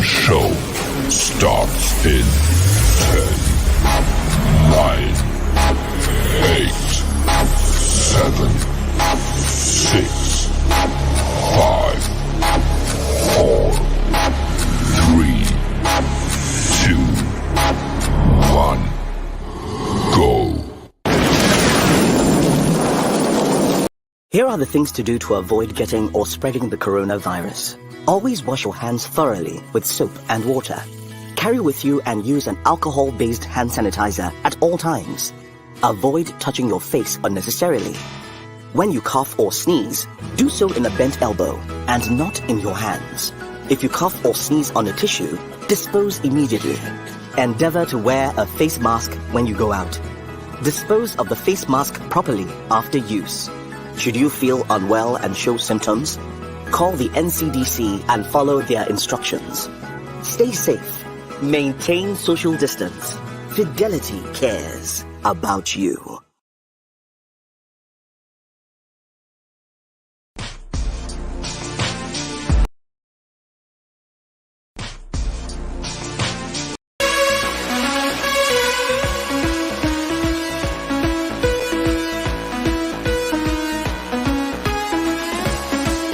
The show starts in 10, 9, 8, 7, 6, 5, 4, 3, 2, 1, go. Here are the things to do to avoid getting or spreading the coronavirus. Always wash your hands thoroughly with soap and water. Carry with you and use an alcohol-based hand sanitizer at all times. Avoid touching your face unnecessarily. When you cough or sneeze, do so in a bent elbow and not in your hands. If you cough or sneeze on a tissue, dispose immediately. Endeavor to wear a face mask when you go out. Dispose of the face mask properly after use. Should you feel unwell and show symptoms, call the NCDC and follow their instructions. Stay safe. Maintain social distance. Fidelity cares about you.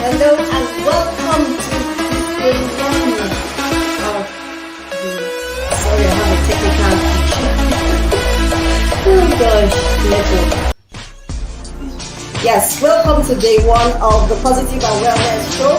Hello and welcome to day one of the... Sorry, I have a technical issue. Oh gosh, network. Yes, welcome to day one of the Positive and Wellness Show.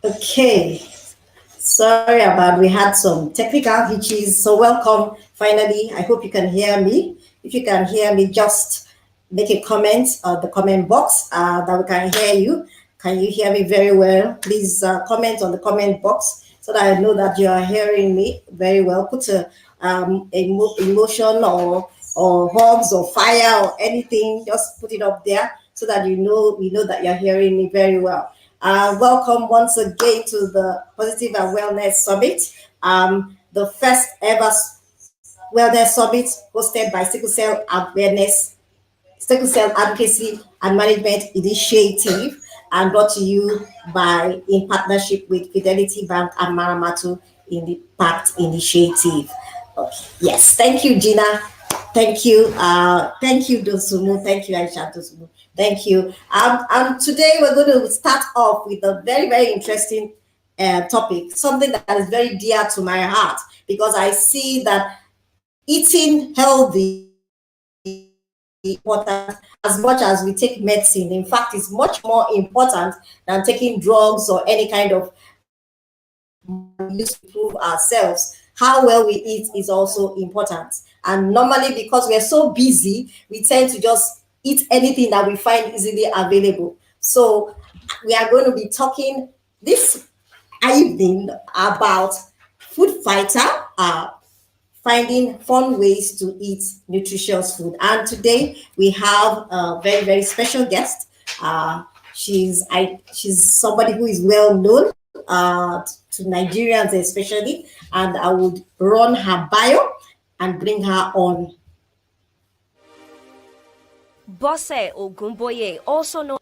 Okay, sorry about we had some technical glitches. So welcome finally. I hope you can hear me. If you can hear me, just make a comment on the comment box that we can hear you. Can you hear me very well? Please comment on the comment box so that I know that you are hearing me very well. Put a emotion or hugs or fire or anything. Just put it up there so that we know that you're hearing me very well. Welcome once again to the Positive and Wellness Summit, the first ever Wellness Summit hosted by Sickle Cell Advocacy and Management Initiative, and brought to you in partnership with Fidelity Bank and Maramatu in the PACT Initiative. Okay. Yes, thank you, Gina. Thank you, Dosumu. Thank you, Aisha Dosumu. Thank you. And today we're going to start off with a very, very interesting topic, something that is very dear to my heart, because I see that eating healthy is important as much as we take medicine. In fact, it's much more important than taking drugs or any kind of use to improve ourselves. How well we eat is also important. And normally, because we're so busy, we tend to just eat anything that we find easily available. So we are going to be talking this evening about food fighter, finding fun ways to eat nutritious food. And today we have a very, very special guest. She's somebody who is well known to Nigerians especially, and I would run her bio and bring her on. Bose Ogunboye, also known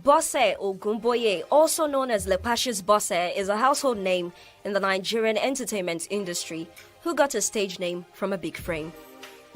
Bose Ogunboye, also known as Lepacious Bose, is a household name in the Nigerian entertainment industry who got a stage name from a big frame.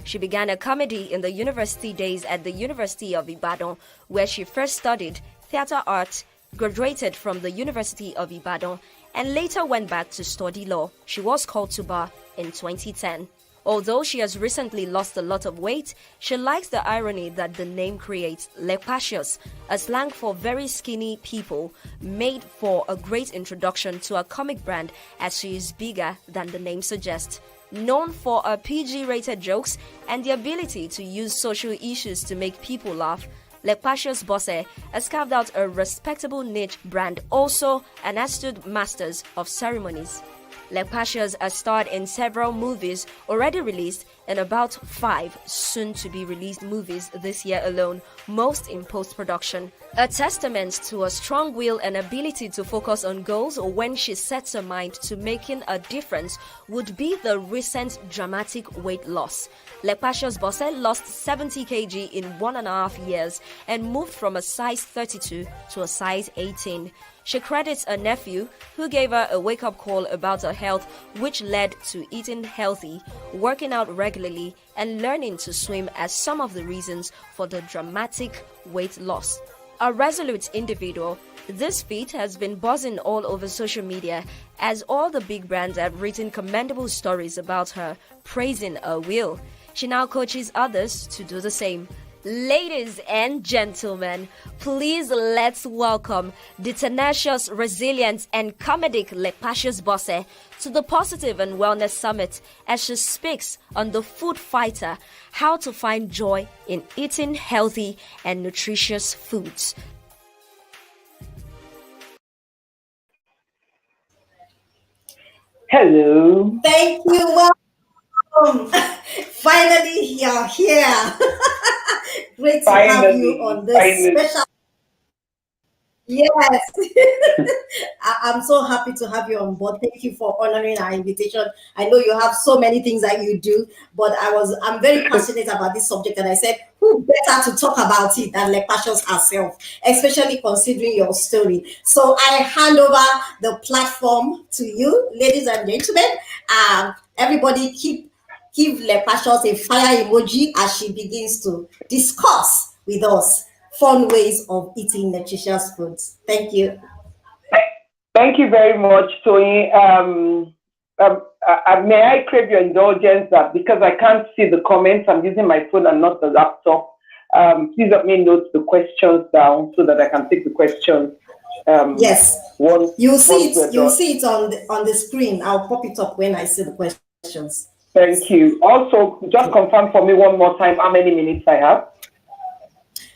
She began a comedy in the university days at the University of Ibadan, where she first studied theatre art, graduated from the University of Ibadan, and later went back to study law. She was called to bar in 2010. Although she has recently lost a lot of weight, she likes the irony that the name creates. Lepacious, a slang for very skinny people, made for a great introduction to a comic brand as she is bigger than the name suggests. Known for her PG-rated jokes and the ability to use social issues to make people laugh, Lepacious Bose has carved out a respectable niche brand, also an astute masters of ceremonies. Lepacious has starred in several movies already released and about 5 soon-to-be-released movies this year alone, most in post-production. A testament to her strong will and ability to focus on goals when she sets her mind to making a difference would be the recent dramatic weight loss. Lepacious Bose lost 70 kg in 1.5 years and moved from a size 32 to a size 18. She credits a nephew who gave her a wake-up call about her health, which led to eating healthy, working out regularly, and learning to swim as some of the reasons for the dramatic weight loss. A resolute individual, this feat has been buzzing all over social media as all the big brands have written commendable stories about her, praising her will. She now coaches others to do the same. Ladies and gentlemen, please let's welcome the tenacious, resilient, and comedic Lepacious Bose to the Positive and Wellness Summit as she speaks on the food fighter, how to find joy in eating healthy and nutritious foods. Hello. Thank you. Welcome. Finally, you're here. Great to have you on this special. Yes. I'm so happy to have you on board. Thank you for honoring our invitation. I know you have so many things that you do, but I'm very passionate about this subject, and I said, who better to talk about it than Lepacious herself, especially considering your story. So I hand over the platform to you, ladies and gentlemen. Everybody give Lepacious a fire emoji as she begins to discuss with us fun ways of eating nutritious foods. Thank you. Thank you very much, Tony. May I crave your indulgence that because I can't see the comments, I'm using my phone and not the laptop. Please let me note the questions down so that I can take the questions. Yes, you'll see it on the screen. I'll pop it up when I see the questions. Thank you. Also, just confirm for me one more time how many minutes I have.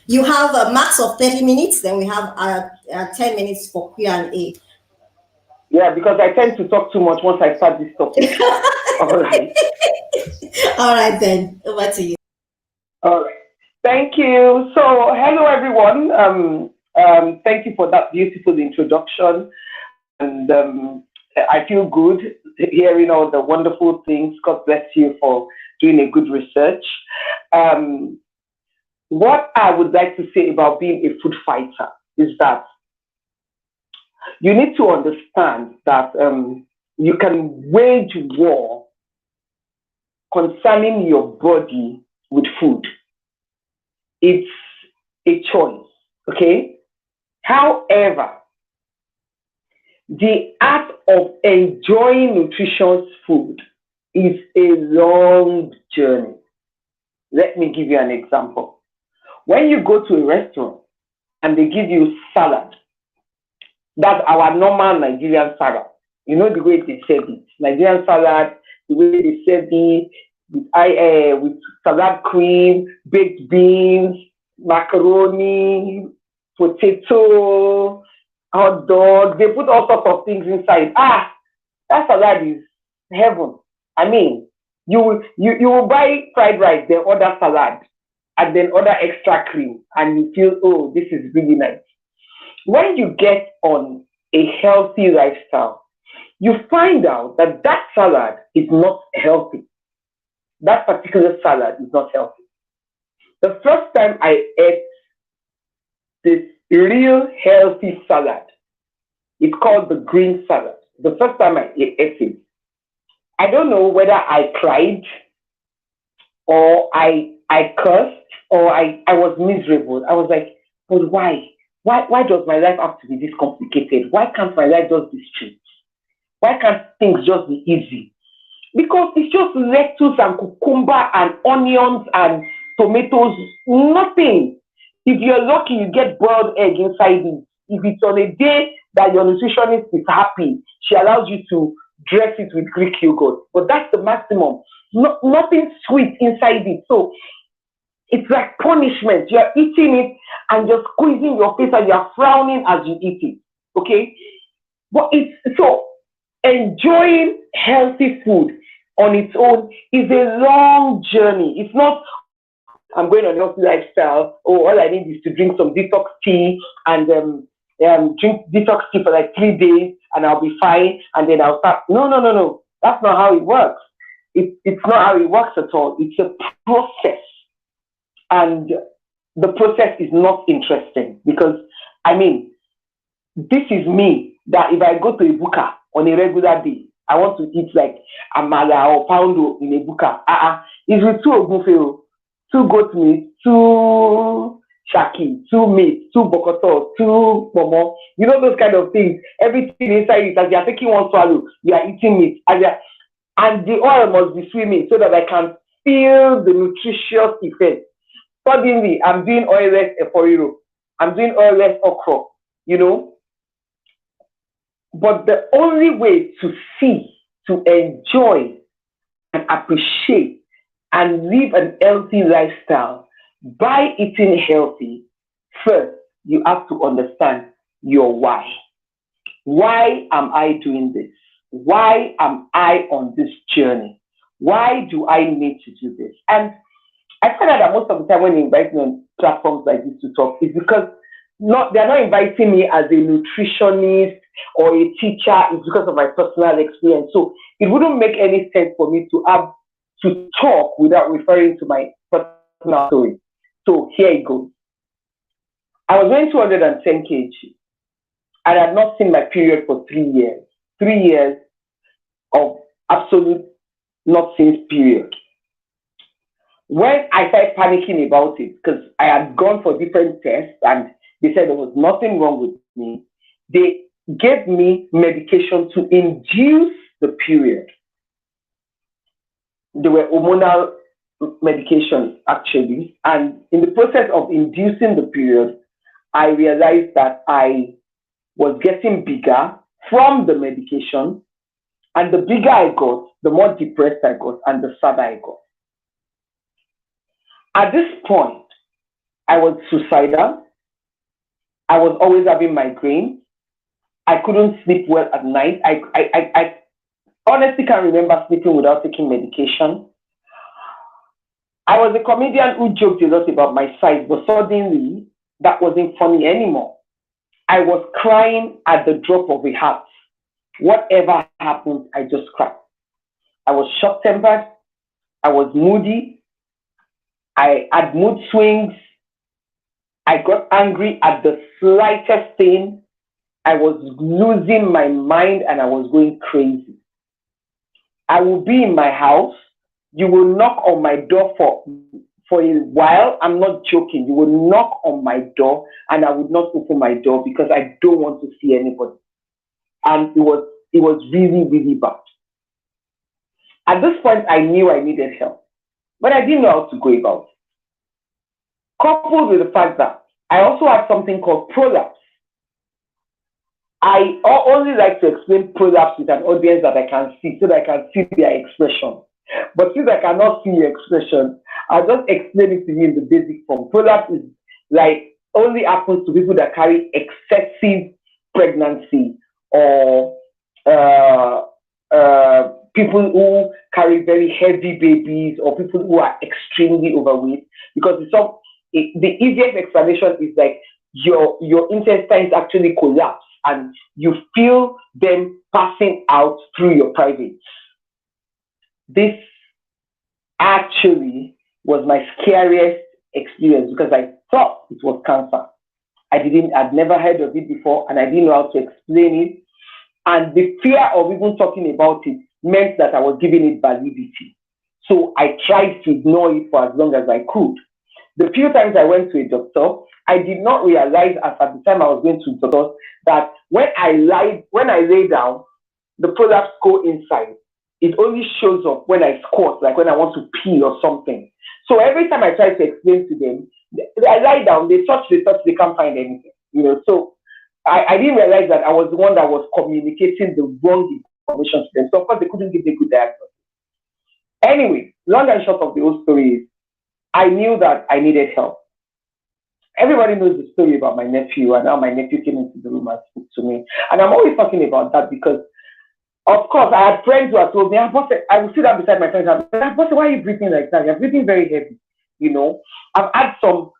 You have a max of 30 minutes, then we have 10 minutes for Q&A. Yeah, because I tend to talk too much once I start this topic. All right. All right, then. Over to you. All right. Thank you. So, hello, everyone. Thank you for that beautiful introduction. And I feel good hearing all the wonderful things. God bless you for doing a good research. What I would like to say about being a food fighter is that you need to understand that you can wage war concerning your body with food. It's a choice, okay? However, the art of enjoying nutritious food is a long journey. Let me give you an example. When you go to a restaurant and they give you salad, that's our normal Nigerian salad. You know the way they serve it. Nigerian salad, the way they serve it with salad cream, baked beans, macaroni, potato, hot dog. They put all sorts of things inside. That salad is heaven. I mean, you will buy fried rice, then order salad, and then order extra cream, and you feel, oh, this is really nice. When you get on a healthy lifestyle, you find out that that salad is not healthy. That particular salad is not healthy. The first time I ate this real healthy salad. It's called the green salad. The first time I ate it, I don't know whether I cried or I cursed or I was miserable. I was like, but why? Why does my life have to be this complicated? Why can't my life just be straight? Why can't things just be easy? Because it's just lettuce and cucumber and onions and tomatoes, nothing. If you're lucky, you get boiled egg inside it. If it's on a day that your nutritionist is happy, she allows you to dress it with Greek yogurt. But that's the maximum. Nothing sweet inside it. So it's like punishment. You're eating it and you're squeezing your face and you're frowning as you eat it. Okay? But it's so enjoying healthy food on its own is a long journey. It's not, I'm going on a healthy lifestyle, or all I need is to drink some detox tea and drink detox tea for like 3 days and I'll be fine and then I'll start. No. That's not how it works. It's not how it works at all. It's a process. And the process is not interesting because, I mean, this is me that if I go to a buka on a regular day, I want to eat like amala or poundo in a buka. It's with 2 ogunfe, 2 goat meat, 2 shaki, 2 meat, 2 bokoto, 2 momo. You know those kind of things. Everything inside it, as you are taking one swallow, you are eating meat. And the oil must be swimming so that I can feel the nutritious effect. Suddenly, I'm doing oilless eforiro. I'm doing oilless okra, you know. But the only way to see, to enjoy, and appreciate, and live an healthy lifestyle by eating healthy, first, you have to understand your why. Why am I doing this? Why am I on this journey? Why do I need to do this? And I find out that most of the time when they invite me on platforms like this to talk, it's because they're not inviting me as a nutritionist or a teacher. It's because of my personal experience. So it wouldn't make any sense for me to have to talk without referring to my personal story. So here it goes. I was weighing 210 kg. I had not seen my period for 3 years. 3 years of absolute not since period. When I started panicking about it, because I had gone for different tests and they said there was nothing wrong with me, they gave me medication to induce the period. They were hormonal medications actually. And in the process of inducing the period, I realized that I was getting bigger from the medication. And the bigger I got, the more depressed I got and the sadder I got. At this point, I was suicidal. I was always having migraine. I couldn't sleep well at night. I honestly can't remember sleeping without taking medication. I was a comedian who joked a lot about my size, but suddenly that wasn't funny anymore. I was crying at the drop of a hat. Whatever happened, I just cried. I was short-tempered. I was moody. I had mood swings. I got angry at the slightest thing. I was losing my mind and I was going crazy. I will be in my house. You will knock on my door for a while. I'm not joking. You will knock on my door and I would not open my door because I don't want to see anybody. And it was really, really bad. At this point, I knew I needed help, but I didn't know how to go about it. Coupled with the fact that I also had something called prolapse. I only like to explain prolapse with an audience that I can see so that I can see their expression. But since I cannot see your expression, I'll just explain it to you in the basic form. Prolapse is like only happens to people that carry excessive pregnancy or people who carry very heavy babies or people who are extremely overweight. Because the easiest explanation is like your intestines actually collapse and you feel them passing out through your privates. This actually was my scariest experience because I thought it was cancer. I'd never heard of it before, and I didn't know how to explain it. And the fear of even talking about it meant that I was giving it validity. So I tried to ignore it for as long as I could. The few times I went to a doctor, I did not realize as at the time I was going to the doctor that when I lay down, the prolapse go inside. It only shows up when I squat, like when I want to pee or something. So every time I try to explain to them, I lie down, they touch, they can't find anything. So I didn't realize that I was the one that was communicating the wrong information to them. So of course they couldn't give me good diagnosis. Anyway, long and short of the whole story is, I knew that I needed help. Everybody knows the story about my nephew, and now my nephew came into the room and spoke to me. And I'm always talking about that because, of course, I had friends who had told me, I would sit down beside my friends and say, why are you breathing like that? You're breathing very heavy. I've had some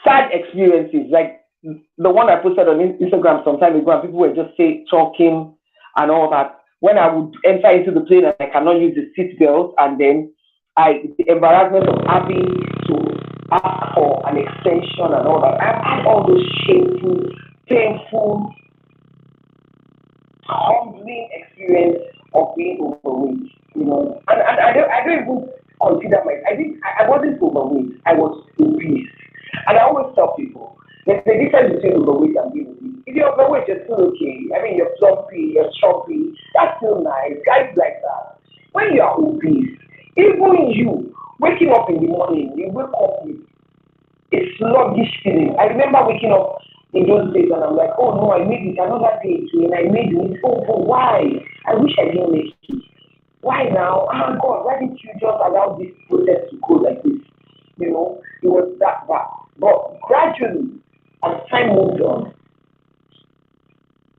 sad experiences, like the one I posted on Instagram some time ago, and people were just talking and all that. When I would enter into the plane and I cannot use the seat belt, and then the embarrassment of having to ask for an extension and all that. I've had all those shameful, painful, humbling experience of being overweight, and I don't even consider I wasn't overweight, I was obese. And I always tell people, there's a difference between overweight and being obese. If you're overweight, you're still okay. I mean, you're plumpy, you're chubby, that's still nice, guys like that. When you are obese, even you, waking up in the morning, you wake up with a sluggish feeling. I remember waking up in those days and I'm like, oh no, I made it another day and I made it. Oh, but why? I wish I didn't make it. Why now? Oh God, why didn't you just allow this process to go like this? It was that bad. But gradually, as time moved on,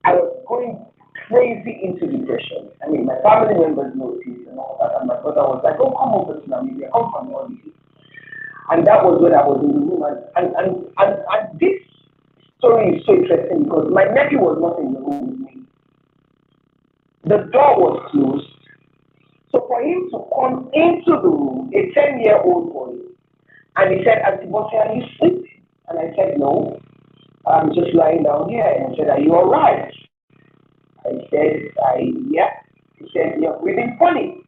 I was going crazy into depression. I mean, my family members noticed and all that, and my brother was like, oh, come over to Namibia, come from holiday. And that was when I was in the room. And this story is so interesting because my nephew was not in the room with me. The door was closed. So for him to come into the room, a 10-year-old boy, and he said, Auntie Bose, are you sleeping? And I said, no, I'm just lying down here. And he said, are you all right? I said, yeah. He said, you're breathing funny.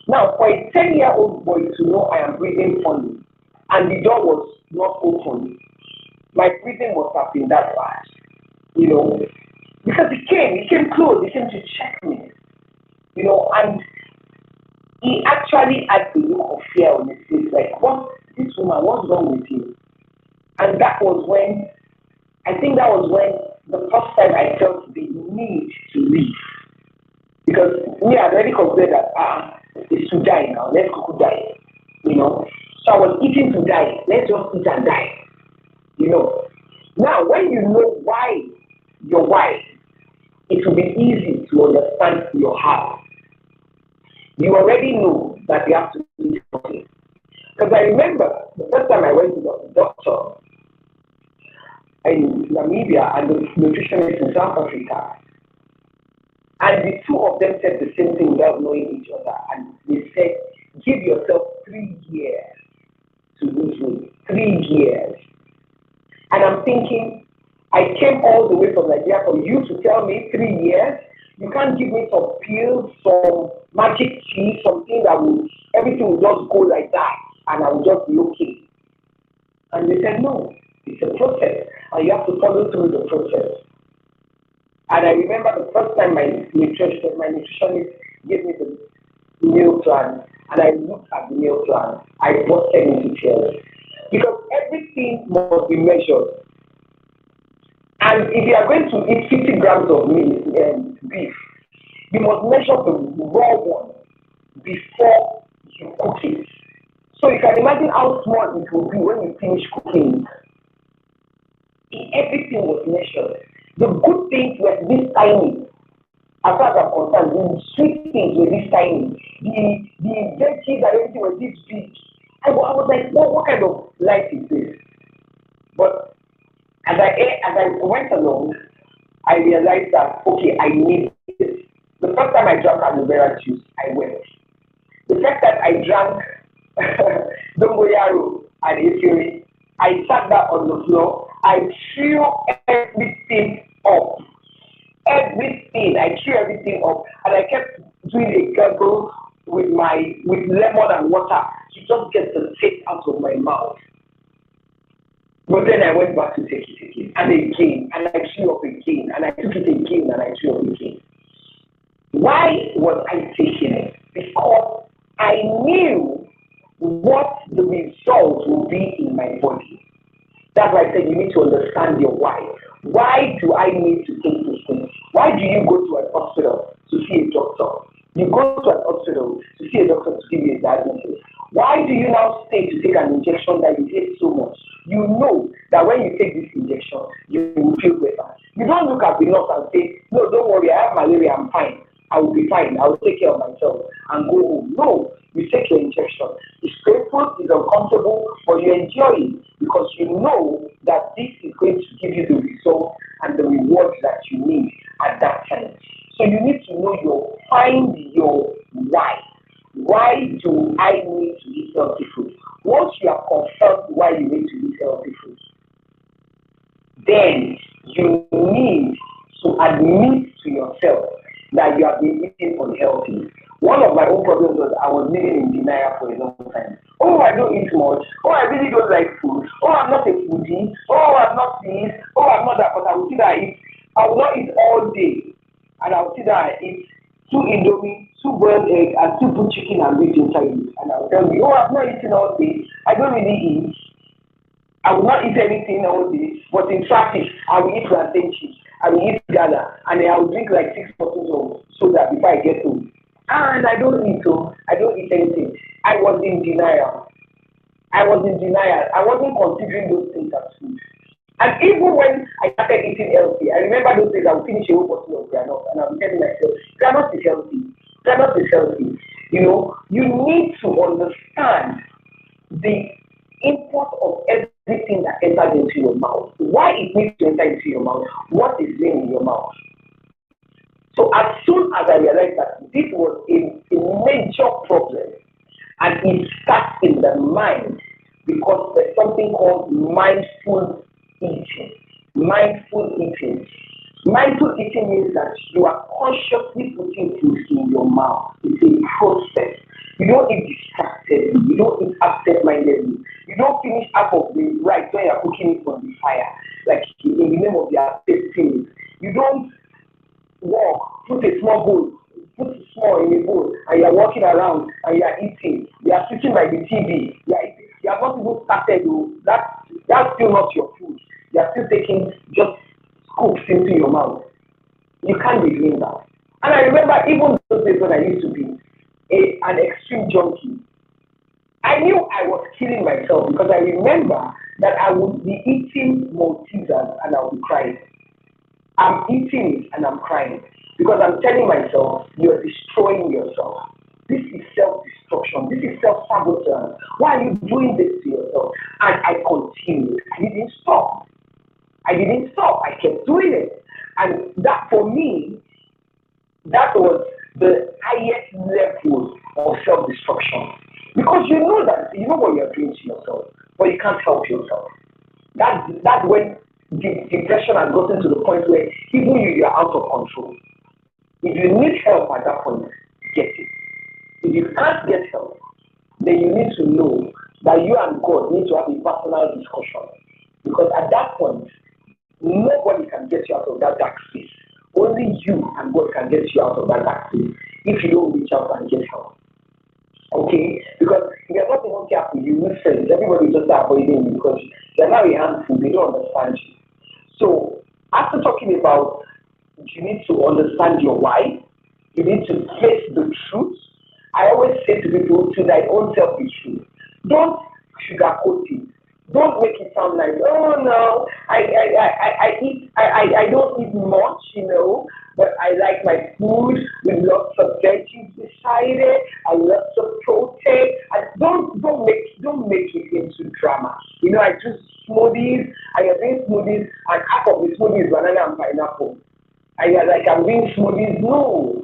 Now, for a 10-year-old boy to know I am breathing funny, and the door was not open, my breathing was happening that fast, because he came close, he came to check me, and he actually had the look of fear on his face, like, this woman, what's wrong with you? And that was when the first time I felt the need to leave. Because me, I already considered that, it's to die now, let's go die, So I was eating to die, let's just eat and die, Now, when you know why you're wise, it will be easy to understand your heart. You already know that you have to do something. Because I remember the first time I went to the doctor in Namibia and the nutritionist in South Africa, and the two of them said the same thing without knowing each other. And they said, give yourself 3 years to lose weight. 3 years. And I'm thinking, I came all the way from Nigeria for you to tell me 3 years? You can't give me some pills, some magic tea, something that everything will just go like that, and I will just be okay. And they said, no, it's a process, and you have to follow through the process. And I remember the first time my nutritionist gave me the meal plan, and I looked at the meal plan, I busted into tears. Because everything must be measured. And if you are going to eat 50 grams of beef, you must measure the raw one before you cook it. So you can imagine how small it will be when you finish cooking. Everything was measured. The good things were this tiny. As far as I'm concerned, the sweet things were this tiny. The veggies and everything was this big. I was like, what kind of life is this? But as I went along, I realized that, okay, I need this. The first time I drank aloe vera juice, I wept. The fact that I drank dongoyaro and efiori, I sat down on the floor. I threw everything up. Everything. I threw everything up, and I kept doing a gargle with lemon and water to just get the taste out of my mouth. But then I went back to take it again and again, and I threw up again, and I took it again, and I threw up again. Why was I taking it? Because I knew what the result will be in my body. That's why I said you need to understand your why. Why do I need to take this thing? Why do you go to an hospital to see a doctor? You go to an hospital to see a doctor to give you a diagnosis. Why do you now stay to take an injection that you hate so much? You know that when you take this injection, you will feel better. You don't look at the nurse and say, no, don't worry, I have malaria, I'm fine. I will be fine. I will take care of myself and go home. No, you take your injection. It's painful, it's uncomfortable, but you enjoy it because you know that this is going to give you the result and the reward that you need at that time. So you need to find your why. Why do I need to eat healthy food? Once you have confirmed why you need to eat healthy food, then you need to admit to yourself that you have been eating unhealthy. One of my own problems was I was living in denial for a long time. Oh, I don't eat much. Oh, I really don't like food. Oh, I'm not a foodie. Oh, I'm not this. Oh, I'm not that. But I will see that I will not eat all day. And I will see that I eat 2 indomie, 2 boiled eggs, and 2 put chicken and meat inside it. And I will tell you, oh, I'm not eating all day. I don't really eat. I will not eat anything all day. But in traffic, I will eat plantain chips. I will eat gala. And then I will drink like 6 bottles of soda before I get home. And I don't eat, I don't eat anything. I was in denial. I wasn't considering those things as food. And even when I started eating healthy, I remember those days I would finish a whole bottle of granite and I would telling myself, granite is healthy. Granite is healthy. You need to understand the import of everything that enters into your mouth. Why it needs to enter into your mouth. What is in your mouth. So as soon as I realized that this was a major problem, and it starts in the mind, because there's something called mindful eating. Mindful eating. Mindful eating means that you are consciously putting food in your mouth. It's a process. You don't eat distractedly. You don't eat absent-mindedly. You don't finish half of the rice when you're cooking it on the fire, like in the name of the tasting. You don't walk, put a small in a bowl, and you're walking around and you're eating. You're sitting by the TV. You have not even started. That's still not your food. You're still taking just scoops into your mouth. You can't be doing that. And I remember even those days when I used to be an extreme junkie. I knew I was killing myself because I remember that I would be eating Maltesers and I would be crying. I'm eating it and I'm crying because I'm telling myself, you're destroying yourself. This is self-destruction. This is self-sabotage. Why are you doing this to yourself? And I continued. I didn't stop. I kept doing it. And that, for me, that was the highest level of self-destruction. Because you know what you're doing to yourself, but you can't help yourself. That's when depression has gotten to the point where even you're out of control. If you need help at that point, get it. If you can't get help, then you need to know that you and God need to have a personal discussion. Because at that point, nobody can get you out of that dark space. Only you and God can get you out of that dark space if you don't reach out and get help. Okay? Because if you're not even careful, you lose friends. Everybody just avoiding you because they're not a handful, they don't understand you. So, after talking about you need to understand your why, you need to face the truth. I always say to people, to thy own self be true. Don't sugarcoat it. Don't make it sound like, oh no, I don't eat much, but I like my food with lots of veggies beside it and lots of protein. And don't make it into drama. I do smoothies, and you're doing smoothies, and half of the smoothie is banana and pineapple. And you're like, I'm doing smoothies. No.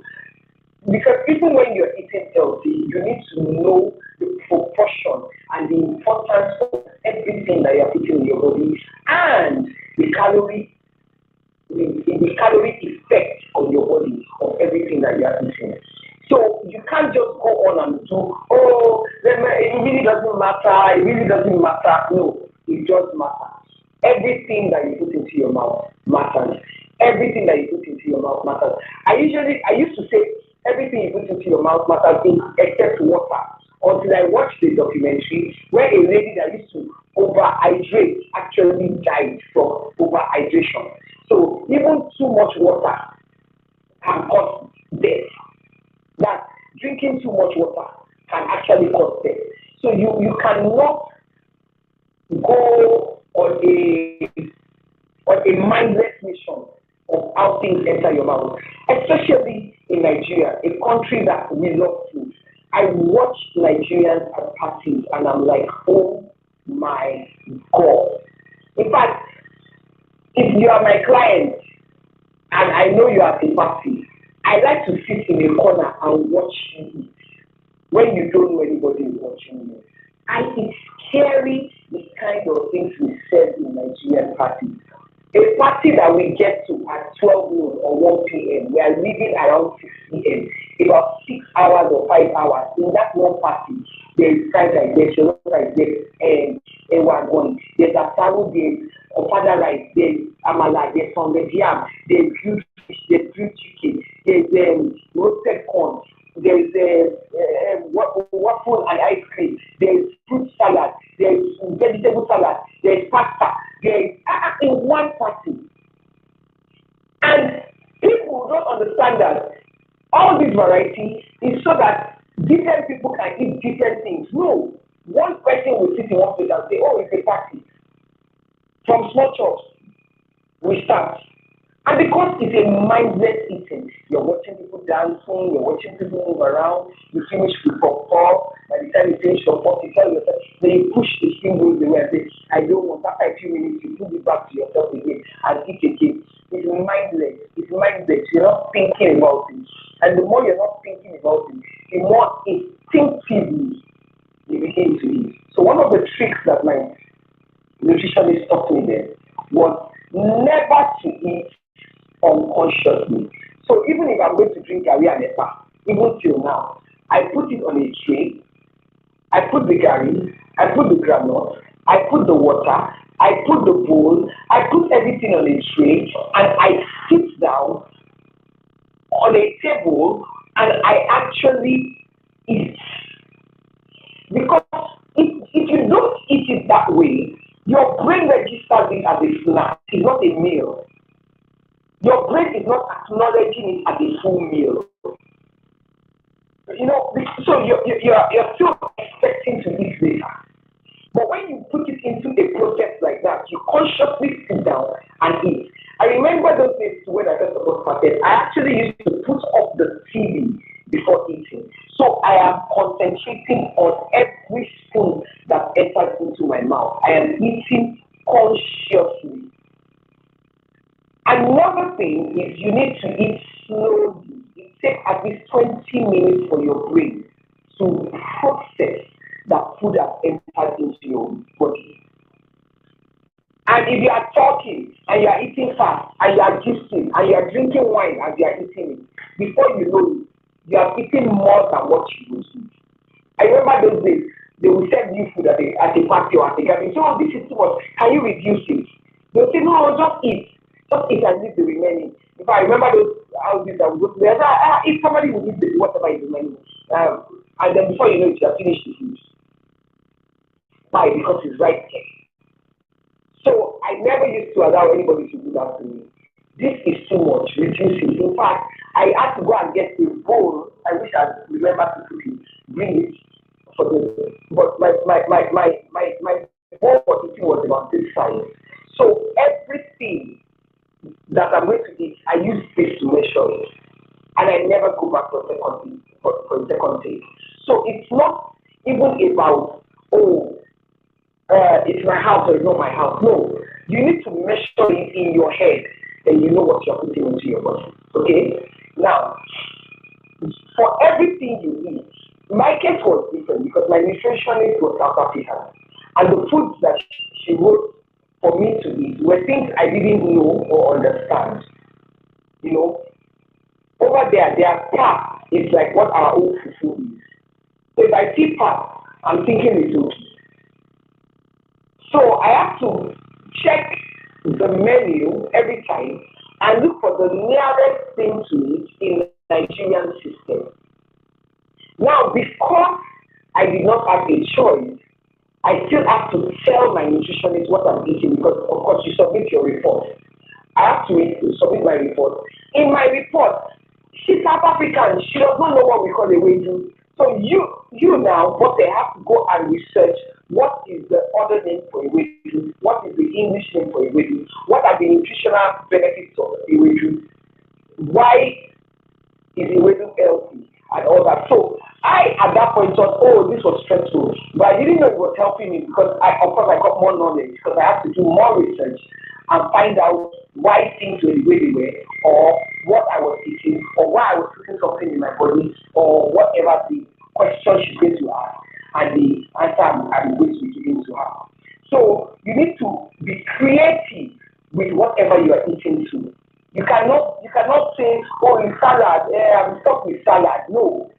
Because even when you're eating healthy, you need to know the proportion and the importance of everything that you're putting in your body and the calorie effect on your body of everything that you are eating. So you can't just go on and do, it really doesn't matter, it really doesn't matter. No, it does matter. Everything that you put into your mouth matters. Everything that you put into your mouth matters. I used to say everything you put into your mouth matters except water. Until I watched the documentary where a lady that used to overhydrate actually died from overhydration. So even too much water can cause death. That drinking too much water can actually cause death. So you cannot go on a mindless mission of how things enter your mouth, especially in Nigeria, a country that we love food. I watch Nigerians at parties and I'm like, oh my God. In fact, if you are my client and I know you are at a party, I like to sit in a corner and watch you eat when you don't know anybody is watching you. And it's scary the kind of things we serve in Nigerian parties. A party that we get to at 12 noon or 1 p.m., we are leaving around 6 p.m. About 6 hours or 5 hours. In that one party, there is fried rice, there's jollof rice, there's ewagon, there's asaru, there's ofada rice, there's amala, there's pounded yam, there's grilled fish, there's grilled chicken, there's roasted corn, there's waffle and ice cream, there's fruit salad, there's vegetable salad, there's pasta, there's in one party. And people don't understand that all this variety is so that different people can eat different things. No, one person will sit in one place and say, oh, it's a party. From small chops, we start. And because it's a mindless eating, you're watching people dancing, you're watching people move around, you finish with pop, by the time you finish your pop, you tell yourself, then you push the spring rolls away and say, I don't want, after a few minutes, you put it back to yourself again and eat again. It's mindless, you're not thinking about it. And the more you're not thinking about it, the more instinctively you begin to eat. So one of the tricks that my nutritionist taught me then was never to eat unconsciously. So even if I'm going to drink gari and epa, even till now, I put it on a tray, I put the gari, I put the granite, I put the water, I put the bowl, I put everything on a tray, and I sit down on a table and I actually eat. Because if you don't eat it that way, your brain registers it as a snack, it's not a meal. Your brain is not acknowledging it as a full meal. You know, so you're still expecting to eat later. But when you put it into a process like that, you consciously sit down and eat. I remember those days when I first got started, I actually used to put off the TV before eating. So I am concentrating on every spoon that enters into my mouth. I am eating consciously. Another thing is you need to eat slowly. It takes at least 20 minutes for your brain to process that food has entered into your body. And if you are talking and you are eating fast and you are gisting and you are drinking wine as you are eating it, before you know it, you are eating more than what you would eat. I remember those days, they will serve you food at a party or at a gathering. So this is too much. Can you reduce it? They'll say, no, just eat. Just eat and leave the remaining. If I remember those houses that we go to, if somebody will eat whatever is remaining, and then before you know it, you have finished the food. Why? Because it's right there. So I never used to allow anybody to do that to me. This is too much. Reduce it. In fact, I had to go and get a bowl. I wish I remember to put it, bring it for the. But my bowl for eating was about this size. So everything that I'm going to eat, I use this to measure it, and I never go back for a second take. So it's not even about it's my house or it's not my house. No, you need to measure it in your head, and you know what you're putting into your body. Okay. Now, my nutritionist was South African, and the foods that she wrote for me to eat were things I didn't know or understand. You know, over there, their pap is like what our own fufu is. So if I see pap, I'm thinking it's okay. So I have to check the menu every time and look for the nearest thing to it in the Nigerian system. Now, because I did not have a choice, I still have to tell my nutritionist what I'm eating because, of course, you submit your report. I have to submit my report. In my report, she's South African. She does not know what we call a wedu. So you now, but they have to go and research what is the other name for a wedu, what is the English name for a wedu, what are the nutritional benefits of a wedu, why is a wedu healthy, and all that. So I, at that point, thought, oh, this was stressful, but I didn't know it was helping me because, of course, I got more knowledge because I have to do more research and find out why things were the way they were, or what I was eating, or why I was putting something in my body, or whatever the question she's going to ask, and the answer I'm going to be giving to her. So you need to be creative with whatever you are eating too. You cannot say, oh, in salad, I'm stuck with salad. No.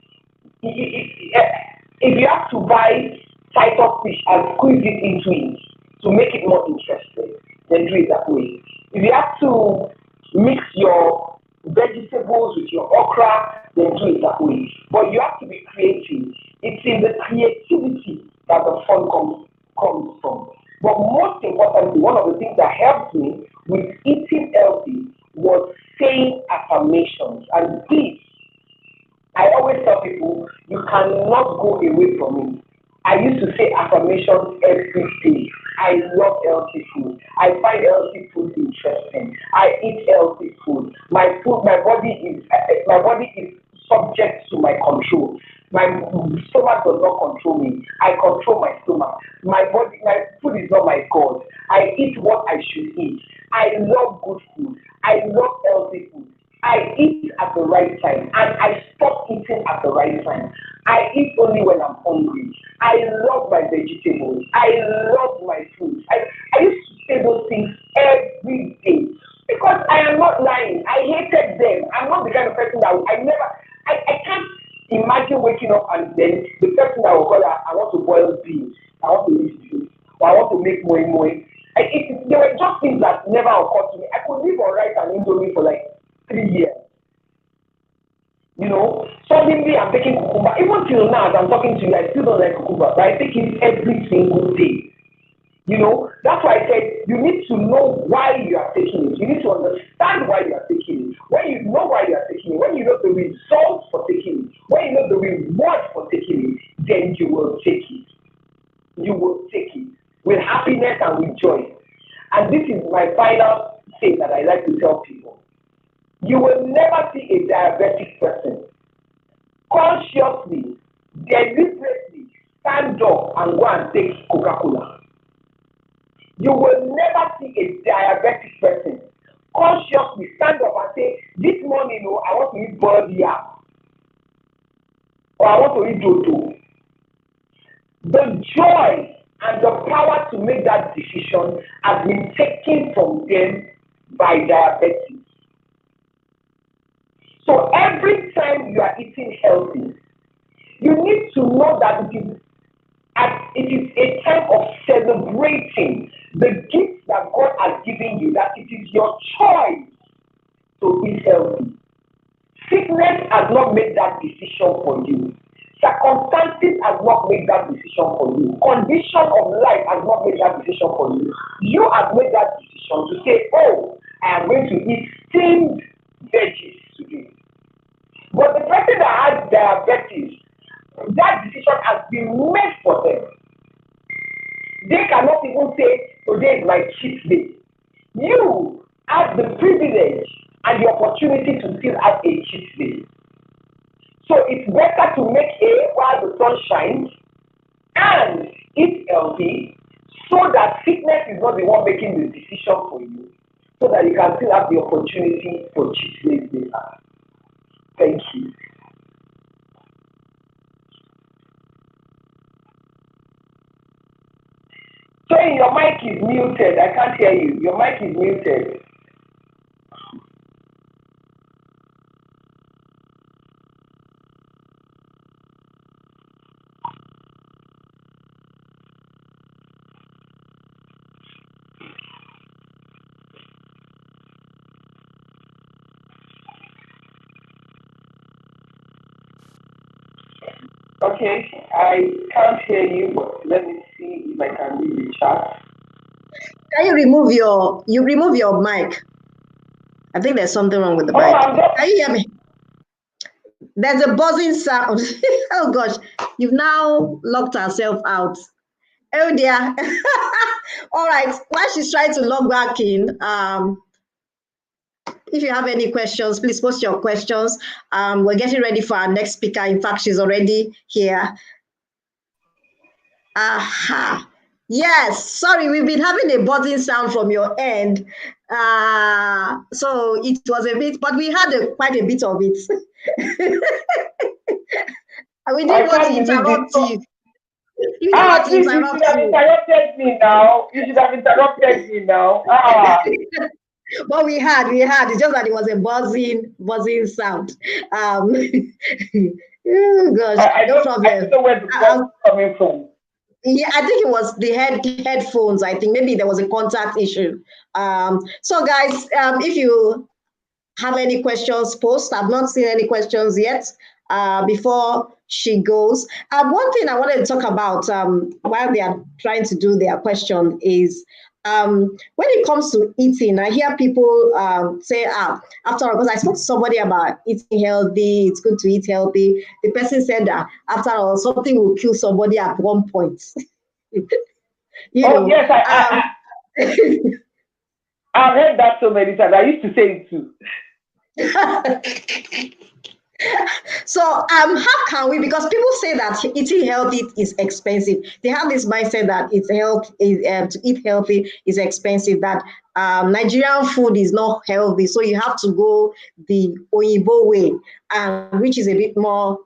If you have to buy title fish and squeeze it into it to make it more interesting, then do it that way. If you have to mix your vegetables with your okra, then do it that way. But you have to be creative. It's in the creativity that the fun comes from. But most importantly, one of the things that helped me with eating healthy was saying affirmations. And this, I always tell people, you cannot go away from it. I used to say affirmations every day. I love healthy food. I find healthy food interesting. I eat healthy food. My body is subject to my control. My stomach does not control me. I control my stomach. My food is not my God. I eat what I should eat. I love good food. I love healthy food. I eat at the right time and I stop eating at the right time. I eat only when I'm hungry. I love my vegetables. I love my fruits. I used to say those things every day because I am not lying. I hated them. I'm not the kind of person that I can't imagine waking up and then the person that will call her, I want to boil beans, I want to eat beans, or I want to make moi moi. There were just things that never occurred to me. I could live on rice and indomie for like 3 years. You know, suddenly I'm taking cucumber. Even till now, as I'm talking to you, I still don't like cucumber, but I take it every single day. You know, that's why I said you need to know why you are taking it. You need to understand why you are taking it. When you know why you are taking it, when you know the results for taking it, when you know the reward for taking it, then you will take it. You will take it with happiness and with joy. And this is my final thing that I like to tell people. You will never see a diabetic person consciously, deliberately stand up and go and take Coca-Cola. You will never see a diabetic person consciously stand up and say, this morning, I want to eat boiled yam, or I want to eat dodo. The joy and the power to make that decision has been taken from them by diabetes. So every time you are eating healthy, you need to know that it is a time of celebrating the gifts that God has given you, that it is your choice to eat healthy. Sickness has not made that decision for you. Circumstances has not made that decision for you. Condition of life has not made that decision for you. You have made that decision to say, oh, I am going to eat steamed veggies today. But the person that has diabetes, that decision has been made for them. They cannot even say, today is my cheat day. You have the privilege and the opportunity to still have a cheat day. So it's better to make hay while the sun shines and eat healthy so that sickness is not the one making the decision for you, so that you can still have the opportunity for cheat days later. Thank you. your mic is muted. I can't hear you. Your mic is muted. Okay, I can't hear you, but let me see if I can read the chat. Can you remove your mic? I think there's something wrong with the mic. Can you hear me? There's a buzzing sound. Oh gosh, you've now locked herself out. Oh dear. All right, while she's trying to log back in, if you have any questions, please post your questions. We're getting ready for our next speaker. In fact, she's already here. Aha. Yes, sorry, we've been having a buzzing sound from your end. So it was a bit, but we had quite a bit of it. We didn't want to interrupt you. You should have interrupted me now. You should have interrupted me now. But we had. It's just that it was a buzzing sound. Oh gosh, no problem. I don't know where the buzz is coming from. Yeah, I think it was the headphones. I think maybe there was a contact issue. So guys, if you have any questions, post. I've not seen any questions yet before she goes. One thing I wanted to talk about while they are trying to do their question is when it comes to eating, I hear people say, after all, because I spoke to somebody about eating healthy, it's good to eat healthy. The person said that after all, something will kill somebody at one point. Yes, I've heard that so many times. I used to say it too. So how can we, because people say that eating healthy is expensive. They have this mindset that to eat healthy is expensive, that Nigerian food is not healthy, so you have to go the Oyibo way, which is a bit more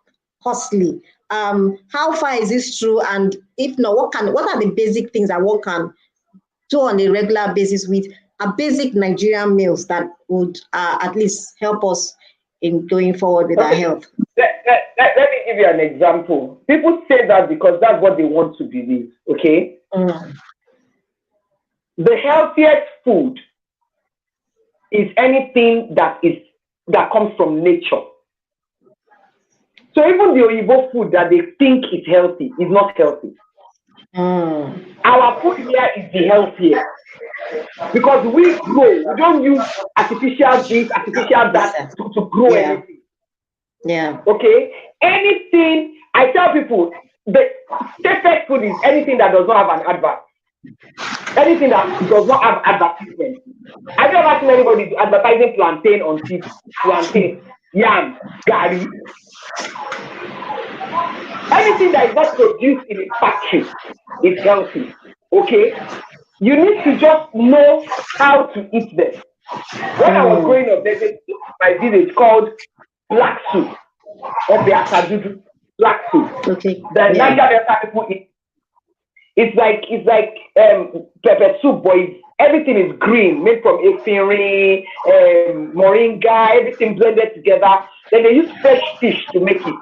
costly. How far is this true? And if not, what are the basic things that one can do on a regular basis with a basic Nigerian meals that would at least help us in going forward with our health? Let me give you an example. People say that because that's what they want to believe, okay? The healthiest food is anything that comes from nature. So even the Oyibo food that they think is healthy is not healthy. Our food here is the healthiest because we grow. We don't use artificial this, artificial that to grow anything. Yeah. Okay. Anything, I tell people, the safest food is anything that does not have an advert. Anything that does not have advertisement. I've never seen anybody advertising plantain on TV. Plantain, yam, gari. Anything that is not produced in a factory is healthy. Okay? You need to just know how to eat them. When I was growing up, there's a soup in my village called black soup or the black soup. Okay. The Niger Delta people eat. It's like pepper soup, but everything is green, made from efirin, moringa, everything blended together. Then they use fresh fish to make it.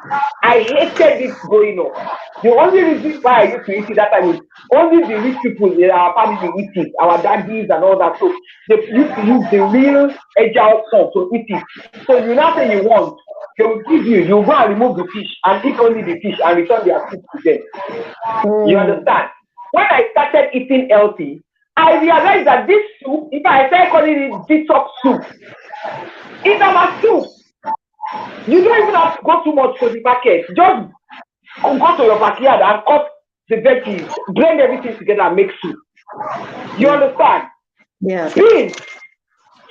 I hated it growing up. The only reason why I used to eat it that time is only the rich people in our family eat it, our daddies and all that. So they used to use the real agile sauce to eat it. So you now say you want, they will give you go and remove the fish and eat only the fish and return their soup to them. You understand? When I started eating healthy, I realized that this soup, if I start calling it detox soup, it's our soup. You don't even have to go too much to the market. Just go to your backyard and cut the veggies, blend everything together and make soup. You understand? Yeah. Beans.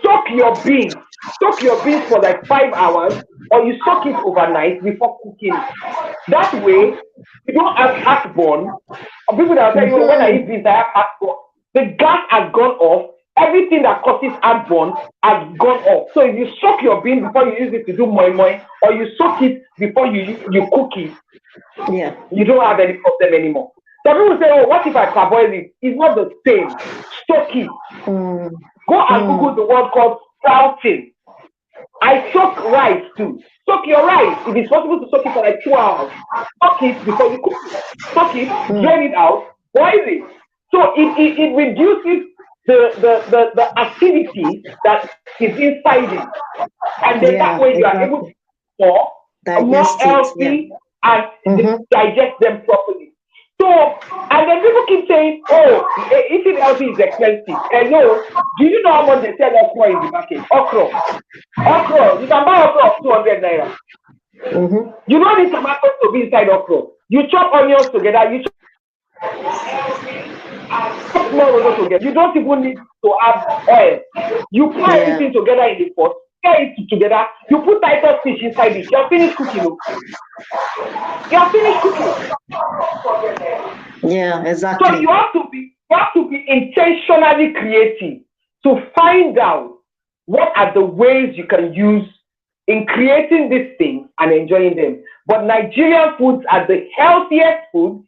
Soak your beans. Soak your beans for like 5 hours, or you soak it overnight before cooking. That way, you don't have heartburn. People that will tell you, when I eat beans, I have heartburn. The gas has gone off. Everything that causes heartburn has gone off. So if you soak your beans before you use it to do moi moi, or you soak it before you cook it, you don't have any problem anymore. Some people say, oh, what if I parboil it? It's not the same. Soak it. Go and Google the word called sprouting. I soak rice too. Soak your rice. If it's possible to soak it for like 2 hours, soak it before you cook it. Soak it, drain it out, boil it. So it reduces the acidity that is inside it. And then that way you are able to more healthy and digest them properly. So, and then people keep saying, oh, eating healthy is expensive. And no, do you know how much they sell okra in the market? Okra, you can buy okra of 200 naira. You don't need tomatoes to be inside okra. You chop onions together, you chop small onions together. You don't even need to have oil. You put everything together in the pot, stir it together, you put Titus fish inside it, you're finished cooking. You're finished cooking. Yeah, exactly. So you have to be intentionally creative to find out what are the ways you can use in creating these things and enjoying them. But Nigerian foods are the healthiest foods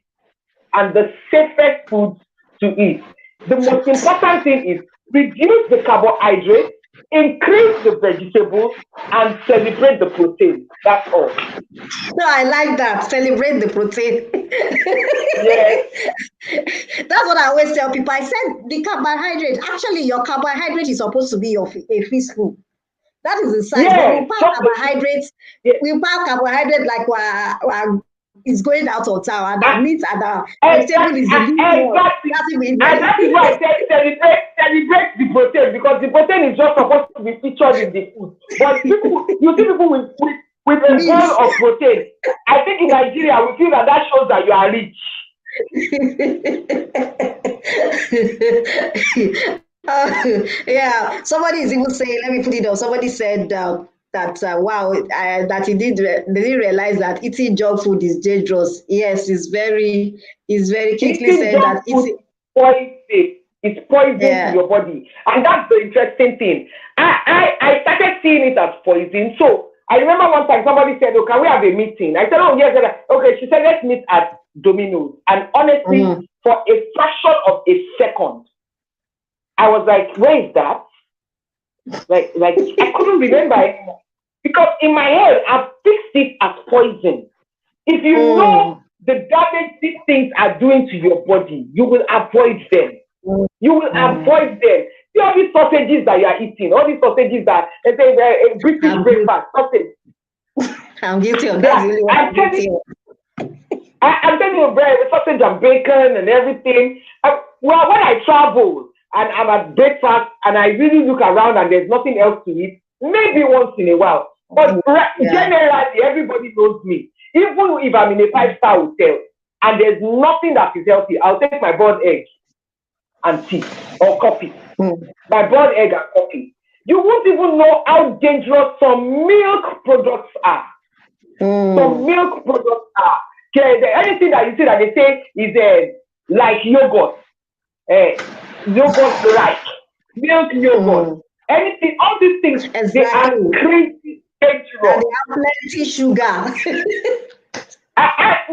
and the safest foods to eat. The most important thing is reduce the carbohydrates, increase the vegetables, and celebrate the protein. That's all. No, I like that. Celebrate the protein. Yes. That's what I always tell people. I said the carbohydrate. Actually, your carbohydrate is supposed to be a feast food. That is the size. Yes. But we pack carbohydrates. Yes. We pack carbohydrate like it's going out of town, and that means that the vegetable is exactly. And that is why I said celebrate the protein, because the protein is just supposed to be featured in the food. But people, you see people with a bowl of protein. I think in Nigeria we feel that shows that you are rich. Yeah, somebody is even saying, let me put it up. Somebody said that that they didn't realize that eating junk food is dangerous. Yes, it's very quickly said that it's poison to your body, and that's the interesting thing. I started seeing it as poison. So I remember one time somebody said, "Oh, can we have a meeting?" I said, "Oh yes." Okay, she said, "Let's meet at Domino's." And honestly, for a fraction of a second, I was like, "Where is that?" Like I couldn't remember anymore. Because in my head, I've fixed it as poison. If you know the damage these things are doing to your body, you will avoid them. You will avoid them. See all these sausages that you are eating, all these sausages that they say British breakfast, sausage. I'm guilty of that. I'm telling you, bread, sausage and bacon and everything. Well, when I travel and I'm at breakfast and I really look around and there's nothing else to eat, maybe once in a while. But generally, everybody knows me. Even if I'm in a 5-star hotel and there's nothing that is healthy, I'll take my boiled egg and tea or coffee. My boiled egg and coffee. You won't even know how dangerous some milk products are. Some milk products are. Anything that you see that they say is like yogurt. Yogurt like milk yogurt. Anything, all these things, they are crazy dangerous. And they have plenty sugar.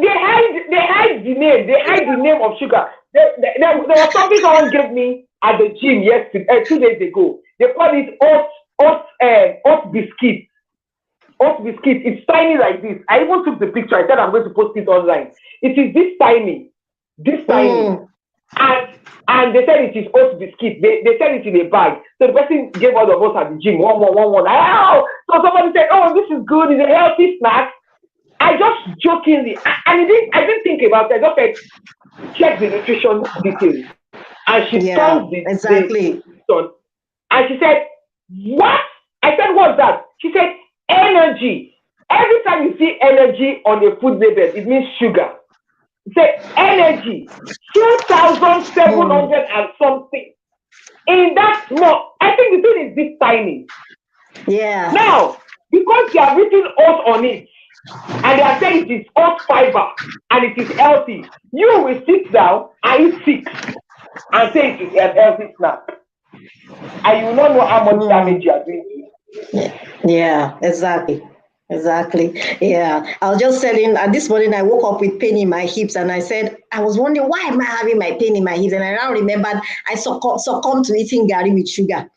They hide the name. They hide the name of sugar. There was something someone gave me at the gym 2 days ago. They call it oat biscuit. Oat biscuit. It's tiny like this. I even took the picture. I said I'm going to post it online. It is this tiny. And they said it is oat biscuit. They said it in a bag. So the person gave all of us at the gym one. So somebody said, "Oh, this is good. It's a healthy snack." I just jokingly, I didn't think about it. I just said, check the nutrition details. And she found the and she said, "What?" I said, "What's that?" She said, "Energy. Every time you see energy on a food label, it means sugar." Say energy, 2,700 and something. In that small, I think the thing is this tiny. Yeah. Now, because they are written oat on it, and they are saying it is oat fiber and it is healthy, you will sit down and eat 6 and say it is a healthy snack. And you will not know how much damage you are doing. Yeah, exactly. Exactly. Yeah. I was just saying this morning I woke up with pain in my hips and I said, I was wondering why am I having my pain in my hips? And I now remembered I succumbed to eating gari with sugar.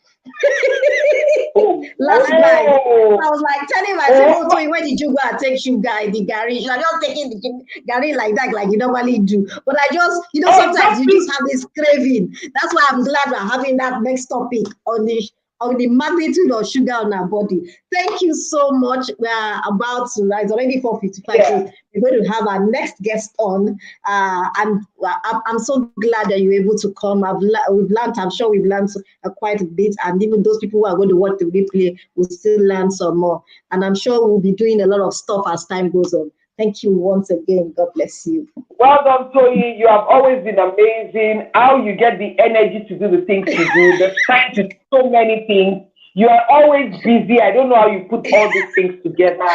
Oh, Last night. oh, I was like telling myself, oh, oh, Toy, when did you go and take sugar in the gari? You are just taking the gari like that, like you normally do. But I just, sometimes you just exactly. have this craving. That's why I'm glad we're having that next topic on the magnitude of sugar on our body. Thank you so much. We're about to, it's already 4:55, Yeah. so we're going to have our next guest on. And I'm so glad that you're able to come. We've learned, I'm sure we've learned quite a bit, and even those people who are going to watch the replay will still learn some more. And I'm sure we'll be doing a lot of stuff as time goes on. Thank you once again. God bless you. Well done, Tony. You have always been amazing. How you get the energy to do the things you do, the time to do so many things. You are always busy. I don't know how you put all these things together.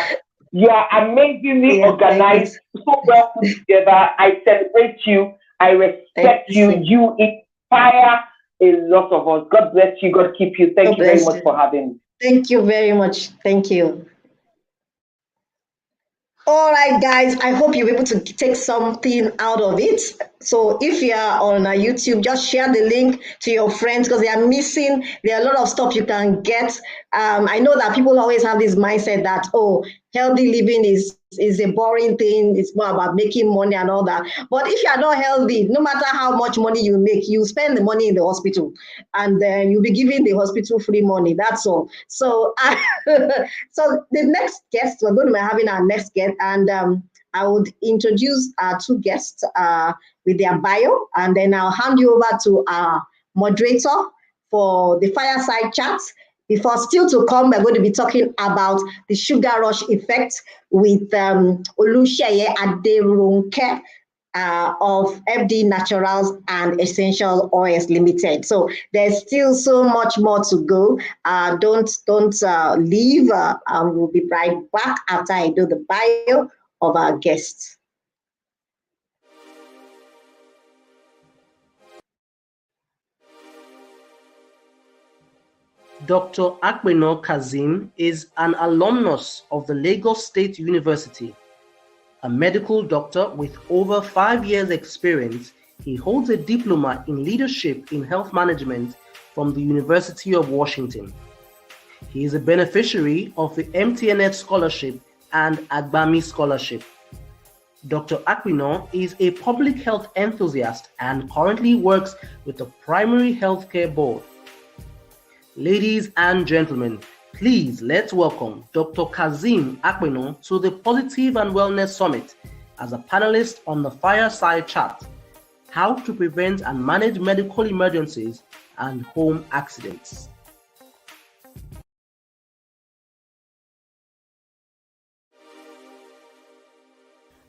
You are amazingly Yeah, organized, so well put together. I celebrate you. I thank respect you. you. You inspire a lot of us. God bless you. God keep you. Thank you very much for having me. Thank you very much. Thank you. All right, guys, I hope you're able to take something out of it. So if you are on YouTube, just share the link to your friends because they are missing. There are a lot of stuff you can get. I know that people always have this mindset that, oh, healthy living is a boring thing. It's more about making money and all that. But if you are not healthy, no matter how much money you make, you spend the money in the hospital and then you'll be giving the hospital free money. That's all. So, so the next guest, we're going to be having our next guest, and I would introduce our two guests with their bio, and then I'll hand you over to our moderator for the fireside chat. Before still to come, we're going to be talking about the sugar rush effect with Oluseye Aderonke of FD Naturals and Essential Oils Limited. So there's still so much more to go. Don't leave. We'll be right back after I do the bio of our guests. Dr. Apena Kazeem is an alumnus of the Lagos State University. A medical doctor with over 5 years' experience, he holds a diploma in leadership in health management from the University of Washington. He is a beneficiary of the MTNF Scholarship and Agbami Scholarship. Dr. Apena is a public health enthusiast and currently works with the Primary Healthcare Board. Ladies and gentlemen, please let's welcome Dr. Kazeem Apena to the Positive and Wellness Summit as a panelist on the Fireside Chat, How to Prevent and Manage Medical Emergencies and Home Accidents.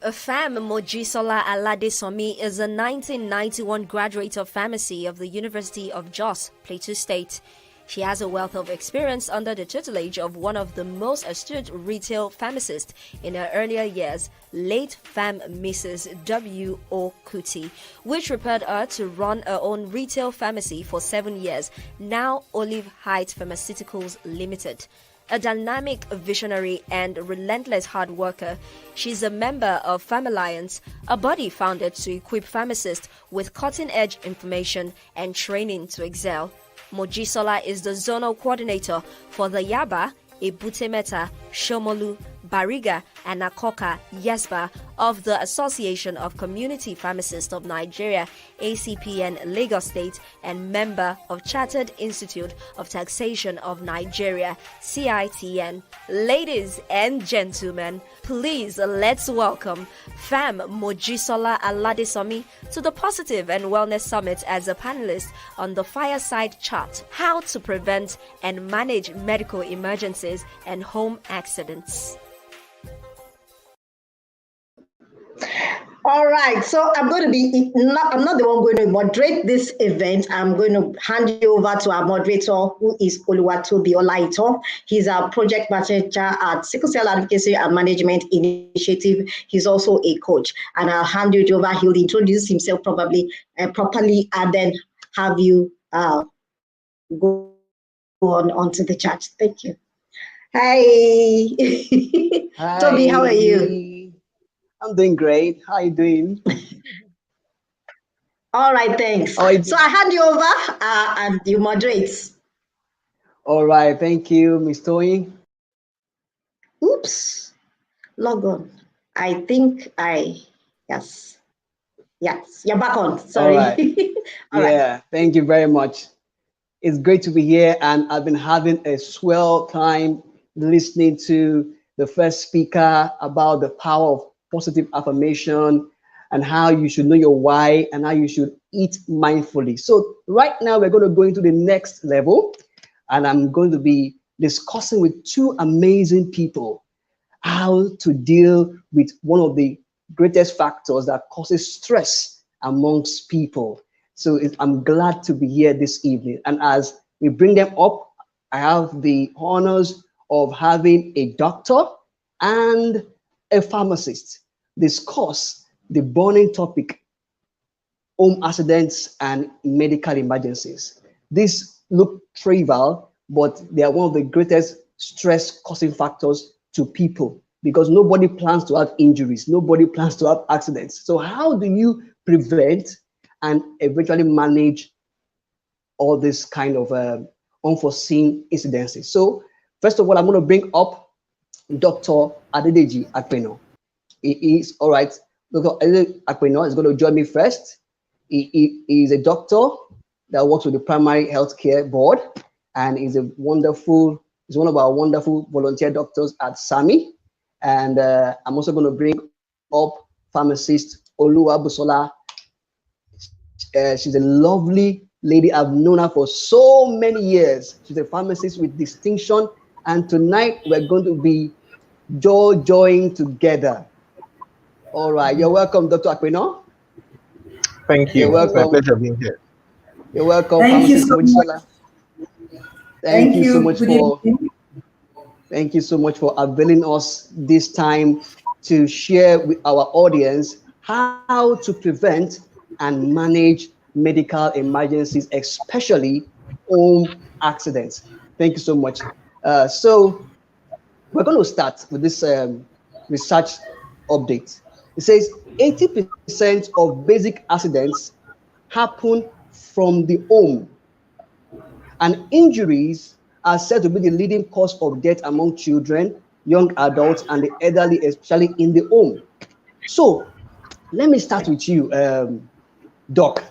Pharm Mojisola Aladesanmi is a 1991 graduate of pharmacy of the University of Jos, Plateau State. She has a wealth of experience under the tutelage of one of the most astute retail pharmacists in her earlier years, late Pharm Mrs. W. O. Kuti, which prepared her to run her own retail pharmacy for 7 years, now Olive Heights Pharmaceuticals Limited. A dynamic visionary and relentless hard worker, she's a member of Pharm Alliance, a body founded to equip pharmacists with cutting-edge information and training to excel. Mojisola is the zonal coordinator for the Yaba, Ebutemeta, Shomolu, Bariga, and Akoka Yesba of the Association of Community Pharmacists of Nigeria, ACPN Lagos State, and member of Chartered Institute of Taxation of Nigeria, CITN. Ladies and gentlemen, please let's welcome Pharm Mojisola Aladesanmi to the Positive and Wellness Summit as a panelist on the Fireside Chat, How to Prevent and Manage Medical Emergencies and Home Accidents. All right, so I'm not the one going to moderate this event. I'm going to hand you over to our moderator, who is Oluwatobi Olaito. He's our project manager at Sickle Cell Advocacy and Management Initiative. He's also a coach, and I'll hand you over. He'll introduce himself properly, and then have you go on onto the chat. Thank you. Hi. Toby, how are you? Hi, I'm doing great. How are you doing? All right, thanks. How are you So doing? I hand you over and you moderate. All right, thank you, Miss Toyin. Oops, log on. I think yes, you're back on. All Sorry. right. All right. Yeah, thank you very much. It's great to be here, and I've been having a swell time listening to the first speaker about the power of positive affirmation and how you should know your why and how you should eat mindfully. So, right now, we're going to go into the next level, and I'm going to be discussing with two amazing people how to deal with one of the greatest factors that causes stress amongst people. So I'm glad to be here this evening. And as we bring them up, I have the honors of having a doctor and a pharmacist discuss the burning topic, home accidents and medical emergencies. These look trivial, but they are one of the greatest stress causing factors to people because nobody plans to have injuries, nobody plans to have accidents. So, how do you prevent and eventually manage all this kind of unforeseen incidences? So, first of all, I'm going to bring up Dr. Adedeji Apena. He is all right. Dr. Apena is going to join me first. He is a doctor that works with the Primary Healthcare Board, and he's one of our wonderful volunteer doctors at SAMI. And I'm also going to bring up pharmacist Oluwabusola. She's a lovely lady. I've known her for so many years. She's a pharmacist with distinction. And tonight we're going to be joying together. All right, you're welcome, Dr. Apena. Thank You're you. It's my welcome. pleasure being here. You're welcome, Thank you Pharmacist so much. Mojisola. Thank Thank you so you. much Good for evening. thank you so much for availing us this time to share with our audience how to prevent and manage medical emergencies, especially home accidents. Thank you so much. So we're going to start with this research update. It says 80% of basic accidents happen from the home, and injuries are said to be the leading cause of death among children, young adults, and the elderly, especially in the home. So let me start with you, Doc.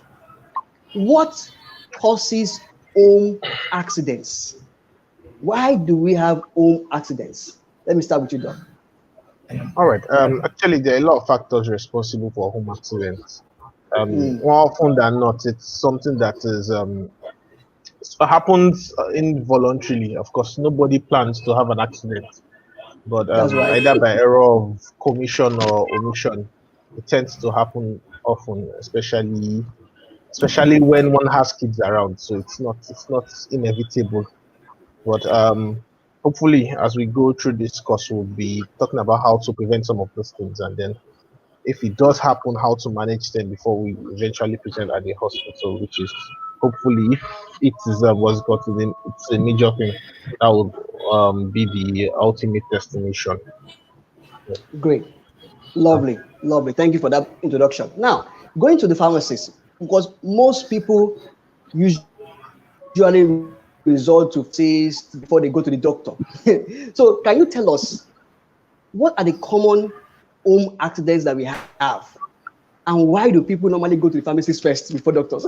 What causes home accidents? Why do we have home accidents? Let me start with you, Doc. All right. Actually, there are a lot of factors responsible for home accidents. Mm, More often than not, it's something that is happens involuntarily. Of course, nobody plans to have an accident, but that's right. either by error of commission or omission, it tends to happen often, especially when one has kids around. So it's not inevitable. But hopefully, as we go through this course, we'll be talking about how to prevent some of those things, and then if it does happen, how to manage them before we eventually present at the hospital, which is hopefully, if it is what's got within, it's a major thing that will be the ultimate destination. Great. Lovely. Lovely. Thank you for that introduction. Now, going to the pharmacist, because most people usually resort to pharmacist before they go to the doctor. So, can you tell us what are the common home accidents that we have? And why do people normally go to the pharmacist first before doctors?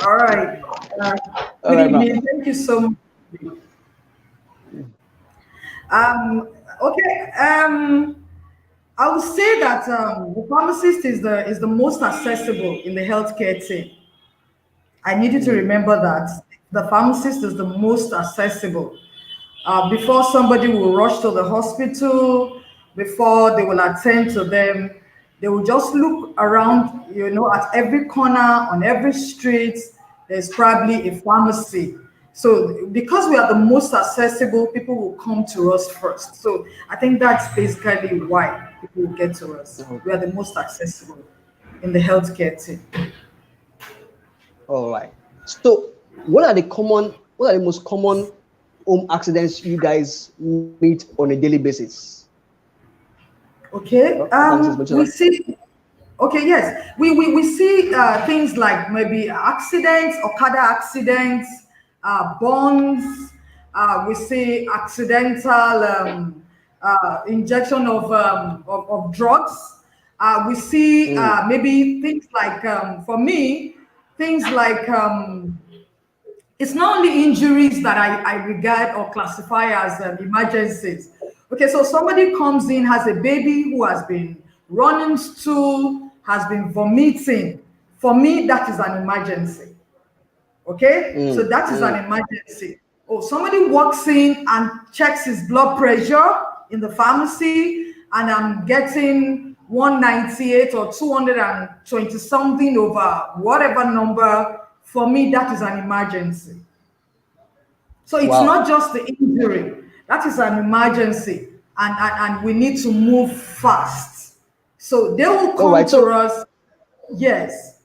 All right. Uh, All Good right, ma'am. evening. Thank you so much. Um, okay. I would say that the pharmacist is the most accessible in the healthcare team. I need you to Mm, remember that the pharmacist is the most accessible. Before somebody will rush to the hospital, before they will attend to them, they will just look around, at every corner, on every street, there's probably a pharmacy. So because we are the most accessible, people will come to us first. So I think that's basically why people will get to us. We are okay. the most accessible in the healthcare team. All right. So, what are the most common home accidents you guys meet on a daily basis? Okay. Pharmacist We Mojisola? see. Okay. Yes. We see things like maybe accidents, Okada accidents, burns. We see accidental injection of drugs. We see maybe things like for me, things like it's not only injuries that I regard or classify as emergencies. Okay, so somebody comes in, has a baby who has been running stool, has been vomiting. For me, that is an emergency. Okay, so that is an emergency. Oh, somebody walks in and checks his blood pressure in the pharmacy, and I'm getting 198 or 220 something over whatever number. For me, that is an emergency. So it's Wow. not just the injury, that is an emergency, and we need to move fast. So they will come right, to so us, yes,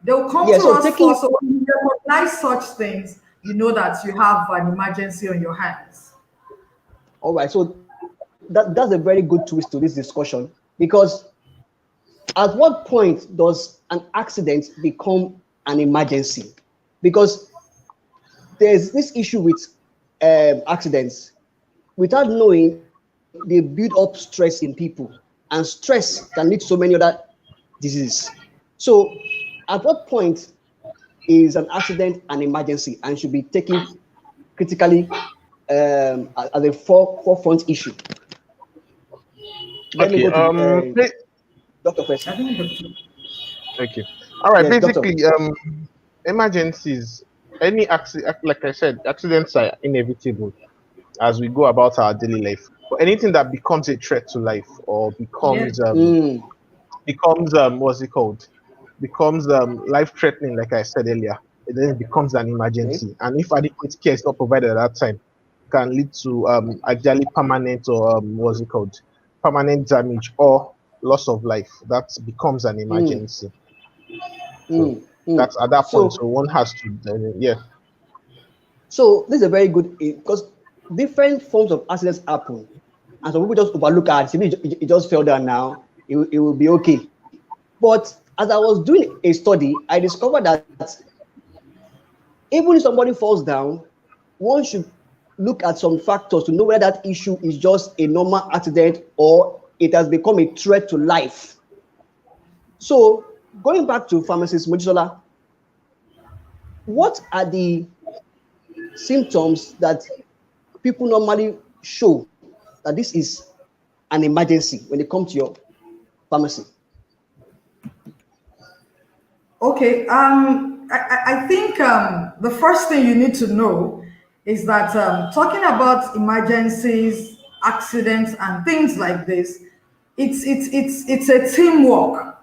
they'll come yeah, to so us taking, first. So when you recognize such things, you know that you have an emergency on your hands. all right, so that's a very good twist to this discussion, because at what point does an accident become an emergency? Because there's this issue with accidents. Without knowing, they build up stress in people, and stress can lead to so many other diseases. So, at what point is an accident an emergency and should be taken critically as a forefront issue? Let me Okay. go to Dr. first. I think Okay. All right. Yes, doctor. Basically, emergencies, any accident, like I said, accidents are inevitable as we go about our daily life. But anything that becomes a threat to life or yeah. becomes what's it called? Becomes life threatening, like I said earlier, it then becomes an Okay. emergency. And if adequate care is not provided at that time, can lead to ideally permanent or what's it called? Permanent damage or loss of life. That becomes an emergency. So that's at that point. So So, one has to, yeah. so this is a very good, because different forms of accidents happen, and some people just overlook it. Maybe it just fell down now. It will be okay. But as I was doing a study, I discovered that even if somebody falls down, one should look at some factors to know whether that issue is just a normal accident or it has become a threat to life. So, going back to pharmacist Mojisola, what are the symptoms that people normally show that this is an emergency when they come to your pharmacy? Okay. I think the first thing you need to know is that talking about emergencies, accidents, and things like this, it's a teamwork.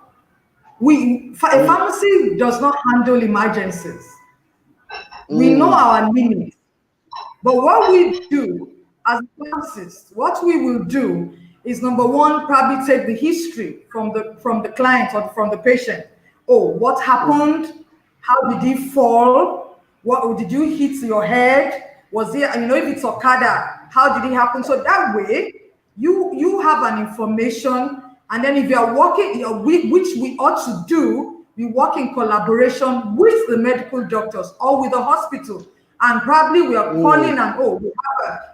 A pharmacy does not handle emergencies. We know our limits. But what we do as pharmacists, what we will do is number one, probably take the history from the client or from the patient. Oh, what happened? How did he fall? What did you hit your head? Was there, if it's Okada, how did it happen? So that way, you have an information, and then if you are working, which we ought to do, we work in collaboration with the medical doctors or with the hospital. And probably we are calling and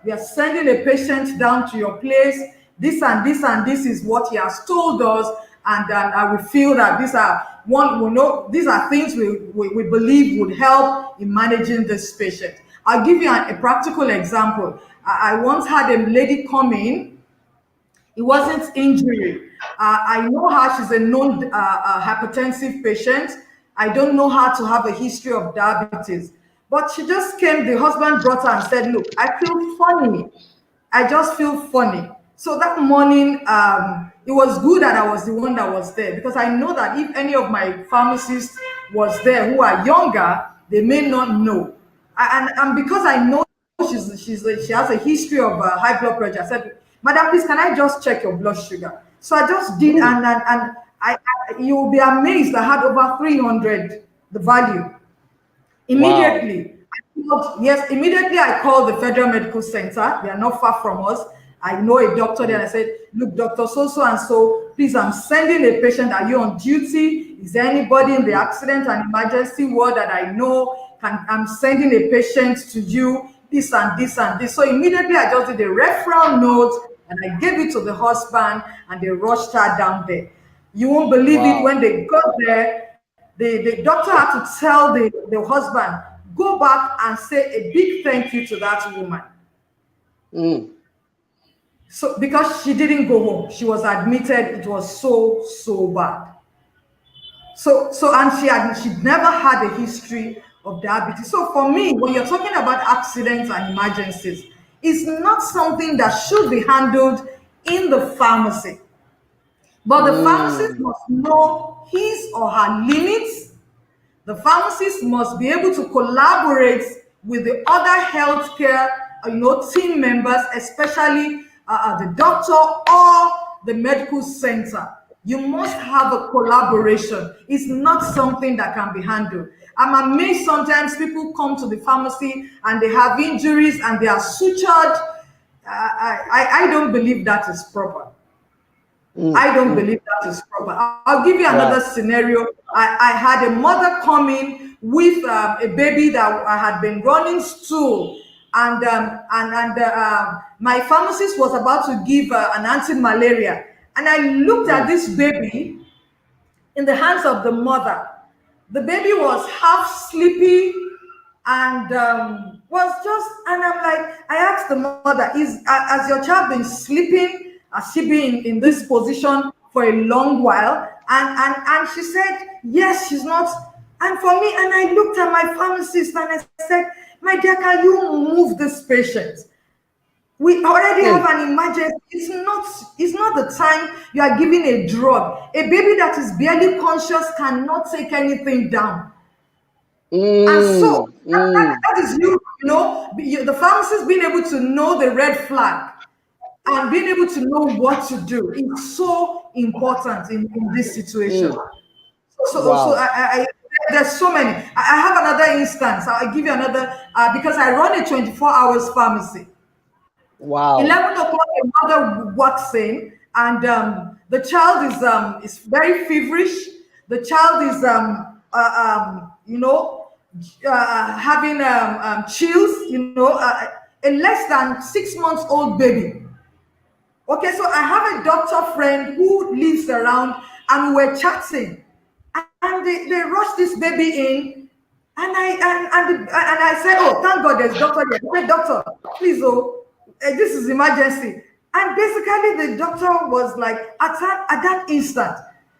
we are sending a patient down to your place. This and this and this is what he has told us, and we feel that these are things we believe would help in managing this patient. I'll give you a practical example. I once had a lady come in. It wasn't injury. I know her. She's a known hypertensive patient. I don't know her to have a history of diabetes. But she just came, the husband brought her and said, look, I feel funny. I just feel funny. So that morning, it was good that I was the one that was there, because I know that if any of my pharmacists was there who are younger, they may not know. And because I know she has a history of high blood pressure, I said, Madam, please, can I just check your blood sugar? So I just did, and I you will be amazed. I had over 300, the value. Wow. Immediately, Yes, immediately I called the Federal Medical Center. They are not far from us. I know a doctor there. And I said, look, Dr. So and so, please, I'm sending a patient. Are you on duty? Is there anybody in the accident and emergency ward that I know? I'm sending a patient to you, this and this and this. So immediately I just did a referral note and I gave it to the husband and they rushed her down there. You won't believe it, when they got there, the doctor had to tell the husband, go back and say a big thank you to that woman. So because she didn't go home, she was admitted. It was so bad. So and she'd never had a history of diabetes. So for me, when you're talking about accidents and emergencies, it's not something that should be handled in the pharmacy. But the pharmacist must know his or her limits. The pharmacist must be able to collaborate with the other healthcare, team members, especially the doctor or the medical center. You must have a collaboration. It's not something that can be handled. I'm amazed sometimes people come to the pharmacy and they have injuries and they are sutured. I don't believe that is proper. I don't believe that is proper. I'll give you another scenario. I had a mother coming with a baby that had been running stool, and my pharmacist was about to give an anti-malaria, and I looked at this baby in the hands of the mother. The baby was half sleepy and was just, and I'm like, I asked the mother, has your child been sleeping? Has she been in this position for a long while? And she said, yes, she's not. And for me, and I looked at my pharmacist and I said, my dear, can you move this patient? We already have an emergency. It's not the time you are giving a drug. A baby that is barely conscious cannot take anything down. And so that is the pharmacist being able to know the red flag and being able to know what to do is so important in this situation. So there's so many. I have another instance. I'll give you another because I run a 24 hours pharmacy. Wow. 11 o'clock, a mother walks in, and the child is very feverish. The child is having chills. A less than 6 months old baby. Okay, so I have a doctor friend who lives around, and we're chatting, and they rushed this baby in, and I said, oh, thank God there's doctor there. I said, doctor, please, this is emergency. And basically the doctor was like, at that instant,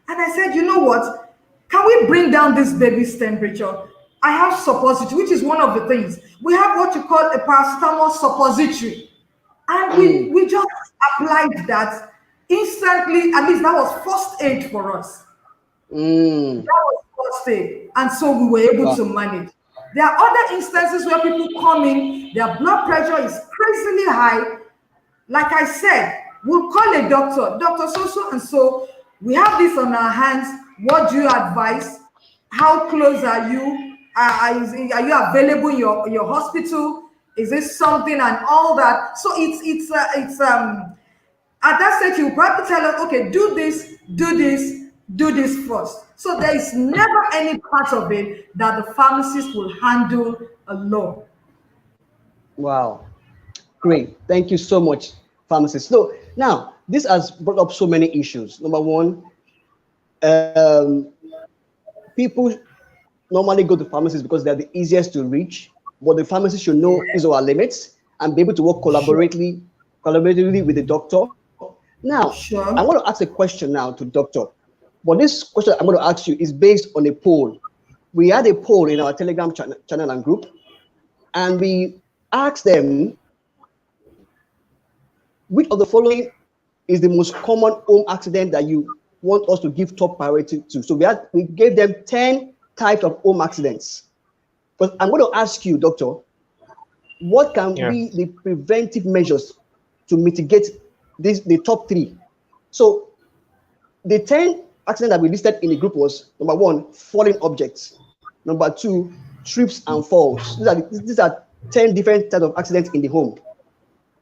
and I said, you know what? Can we bring down this baby's temperature? I have suppository, which is one of the things. We have what you call a paracetamol suppository. And we just applied that instantly. At least that was first aid for us. That was first aid. And so we were able to manage. There are other instances where people come in, their blood pressure is crazily high. Like I said, we'll call a doctor, Dr. So and so. We have this on our hands. What do you advise? How close are you? Are you available in your hospital? Is this something and all that? So it's at that stage you probably tell us, okay, do this first. So there is never any part of it that the pharmacist will handle alone. Wow, great. Thank you so much, pharmacist. So now this has brought up so many issues. Number one, people normally go to pharmacists because they're the easiest to reach. But the pharmacist should know his or her limits and be able to work collaboratively with the doctor. Now, I want to ask a question now to doctor. But this question I'm going to ask you is based on a poll. We had a poll in our Telegram channel and group, and we asked them, which of the following is the most common home accident that you want us to give top priority to? So we gave them 10 types of home accidents. But I'm going to ask you, doctor, what can be the preventive measures to mitigate the top 3? So the 10 accidents that we listed in the group was, number 1, falling objects. Number 2, trips and falls. These are 10 different types of accidents in the home.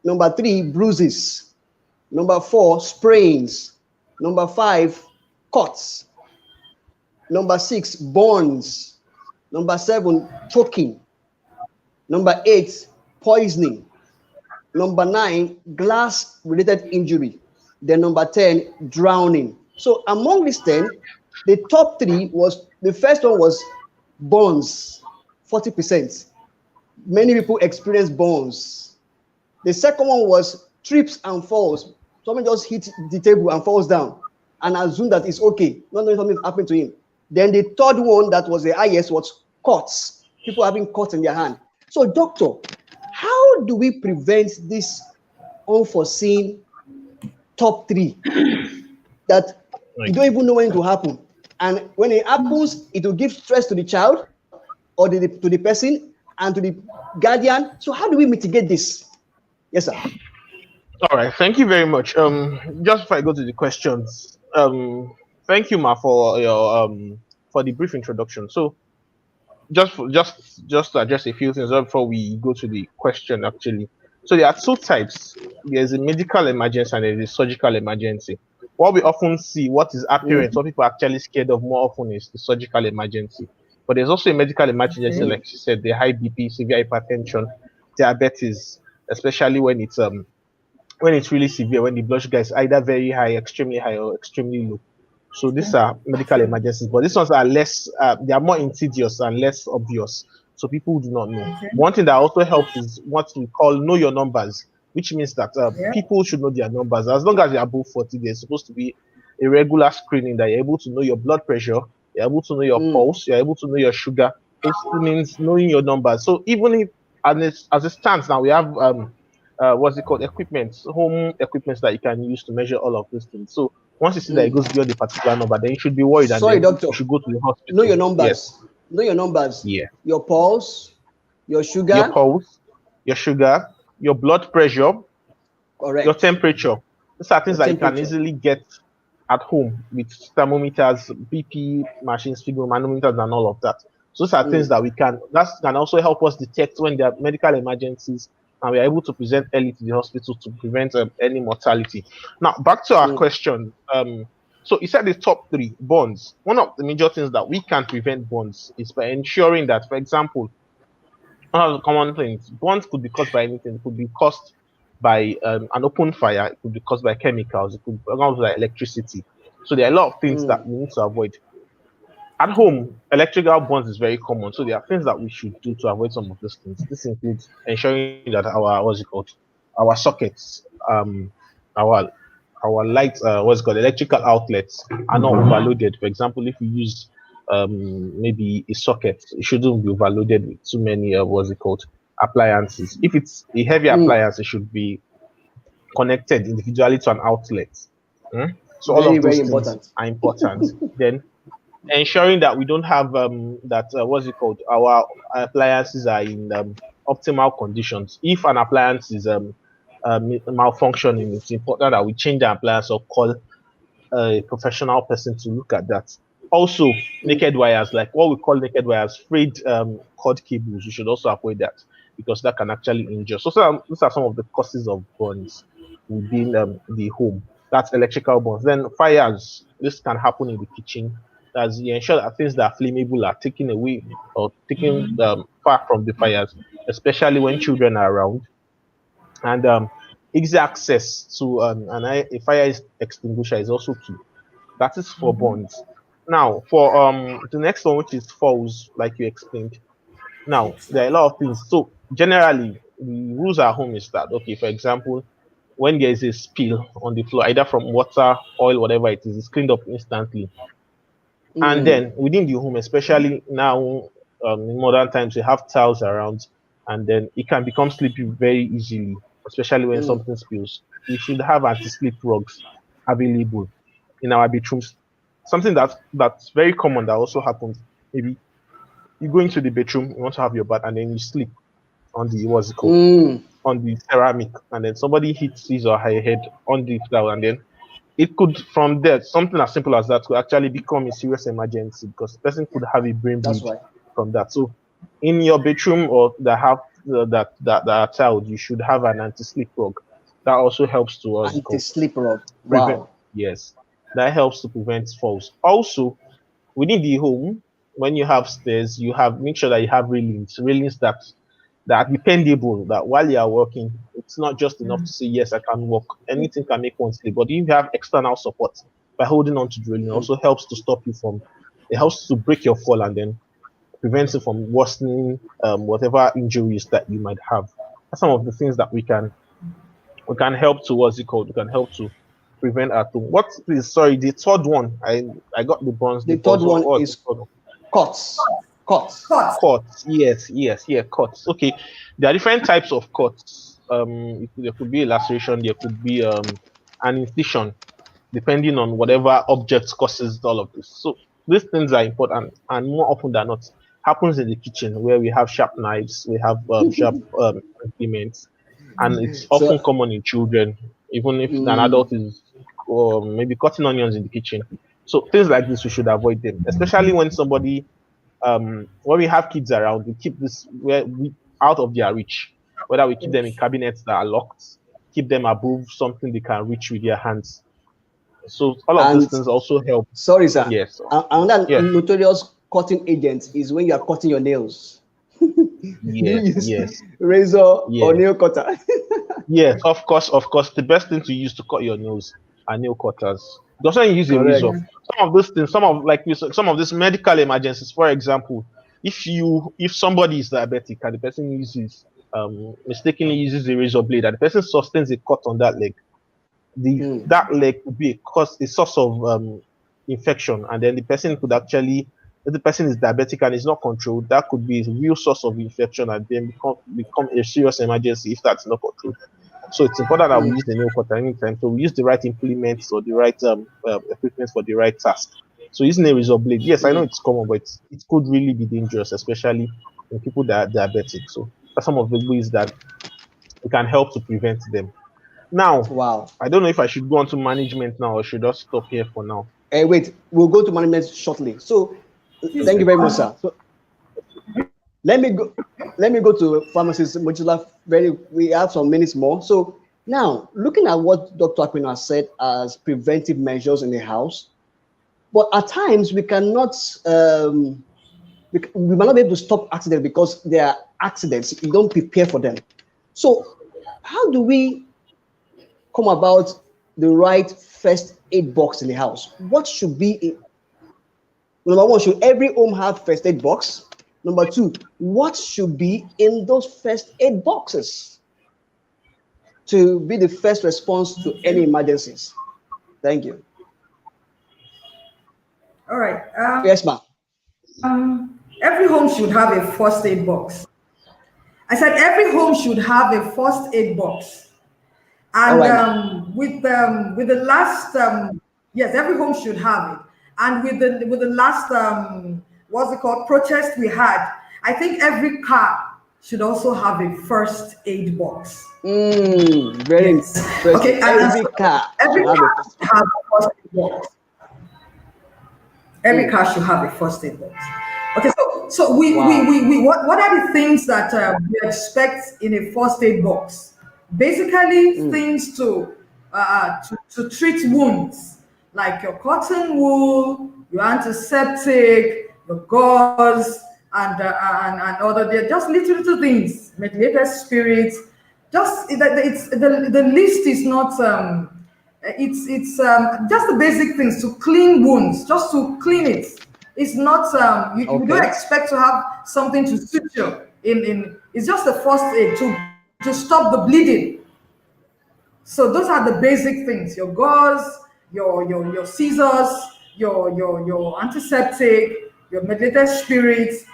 Number 3, bruises. Number 4, sprains. Number 5, cuts. Number 6, burns. Number 7, choking. Number 8, poisoning. Number 9, glass-related injury. Then number 10, drowning. So among these 10, the top 3 was, the first one was burns, 40%. Many people experience burns. The second one was trips and falls. Someone just hit the table and falls down and assume that it's okay, not knowing something happened to him. Then the third one that was the highest was cuts. People having cuts in their hand. So doctor, how do we prevent this unforeseen top 3 that you don't even know when it will happen? And when it happens, it will give stress to the child or to the person and to the guardian. So how do we mitigate this? Yes, sir. All right, thank you very much. Just before I go to the questions, thank you, Ma, for your for the brief introduction. So just to address a few things before we go to the question actually. So there are 2 types. There's a medical emergency and there's a surgical emergency. What we often see, what is apparent, what people are actually scared of more often is the surgical emergency. But there's also a medical emergency, like she said, the high BP, severe hypertension, diabetes, especially when it's really severe, when the blood sugar is either very high, extremely high, or extremely low. So these are medical emergencies, but these ones are less, they are more insidious and less obvious. So people do not know. One thing that also helps is what we call know your numbers, which means that people should know their numbers. As long as you're above 40, there's supposed to be a regular screening that you're able to know your blood pressure, you're able to know your pulse, you're able to know your sugar. This means knowing your numbers. So even if, as it stands now, we have what's it called, equipment, home equipment that you can use to measure all of these things. So once you see that it goes beyond the particular number, then you should be worried. Sorry, and then doctor. You should go to the hospital. Know your numbers. Yes. Know your numbers. Yeah. Your pulse, your sugar. Your pulse, your sugar, your blood pressure, Correct. your temperature. These are things that you can easily get at home with thermometers, BP machines, sphygmomanometers, and all of that. So those are things that can also help us detect when there are medical emergencies, and we are able to present early to the hospital to prevent any mortality. Now, back to our question. So you said the top 3 burns. One of the major things that we can prevent burns is by ensuring that, for example, one of the common things, burns could be caused by anything. It could be caused by an open fire. It could be caused by chemicals. It could be caused by electricity. So there are a lot of things that we need to avoid. At home, electrical burns is very common. So there are things that we should do to avoid some of those things. This includes ensuring that our sockets, our lights, electrical outlets are not overloaded. For example, if we use maybe a socket, it shouldn't be overloaded with too many appliances. If it's a heavy appliance, it should be connected individually to an outlet. So all of those things are important. Then ensuring that we don't have our appliances are in optimal conditions. If an appliance is malfunctioning, it's important that we change the appliance or call a professional person to look at that. Also, naked wires, like what we call naked wires, frayed cord cables, you should also avoid that because that can actually injure. So these are some of the causes of burns within the home. That's electrical burns. Then fires, this can happen in the kitchen. As you ensure that things that are flammable are taken away or taken far from the fires, especially when children are around. And easy access to a fire extinguisher is also key. That is for burns. Now, for the next one, which is falls, like you explained. Now, there are a lot of things. So generally, the rules at home is that, okay, for example, when there is a spill on the floor, either from water, oil, whatever it is, it's cleaned up instantly. And then within the home, especially now in modern times, you have tiles around, and then it can become slippery very easily, especially when something spills. We should have anti-slip rugs available in our bedrooms. Something that's very common that also happens. Maybe you go into the bedroom, you want to have your bath, and then you sleep on the on the ceramic, and then somebody hits his or her head on the floor, and then it could, from there, something as simple as that could actually become a serious emergency because the person could have a brain bleed from that. So in your bedroom or that have that are tiled, you should have an anti-slip rug. That also helps to us Anti-slip rod. prevent. Wow. Yes, that helps to prevent falls. Also, within the home, when you have stairs, you have make sure that you have railings that are dependable. That while you are working, it's not just enough to say yes, I can walk. Anything can make one slip, but if you have external support by holding on to the railing, also helps to stop you from. It helps to break your fall and then prevents it from worsening whatever injuries that you might have. That's some of the things that we can help to what's it called? We can help to prevent at home. What is sorry, the third one. I got the bronze, The the third first one. one What was the is third one? cuts. Cuts. Course. Cuts. Yes, yes, yeah, cuts. Okay. There are different types of cuts. There could be a laceration, there could be an incision, depending on whatever object causes all of this. So these things are important, and more often than not, happens in the kitchen where we have sharp knives, we have sharp implements, and it's often So, common in children, even if an mm, adult is maybe cutting onions in the kitchen. So things like this, we should avoid them, especially when we have kids around. We keep this where we out of their reach, whether we keep them in cabinets that are locked, keep them above something they can reach with their hands. So all of these and things also help. sorry, sir. Yes. Another Yeah. notorious cutting agent is when you are cutting your nails. Do you Yeah. use Yes. razor or Yeah. nail cutter? Yes. Of course. Of course. The best thing to use to cut your nails are nail cutters. Because when you use a razor, Correct. some of those things, some of like you said, some of these medical emergencies, for example, if somebody is diabetic and the person mistakenly uses a razor blade and the person sustains a cut on that leg, Mm, that leg could be a source of infection, and then the person could actually, if the person is diabetic and is not controlled, that could be a real source of infection and then become a serious emergency if that's not controlled. So it's important that we mm, use the nail cutter anytime. So we use the right implements or the right equipment for the right task. So using a razor blade, yes, I know mm. it's common, but it could really be dangerous, especially in people that are diabetic. So that's some of the ways that we can help to prevent them. Now, Wow. I don't know if I should go on to management now or should I stop here for now. Wait, we'll go to management shortly. So, thank you Okay. very much, sir. So, let me go. Let me go to pharmacist Mojisola. We have some minutes more. So now, looking at what Dr. Apena said as preventive measures in the house, but at times we cannot. We might not be able to stop accidents because there are accidents. You don't prepare for them. So, how do we come about the right first aid box in the house? What should be number one, should every home have first aid box? Number two, what should be in those first aid boxes to be the first response to any emergencies? Thank you. All right. Yes, ma'am. Every home should have a first aid box. I said every home should have a first aid box. All And right, ma'am. with the last yes, every home should have it. And with the last what's it called protest we had, I think every car should also have a first aid box. Very Yes. interesting. Okay. Every car Every should have a car first should aid have box. a first aid box. Every Mm, car should have a first aid box. Okay, so wow. what are the things that we expect in a first aid box? Basically, Mm, things to treat wounds, like your cotton wool, your antiseptic, your gauze, and other. They're just little things, methylated spirits. Just it's the list is not it's just the basic things to clean wounds, just to clean it. It's not you don't okay. expect to have something to suture in it's just the first aid to stop the bleeding. So those are the basic things: your gauze, your scissors, your antiseptic, your methylated spirits,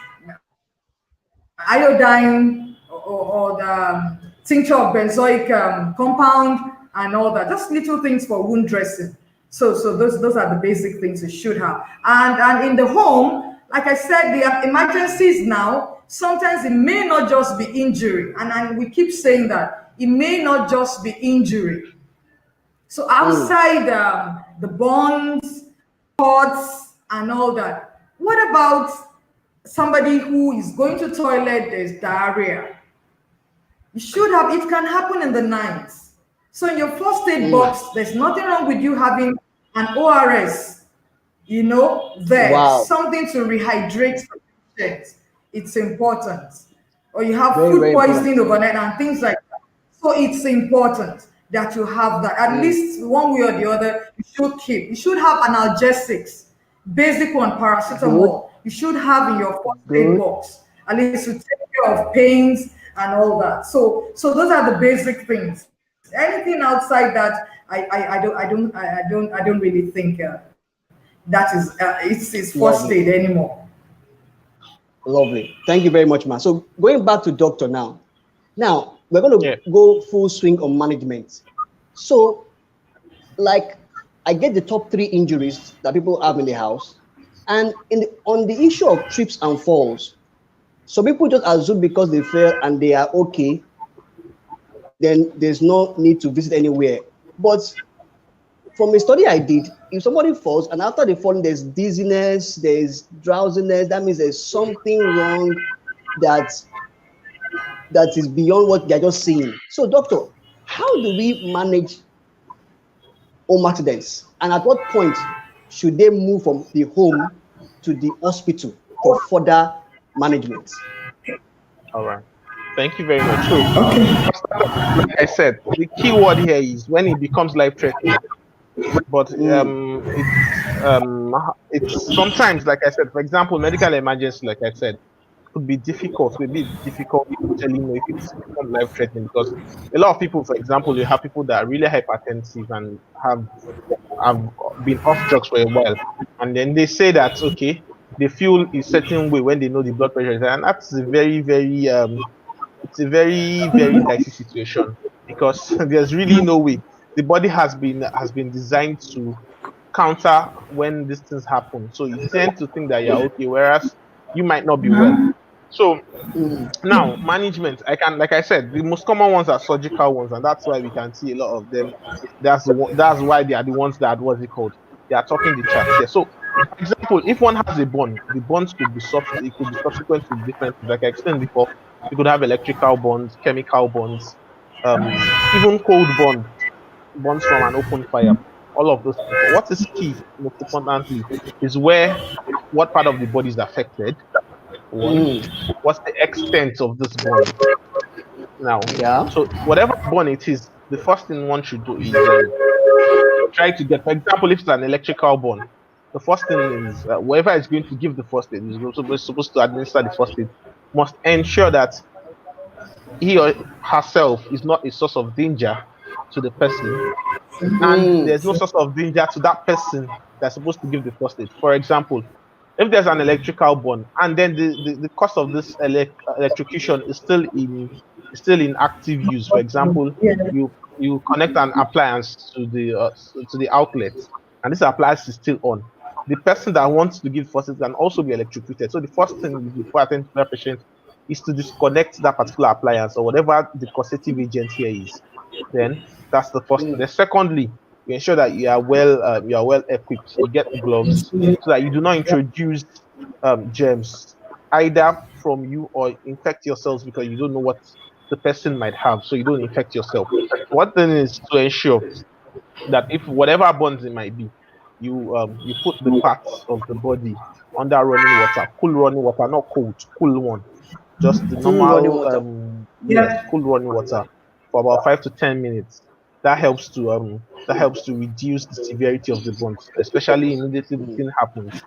iodine, or the tincture of benzoic compound, and all that. Just little things for wound dressing. So those are the basic things you should have. And in the home, like I said, the emergencies now, sometimes it may not just be injury, and we keep saying that it may not just be injury. So Mm, outside the bonds, cuts, and all that, what about somebody who is going to toilet, there's diarrhea. You should have, it can happen in the night. So in your first aid box, there's nothing wrong with you having an ORS, there, Wow. something to rehydrate the patient. It's important. Or you have Very, food very poisoning important. overnight and things like that. So it's important that you have that. At least one way or the other, you should keep. You should have analgesics, basic one, paracetamol. You should have in your first aid box, at least to take care of pains and all that. So those are the basic things. Anything outside that, I don't really think that is it's first Lovely. aid anymore. Lovely. Thank you very much, man. So going back to doctor now. Now we're going to go full swing on management. So, like, I get the top 3 injuries that people have in the house, and on the issue of trips and falls, so people just assume because they fell and they are okay, then there's no need to visit anywhere. But from a study I did, if somebody falls and after they fall, there's dizziness, there's drowsiness, that means there's something wrong that is beyond what they're just seeing. So, doctor, how do we manage home accidents? And at what point should they move from the home to the hospital for further management? All right. Thank you very much. So, like I said, the key word here is when it becomes life-threatening. But it's sometimes, like I said, for example, medical emergency, like I said, could be difficult. It would be difficult to tell you if it's become life-threatening, because a lot of people, for example, you have people that are really hypertensive and have been off drugs for a while, and then they say that okay, they feel a certain way when they know the blood pressure is high, and that's a very, very it's a very, very dicey situation, because there's really no way. The body has been designed to counter when these things happen. So you tend to think that you're okay, whereas you might not be well. So now management, like I said, the most common ones are surgical ones, and that's why we can see a lot of them. That's why they are the ones that, what's it called? They are talking the chat here. So, for example, if one has a burn, the burns could be it could be subsequent to different things. Like I explained before, you could have electrical burns, chemical burns, even cold burns from an open fire. All of those things. But what is key, most importantly, is what part of the body is affected. One, what's the extent of this burn? Now, so whatever burn it is, the first thing one should do is try to get, for example, if it's an electrical burn, the first thing is whoever is going to give the first aid, is supposed to administer the first aid, must ensure that he or herself is not a source of danger to the person, and there's no source of danger to that person that's supposed to give the first aid. For example, if there's an electrical burn and then the cause of this electrocution is still in active use, for example, you connect an appliance to the outlet, and this appliance is still on, the person that wants to give first aid can also be electrocuted. So the first thing before attending to that patient is to disconnect that particular appliance or whatever the causative agent here is. Then that's the first thing. Then secondly, you ensure that you are well equipped. You get gloves so that you do not introduce germs either from you or infect yourselves, because you don't know what the person might have, so you don't infect yourself. One thing is to ensure that if whatever burns it might be, you put the parts of the body under running water, cool running water, not cold, cool one, just the normal cool running water for about 5 to 10 minutes. That helps to reduce the severity of the burns, especially immediately the thing happens.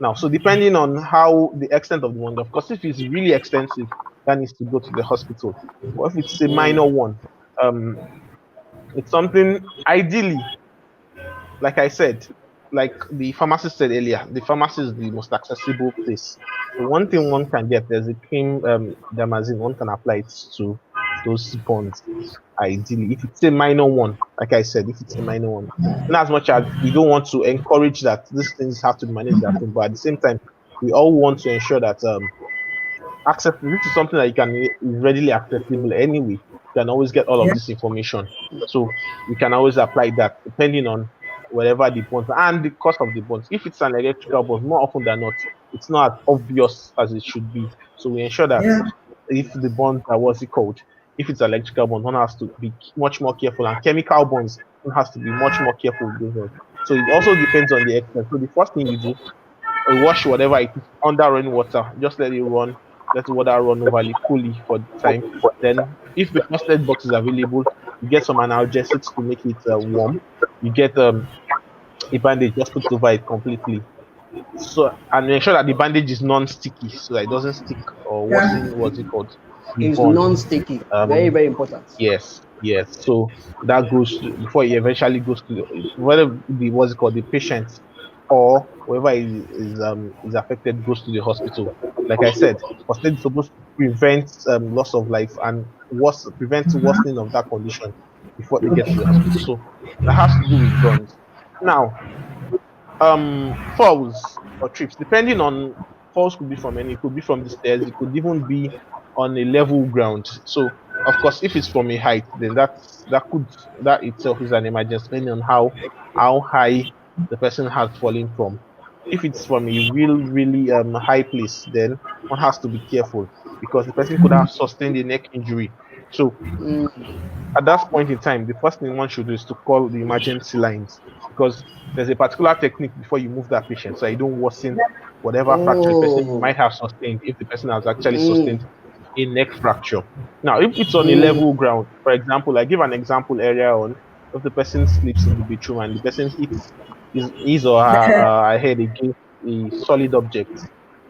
Now, so depending on how the extent of the wound, of course, if it's really extensive, that needs to go to the hospital. But if it's a minor one, it's something ideally, like I said, like the pharmacist said earlier, the pharmacy is the most accessible place. The one thing one can get, there's a cream, dermazine, one can apply it to those burns. Ideally, if it's a minor one, like I said, if it's a minor one, not as much as we don't want to encourage that these things have to be managed at home, but at the same time, we all want to ensure that access. This is something that is readily accessible anyway. You can always get all of this information, so we can always apply that depending on whatever the bonds and the cost of the bonds. If it's an electrical bond, more often than not, it's not as obvious as it should be. So we ensure that Yeah. if the bonds are what's it called, if it's electrical bond, one has to be much more careful, and chemical bonds, one has to be much more careful with those ones. So it also depends on the extent. So the first thing you do, wash whatever it is under running water. Just let it run. Let the water run overly coolly for the time. Then, if the first aid box is available, you get some analgesics to make it warm. You get a bandage, just put over it completely. So, and ensure that the bandage is non-sticky, so that it doesn't stick or Yeah. worsen what's it called, the It's bond. non-sticky. Very, Um, very important. yes, yes. So that goes to, before it eventually goes to whether the what's it called, the patient or whoever is affected goes to the hospital. Like I said, first aid is supposed to prevent loss of life and prevent worsening of that condition before they get to the hospital. So that has to do with guns. Now, falls or trips, depending on, falls could be from any, it could be from the stairs, it could even be on a level ground. So of course, if it's from a height, then that itself is an emergency, depending on how high the person has fallen from. If it's from a really high place, then one has to be careful because the person could have sustained a neck injury. So at that point in time, the first thing one should do is to call the emergency lines, because there's a particular technique before you move that patient so you don't worsen whatever fracture the person Oh. might have sustained if the person has actually Mm. sustained a neck fracture. Now, if it's on a Mm. level ground, for example, I give an example earlier on, if the person sleeps in the bedroom and the person hits his or her head against a solid object,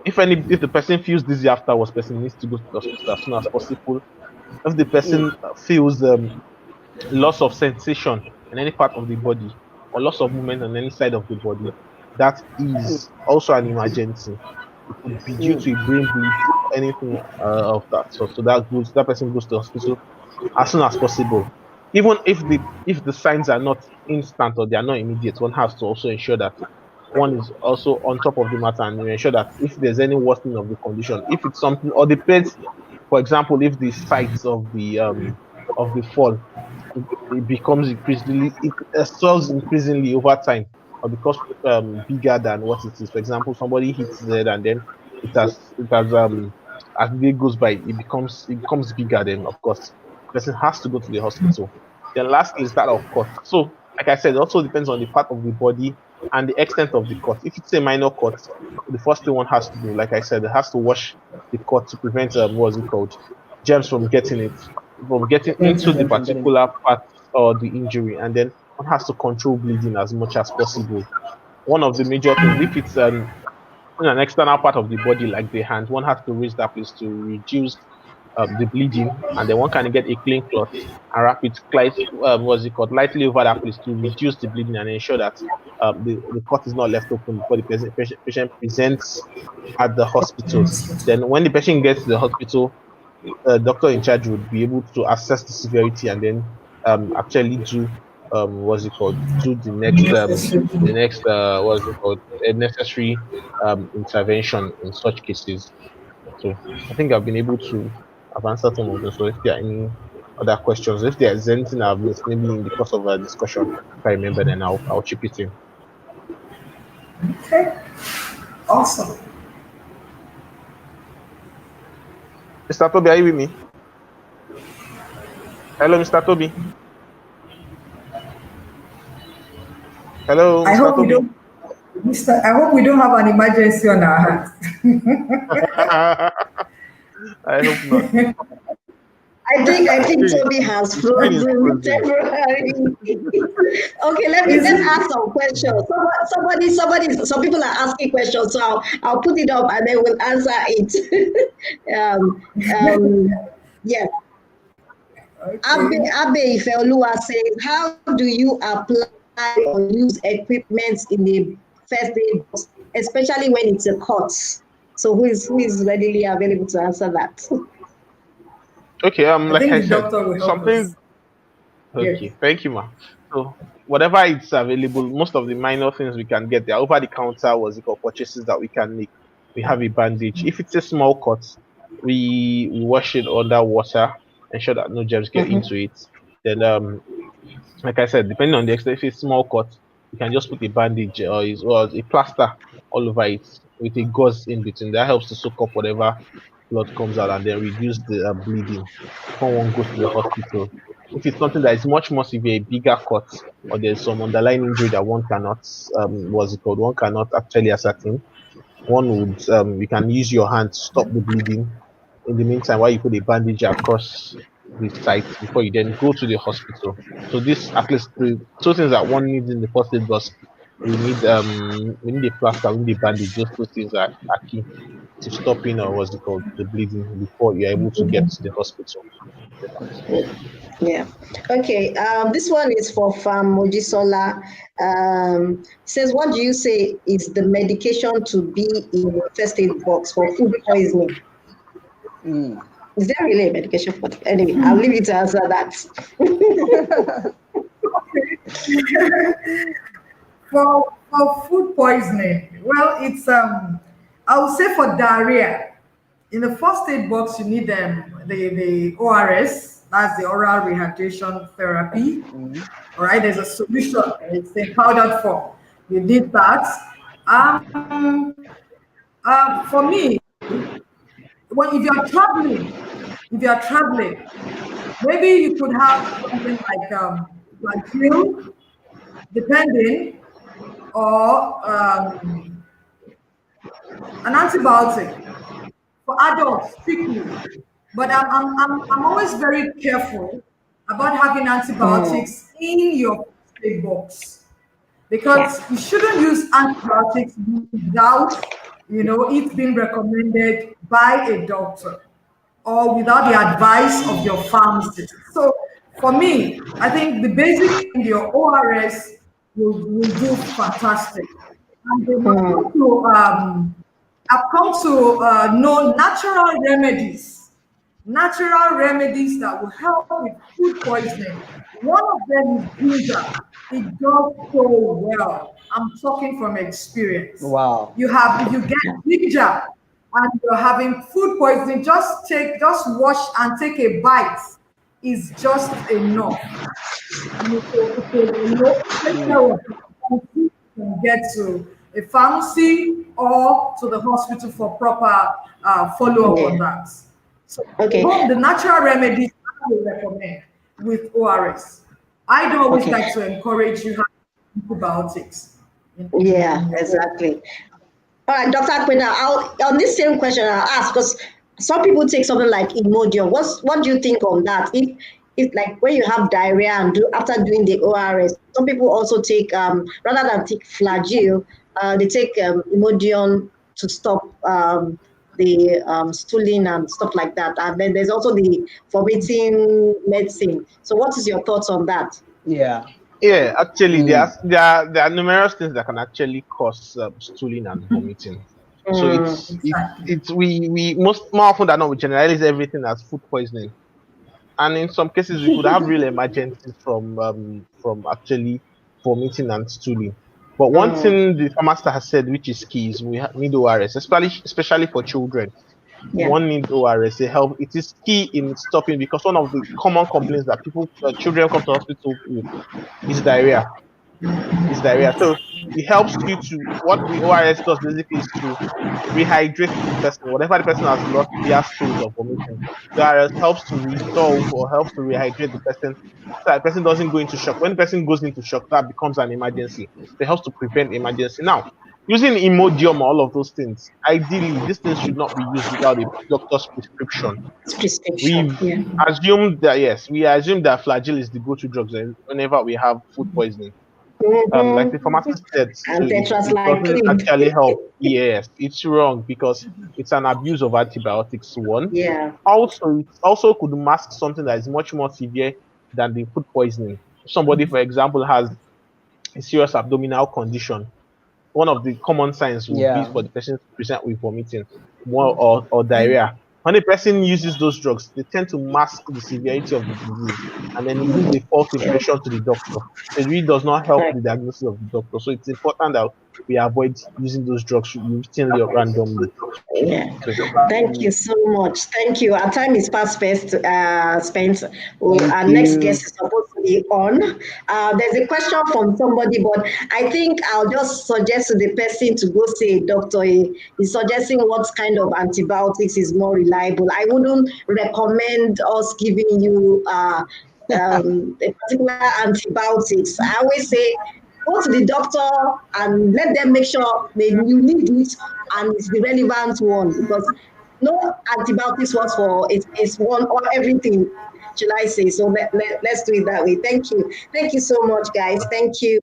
if the person feels dizzy afterwards, person needs to go to the hospital as soon as possible. If the person feels loss of sensation in any part of the body or loss of movement on any side of the body, that is also an emergency. It could be due to a brain bleed, anything of that sort. So that person goes to the hospital as soon as possible. Even if the signs are not instant or they are not immediate, one has to also ensure that one is also on top of the matter and ensure that if there's any worsening of the condition, if it's something or depends, for example, if the sites of the fall, it becomes increasingly, it swells increasingly over time or becomes bigger than what it is. For example, somebody hits his head and then it has as the day goes by, it becomes bigger. Then of course, the person has to go to the hospital. Then lastly is that of cut. So like I said, it also depends on the part of the body and the extent of the cut. If it's a minor cut, the first thing one has to do, like I said, it has to wash the cut to prevent what's it called, germs from getting into the Them from getting. particular part or the injury, and then one has to control bleeding as much as possible. One of the major things, if it's an external part of the body like the hand, one has to raise that place to reduce the bleeding, and then one can get a clean cloth and wrap it what's it called, lightly over that place to reduce the bleeding and ensure that the cut is not left open before the patient presents at the hospital. Then when the patient gets to the hospital, doctor in charge would be able to assess the severity and then actually do what's it called, do the next what's it called, a necessary intervention in such cases. So I think I've been able to have answered some of them. So if there are any other questions, if there is anything I've missed, maybe in the course of our discussion, if I remember, then I'll chip it in. Okay. Awesome. Mr. Toby, are you with me? Hello, Mr. Toby. Hello, I Mr. hope we Toby. don't, Mr. I hope we don't have an emergency on our hands. I hope not. I think Toby has The screen is frozen frozen. temporarily. Okay, let's ask some questions. Some people are asking questions, so I'll put it up and then we'll answer it. Yeah. Okay. Abe Ifeoluwa says, how do you apply or use equipment in the first aid box, especially when it's a cut? So who is readily available to answer that? Okay, I like think I the said, doctor will help us. something. Yes. Okay, thank you, ma. So whatever is available, most of the minor things we can get, there over the counter was it called purchases that we can make. We have a bandage. If it's a small cut, we wash it under water, ensure that no germs get into it. Then like I said, depending on the extent, if it's small cut, you can just put a bandage or a plaster all over it. with a gauze in between. That helps to soak up whatever blood comes out and then reduce the bleeding before one goes to the hospital. If it's something that is much more severe, a bigger cut, or there's some underlying injury that one cannot, what's it called, one cannot actually ascertain, one would, you can use your hand to stop the bleeding in the meantime while you put a bandage across the site before you then go to the hospital. So this, at least the two things that one needs in the first aid box, we need a plaster, we need a bandage. Those two things are key to stopping, or what's it called, the bleeding before you're able to get to the hospital. Yeah. Okay. This one is for Pharm Mojisola. Says, what do you say is the medication to be in your first aid box for food poisoning? Is there really a medication for it? Anyway, I'll leave you to answer that. For food poisoning, well, it's I would say for diarrhea, in the first aid box you need the ORS, that's the oral rehydration therapy. All right, there's a solution, it's in powdered form. You need that. For me, when if you're traveling, maybe you could have something like pill, depending, or an antibiotic for adults strictly. But I'm always very careful about having antibiotics in your first aid box, because you shouldn't use antibiotics without it being recommended by a doctor or without the advice of your pharmacist. So for me, I think the basic in your ORS will do fantastic. And I've come to know natural remedies that will help with food poisoning. One of them is ginger. It does so well. I'm talking from experience. Wow. If you get ginger and you're having food poisoning, just wash and take a bite is just enough. Can get to a pharmacy or to the hospital for proper follow-up on that. So the natural remedies I would recommend with ORS. I don't always like to encourage you having antibiotics. Yeah, exactly. All right, Dr. Apena, on this same question I'll ask, because some people take something like Imodium. What do you think on that? If like when you have diarrhea and after doing the ORS, some people also take rather than take Flagyl, they take Imodium to stop the stooling and stuff like that. And then there's also the vomiting medicine. So what is your thoughts on that? Yeah, actually, there are numerous things that can actually cause stooling and vomiting. So we more often than not we generalize everything as food poisoning, and in some cases we could have real emergencies from actually vomiting and stooling. But one thing the pharmacist has said, which is key, is we need ORS, especially for children. One needs ORS. It is key in stopping, because one of the common complaints that children come to hospital with is diarrhea. So it helps you what the ORS does basically is to rehydrate the person. Whatever the person has lost via stools or vomiting, the ORS helps to resolve or helps to rehydrate the person, so that the person doesn't go into shock. When the person goes into shock, that becomes an emergency. So it helps to prevent emergency. Now, using Imodium, all of those things, ideally, these things should not be used without a doctor's prescription. We assume that Flagyl is the go-to drug whenever we have food poisoning. Like the pharmacist said, it doesn't actually help. Yes, it's wrong, because it's an abuse of antibiotics. One. Also, it also could mask something that is much more severe than the food poisoning. Somebody, for example, has a serious abdominal condition. One of the common signs would be for the person to present with vomiting or diarrhea. When a person uses those drugs, they tend to mask the severity of the disease, and then it gives a false impression to the doctor. So it really does not help the diagnosis of the doctor. So it's important that we avoid using those drugs routinely or randomly. Yeah. So Thank you so much. Thank you. Our time is past spent. Thank Our next you. guest is supposed to be on. There's a question from somebody, but I think I'll just suggest to the person to go see a doctor. He's suggesting what kind of antibiotics is more reliable. I wouldn't recommend us giving you a particular antibiotics. I always say go to the doctor and let them make sure that you need it and it's the relevant one, because no antibiotics works for it's one or everything, should I say. So let's do it that way. Thank you. Thank you so much, guys. Thank you,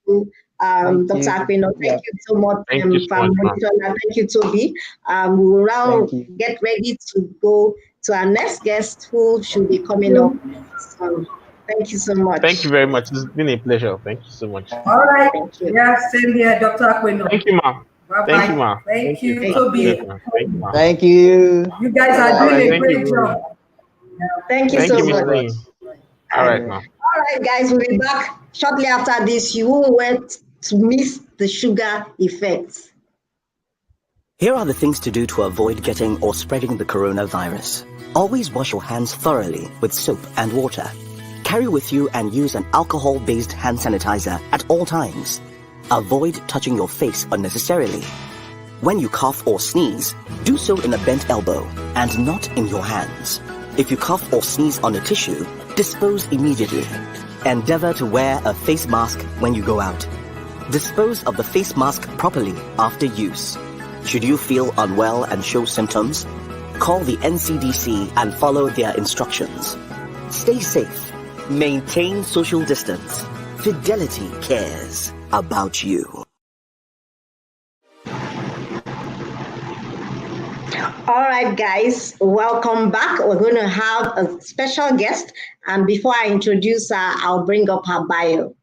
Thank Dr. you. Apena. Yeah. Thank you so much, thank you so much, ma'am. Mojisola. Thank you, Toby. We will now Thank you. get ready to go to our next guest, who should be coming up. So thank you so Thank much. you very much. It's been a pleasure. Thank you so much. All right. Thank you. Yeah, same here, Dr. Aquino. Thank you, ma'am. Bye Thank you, bye. ma'am. Thank you, Thank Toby. Yes, ma'am. Thank you, ma'am. Thank you. You guys are All doing right. a Thank you great very job. much. Thank you Thank so you, much. Mr. Lee. All right, ma'am. All right, guys, we'll be back shortly after this. You won't want to miss the sugar effects. Here are the things to do to avoid getting or spreading the coronavirus. Always wash your hands thoroughly with soap and water. Carry with you and use an alcohol-based hand sanitizer at all times. Avoid touching your face unnecessarily. When you cough or sneeze, do so in a bent elbow and not in your hands. If you cough or sneeze on a tissue, dispose immediately. Endeavor to wear a face mask when you go out. Dispose of the face mask properly after use. Should you feel unwell and show symptoms, call the NCDC and follow their instructions. Stay safe. Maintain social distance. Fidelity cares about you. All right, guys, welcome back. We're going to have a special guest. And before I introduce her, I'll bring up her bio.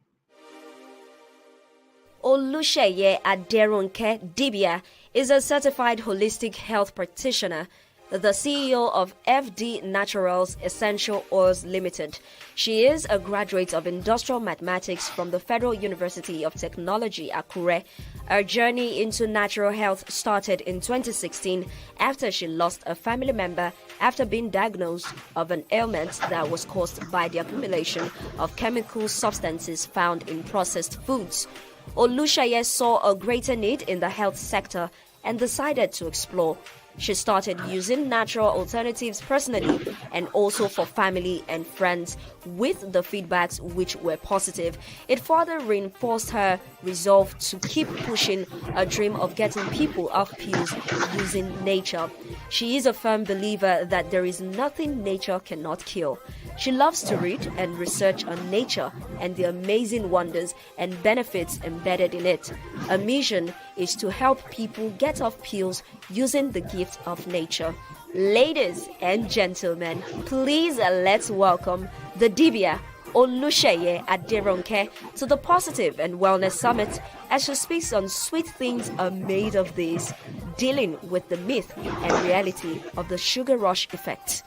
Oluseye Aderonke Dibia is a certified holistic health practitioner, the CEO of FD Naturals Essential Oils Limited. She is a graduate of Industrial Mathematics from the Federal University of Technology, Akure. Her journey into natural health started in 2016 after she lost a family member after being diagnosed of an ailment that was caused by the accumulation of chemical substances found in processed foods. Oluseye saw a greater need in the health sector and decided to explore. She started using natural alternatives personally and also for family and friends, with the feedbacks which were positive. It further reinforced her resolve to keep pushing a dream of getting people off pills using nature. She is a firm believer that there is nothing nature cannot cure. She loves to read and research on nature and the amazing wonders and benefits embedded in it. Her mission is to help people get off pills using the gift of nature. Ladies and gentlemen, please let's welcome the Dibia, Oluseye Aderonke, to the Positive and Wellness Summit as she speaks on sweet things are made of this, dealing with the myth and reality of the sugar rush effect.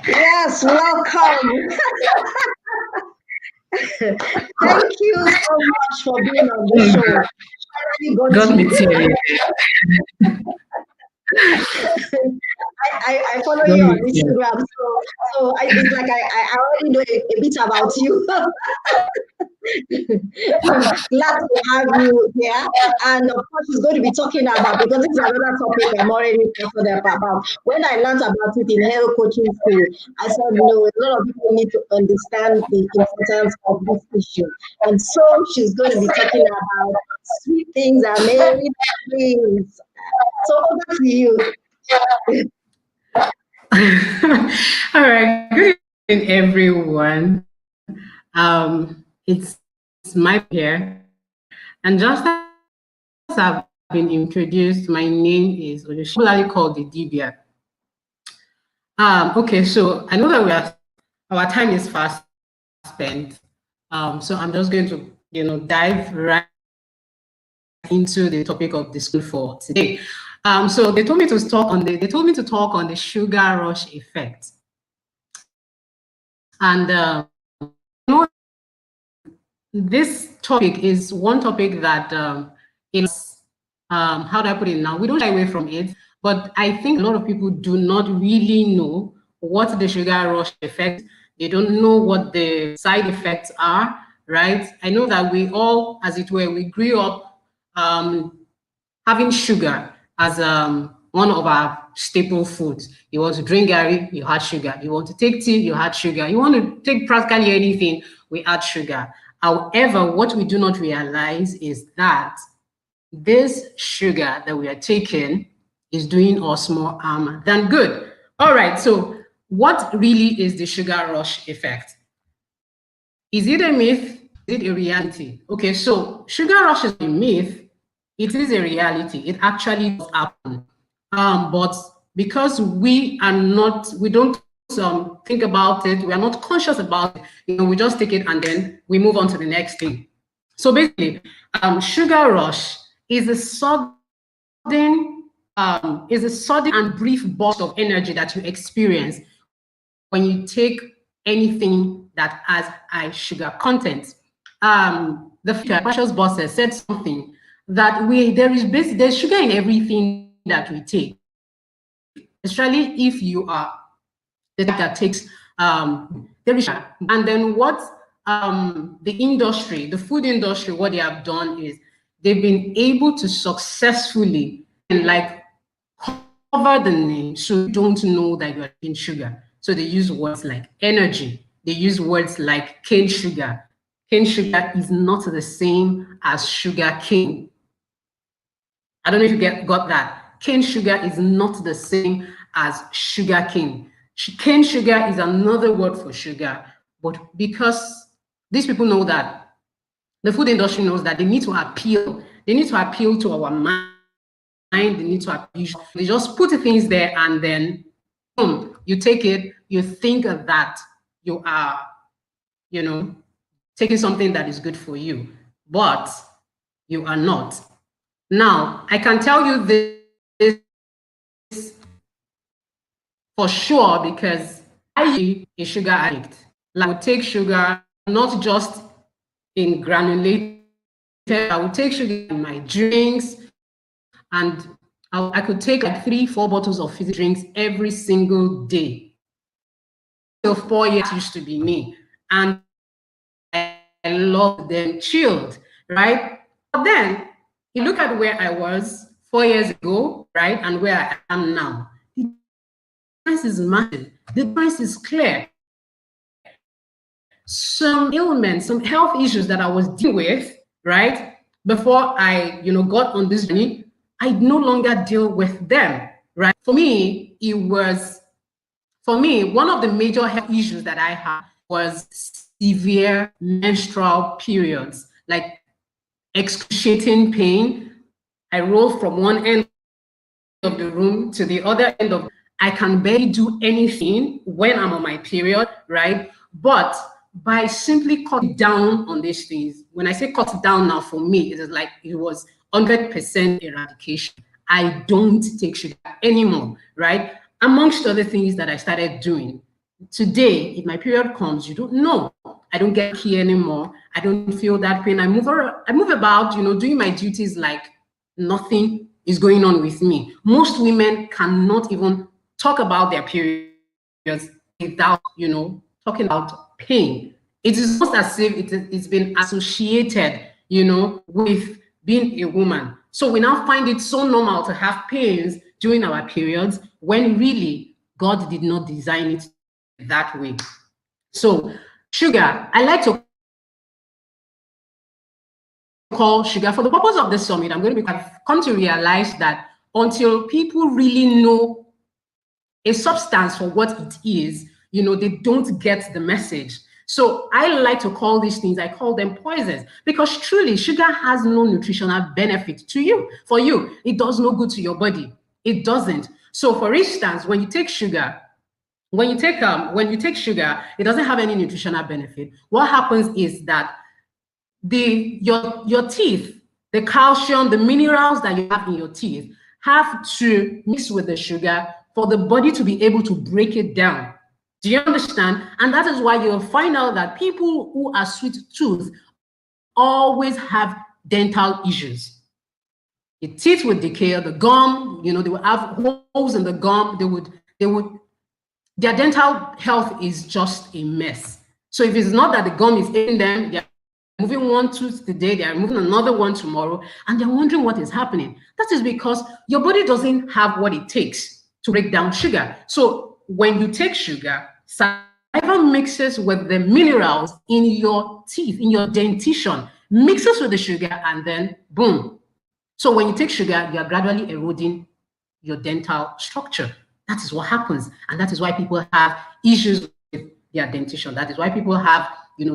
Yes, welcome. Thank you so much for being on the show. Got me teary. I follow you on Instagram, so it's like I already know a bit about you. Glad to have you here, and of course, she's going to be talking about, because this is another topic I'm already passionate about. When I learned about it in health coaching school, I said, no, a lot of people need to understand the importance of this issue, and so she's going to be talking about sweet things and many things. So over to you. All right, good evening, everyone. It's my here, and just as I've been introduced, my name is Onyia, called the Dibia. Okay, so I know that our time is fast spent, so I'm just going to dive right into the topic of the school for today. So they told me to talk on the sugar rush effect, and this topic is one topic that is, how do I put it now? We don't shy away from it, but I think a lot of people do not really know what the sugar rush effect. They don't know what the side effects are, right? I know that we all, as it were, we grew up having sugar as one of our staple foods. You want to drink gari, you had sugar. You want to take tea, you had sugar. You want to take practically anything, we add sugar. However, what we do not realize is that this sugar that we are taking is doing us more harm than good. All right, so what really is the sugar rush effect? Is it a myth? Is it a reality? Okay, so sugar rush is a myth. It is a reality. It actually does happen. But because we don't think about it, we are not conscious about it, we just take it and then we move on to the next thing. So basically, sugar rush is a sudden and brief burst of energy that you experience when you take anything that has high sugar content. The Lepacious Bose said something that there's sugar in everything that we take, especially if you are the type that takes there is sugar. And then what the food industry, what they have done is they've been able to successfully cover the name so you don't know that you're taking sugar. So they use words like energy. They use words like cane sugar. Cane sugar is not the same as sugar cane. I don't know if you got that. Cane sugar is not the same as sugar cane. Cane sugar is another word for sugar, but because these people know that, the food industry knows that they need to appeal to our mind, they need to appeal. They just put things there and then boom, you take it, you think that you are, taking something that is good for you, but you are not. Now, I can tell you this for sure because I am a sugar addict. I would take sugar not just in granulated, I would take sugar in my drinks, and I could take like 3-4 bottles of fizzy drinks every single day. Till 4 years used to be me, and I love them chilled, right? But then you look at where I was 4 years ago, right, and where I am now. The difference is massive. The difference is clear. Some ailments, some health issues that I was dealing with, right, before I, got on this journey, I no longer deal with them, right? For me, one of the major health issues that I had was severe menstrual periods, like excruciating pain. I roll from one end of the room to the other end of, I can barely do anything when I'm on my period, right? But by simply cutting down on these things, when I say cut down now, for me, it is like it was 100% eradication. I don't take sugar anymore, right? Amongst other things that I started doing. Today, if my period comes, you don't know. I don't get here anymore. I don't feel that pain. I move about, doing my duties like nothing is going on with me. Most women cannot even talk about their periods without, talking about pain. It is almost as if it's been associated, with being a woman. So we now find it so normal to have pains during our periods when really God did not design it that way. So sugar, I like to call sugar for the purpose of this summit. I've come to realize that until people really know a substance for what it is, they don't get the message. So I like to call these things, I call them poisons, because truly sugar has no nutritional benefit to you. For you, it does no good to your body. It doesn't. So for instance, when you take sugar, it doesn't have any nutritional benefit. What happens is that your teeth, the calcium, the minerals that you have in your teeth have to mix with the sugar for the body to be able to break it down. Do you understand? And that is why you'll find out that people who are sweet tooth always have dental issues. The teeth would decay, the gum, they would have holes in the gum. Their dental health is just a mess. So if it's not that the gum is in them, they're moving one tooth today, they're moving another one tomorrow, and they're wondering what is happening. That is because your body doesn't have what it takes to break down sugar. So when you take sugar, saliva mixes with the minerals in your teeth, in your dentition, mixes with the sugar, and then boom. So when you take sugar, you are gradually eroding your dental structure. That is what happens. And that is why people have issues with their dentition. That is why people have,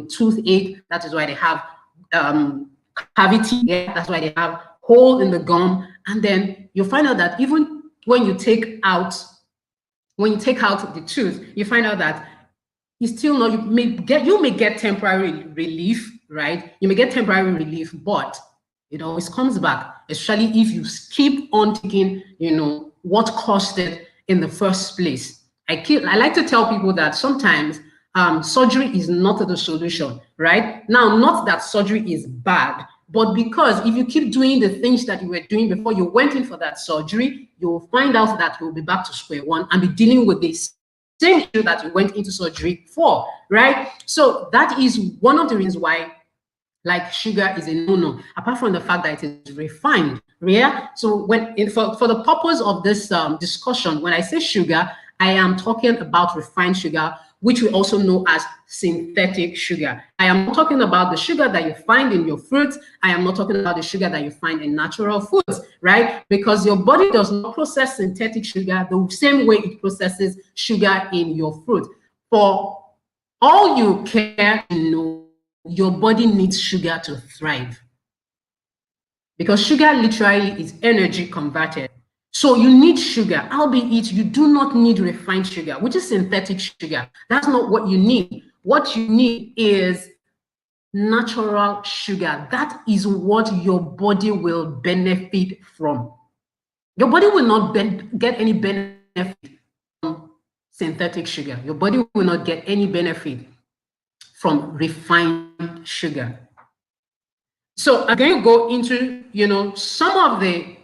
toothache. That is why they have cavity. Yeah? That's why they have hole in the gum. And then you find out that even when you take out the tooth, you find out that it's still not, you may get temporary relief, right? You may get temporary relief, but it always comes back, especially if you keep on taking, what caused it in the first place. I like to tell people that sometimes surgery is not the solution, right? Now, not that surgery is bad, but because if you keep doing the things that you were doing before you went in for that surgery, you will find out that you'll be back to square one and be dealing with this same issue that you went into surgery for, right? So that is one of the reasons why, like, sugar is a no-no, apart from the fact that it is refined. Yeah. So for the purpose of this discussion, when I say sugar, I am talking about refined sugar, which we also know as synthetic sugar. I am not talking about the sugar that you find in your fruits. I am not talking about the sugar that you find in natural foods, right? Because your body does not process synthetic sugar the same way it processes sugar in your fruit. For all you care to know, your body needs sugar to thrive. Because sugar literally is energy converted. So you need sugar, albeit you do not need refined sugar, which is synthetic sugar. That's not what you need. What you need is natural sugar. That is what your body will benefit from. Your body will not get any benefit from synthetic sugar. Your body will not get any benefit from refined sugar. So I'm going to go into, some of the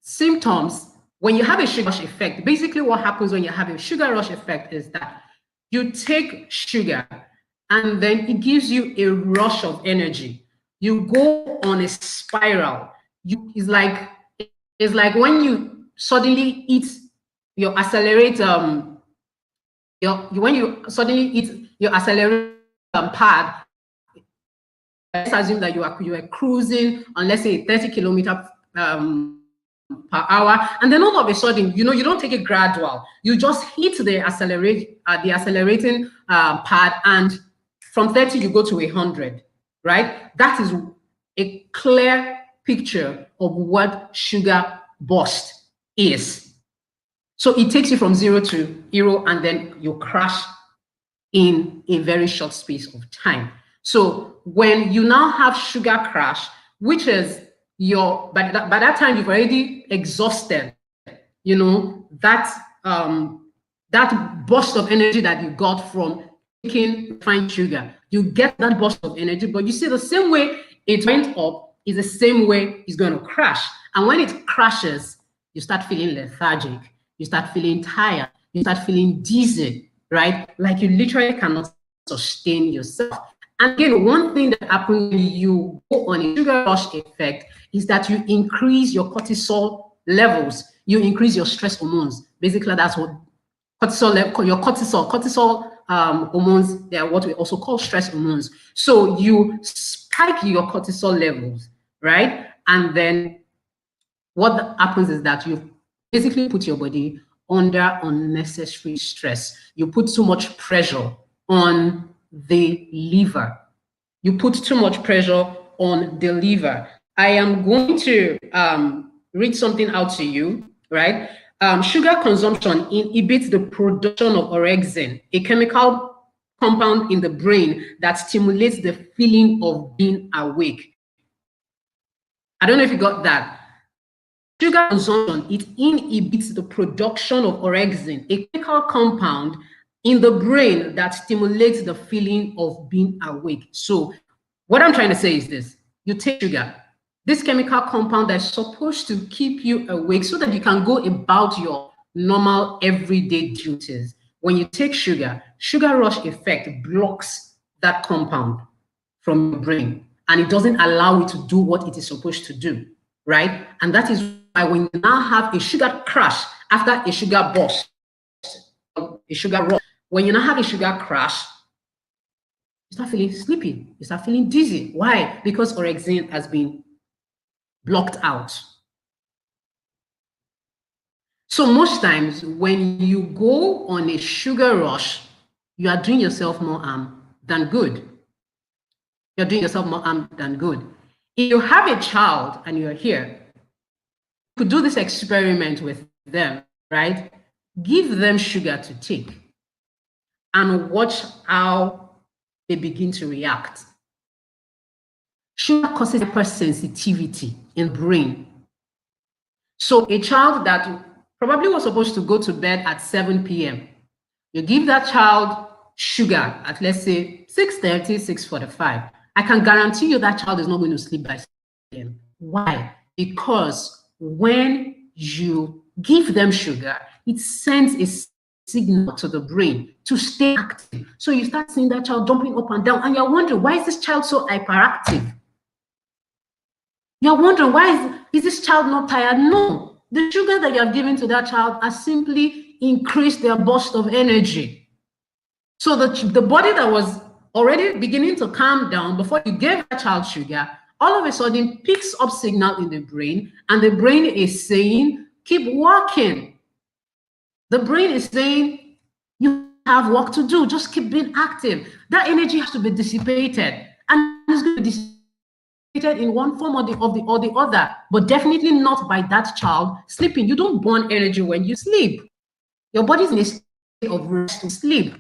symptoms when you have a sugar rush effect. Basically, what happens when you have a sugar rush effect is that you take sugar and then it gives you a rush of energy. You go on a spiral. It's like when you suddenly eat your accelerate when you suddenly eat your accelerate pad. Let's assume that you are cruising on, let's say, 30 kilometers per hour, and then all of a sudden, you don't take it gradual. You just hit the accelerating pad, and from 30 you go to 100, right? That is a clear picture of what sugar burst is. So it takes you from 0 to hero, and then you crash in a very short space of time. So when you now have sugar crash, which is by that time you've already exhausted, that burst of energy that you got from taking refined sugar. You get that burst of energy, but you see the same way it went up is the same way it's going to crash. And when it crashes, you start feeling lethargic, you start feeling tired, you start feeling dizzy, right? Like you literally cannot sustain yourself. And again, one thing that happens when you go on a sugar rush effect is that you increase your cortisol levels, you increase your stress hormones. Basically, that's what cortisol hormones, they are what we also call stress hormones. So you spike your cortisol levels, right? And then what happens is that you basically put your body under unnecessary stress. You put too much pressure on the liver. You put too much pressure on the liver. I am going to read something out to you, right? Sugar consumption inhibits the production of orexin, a chemical compound in the brain that stimulates the feeling of being awake. I don't know if you got that. Sugar consumption, it inhibits the production of orexin, a chemical compound in the brain that stimulates the feeling of being awake. So What I'm trying to say is this. You take sugar, this chemical compound that's supposed to keep you awake so that you can go about your normal everyday duties. When you take sugar, sugar rush effect blocks that compound from your brain, and it doesn't allow it to do what it is supposed to do, right? And that is why when you now have a sugar crash after a sugar burst, a sugar rush, when you now have a sugar crash, you start feeling sleepy, you start feeling dizzy. Why? Because orexin has been blocked out. So most times when you go on a sugar rush, you are doing yourself more harm than good. You're doing yourself more harm than good. If you have a child and you're here, you could do this experiment with them, right? Give them sugar to take and watch how they begin to react. Sugar causes hypersensitivity in the brain. So a child that probably was supposed to go to bed at 7 p.m., you give that child sugar at, let's say, 6:30, 6:45. I can guarantee you that child is not going to sleep by 6 p.m. Why? Because when you give them sugar, it sends a signal to the brain to stay active. So you start seeing that child jumping up and down, and you're wondering, why is this child so hyperactive? You're wondering, why is this child not tired? No, the sugar that you're giving to that child has simply increased their burst of energy. So the body that was already beginning to calm down before you gave that child sugar, all of a sudden picks up signal in the brain, and the brain is saying, keep working. The brain is saying, you have work to do, just keep being active. That energy has to be dissipated, and it's going to be dissipated in one form or the other, but definitely not by that child sleeping. You don't burn energy when you sleep. Your body's in a state of rest and sleep.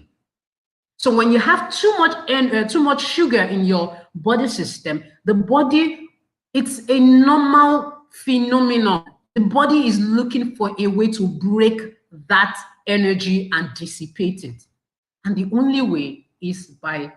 So when you have too much sugar in your body system, the body, it's a normal phenomenon. The body is looking for a way to break that energy and dissipate it. And the only way is by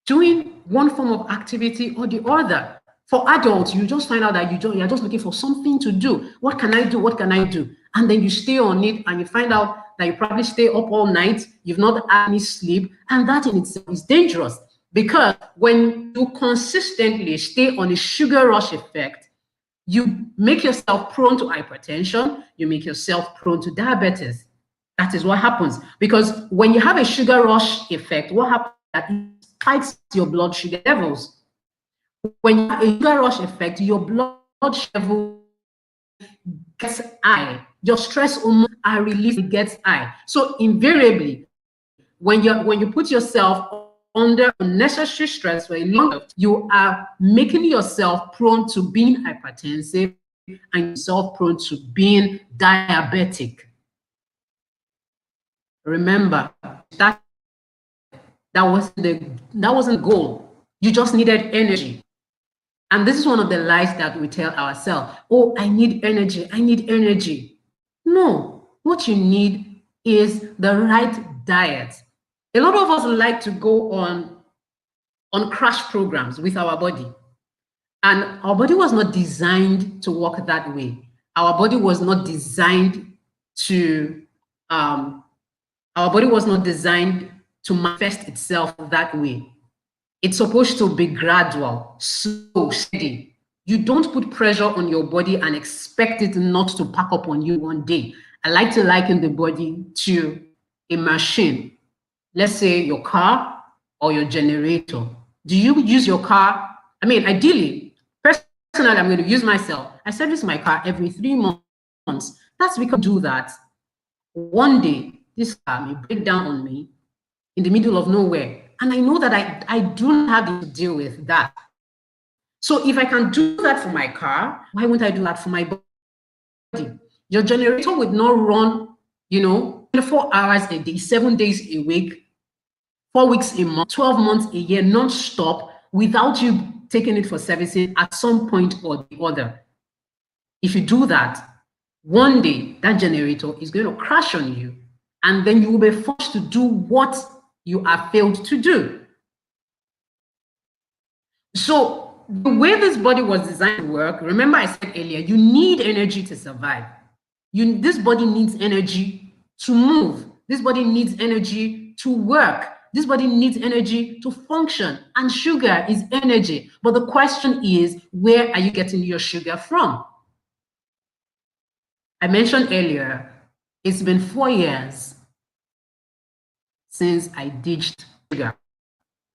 doing one form of activity or the other. For adults, you just find out that you're just looking for something to do. What can I do? What can I do? And then you stay on it, and you find out that you probably stay up all night. You've not had any sleep, and that in itself is dangerous, because when you consistently stay on a sugar rush effect, you make yourself prone to hypertension. You make yourself prone to diabetes. That is what happens, because when you have a sugar rush effect, what happens is that it spikes your blood sugar levels. When you have a sugar rush effect, your blood sugar level gets high. Your stress hormones are released, it gets high. So invariably, when you put yourself under unnecessary stress for a long time, you are making yourself prone to being hypertensive and yourself prone to being diabetic. Remember, that wasn't the goal. You just needed energy. And this is one of the lies that we tell ourselves. Oh, I need energy. I need energy. No, what you need is the right diet. A lot of us like to go on crash programs with our body. And our body was not designed to work that way. Our body was not designed to manifest itself that way. It's supposed to be gradual, slow, steady. You don't put pressure on your body and expect it not to pack up on you one day. I like to liken the body to a machine. Let's say your car or your generator. Do you use your car? I mean, ideally, personally, I'm going to use myself. I service my car every 3 months. That's because I do that. One day, this car may break down on me in the middle of nowhere. And I know that I don't have to deal with that. So if I can do that for my car, why wouldn't I do that for my body? Your generator would not run, 24 hours a day, 7 days a week, 4 weeks a month, 12 months a year, non-stop, without you taking it for servicing at some point or the other. If you do that, one day that generator is going to crash on you, and then you will be forced to do what you have failed to do. So the way this body was designed to work, remember I said earlier, you need energy to survive. This body needs energy to move. This body needs energy to work. This body needs energy to function. And sugar is energy. But the question is, where are you getting your sugar from? I mentioned earlier, it's been 4 years since I ditched sugar.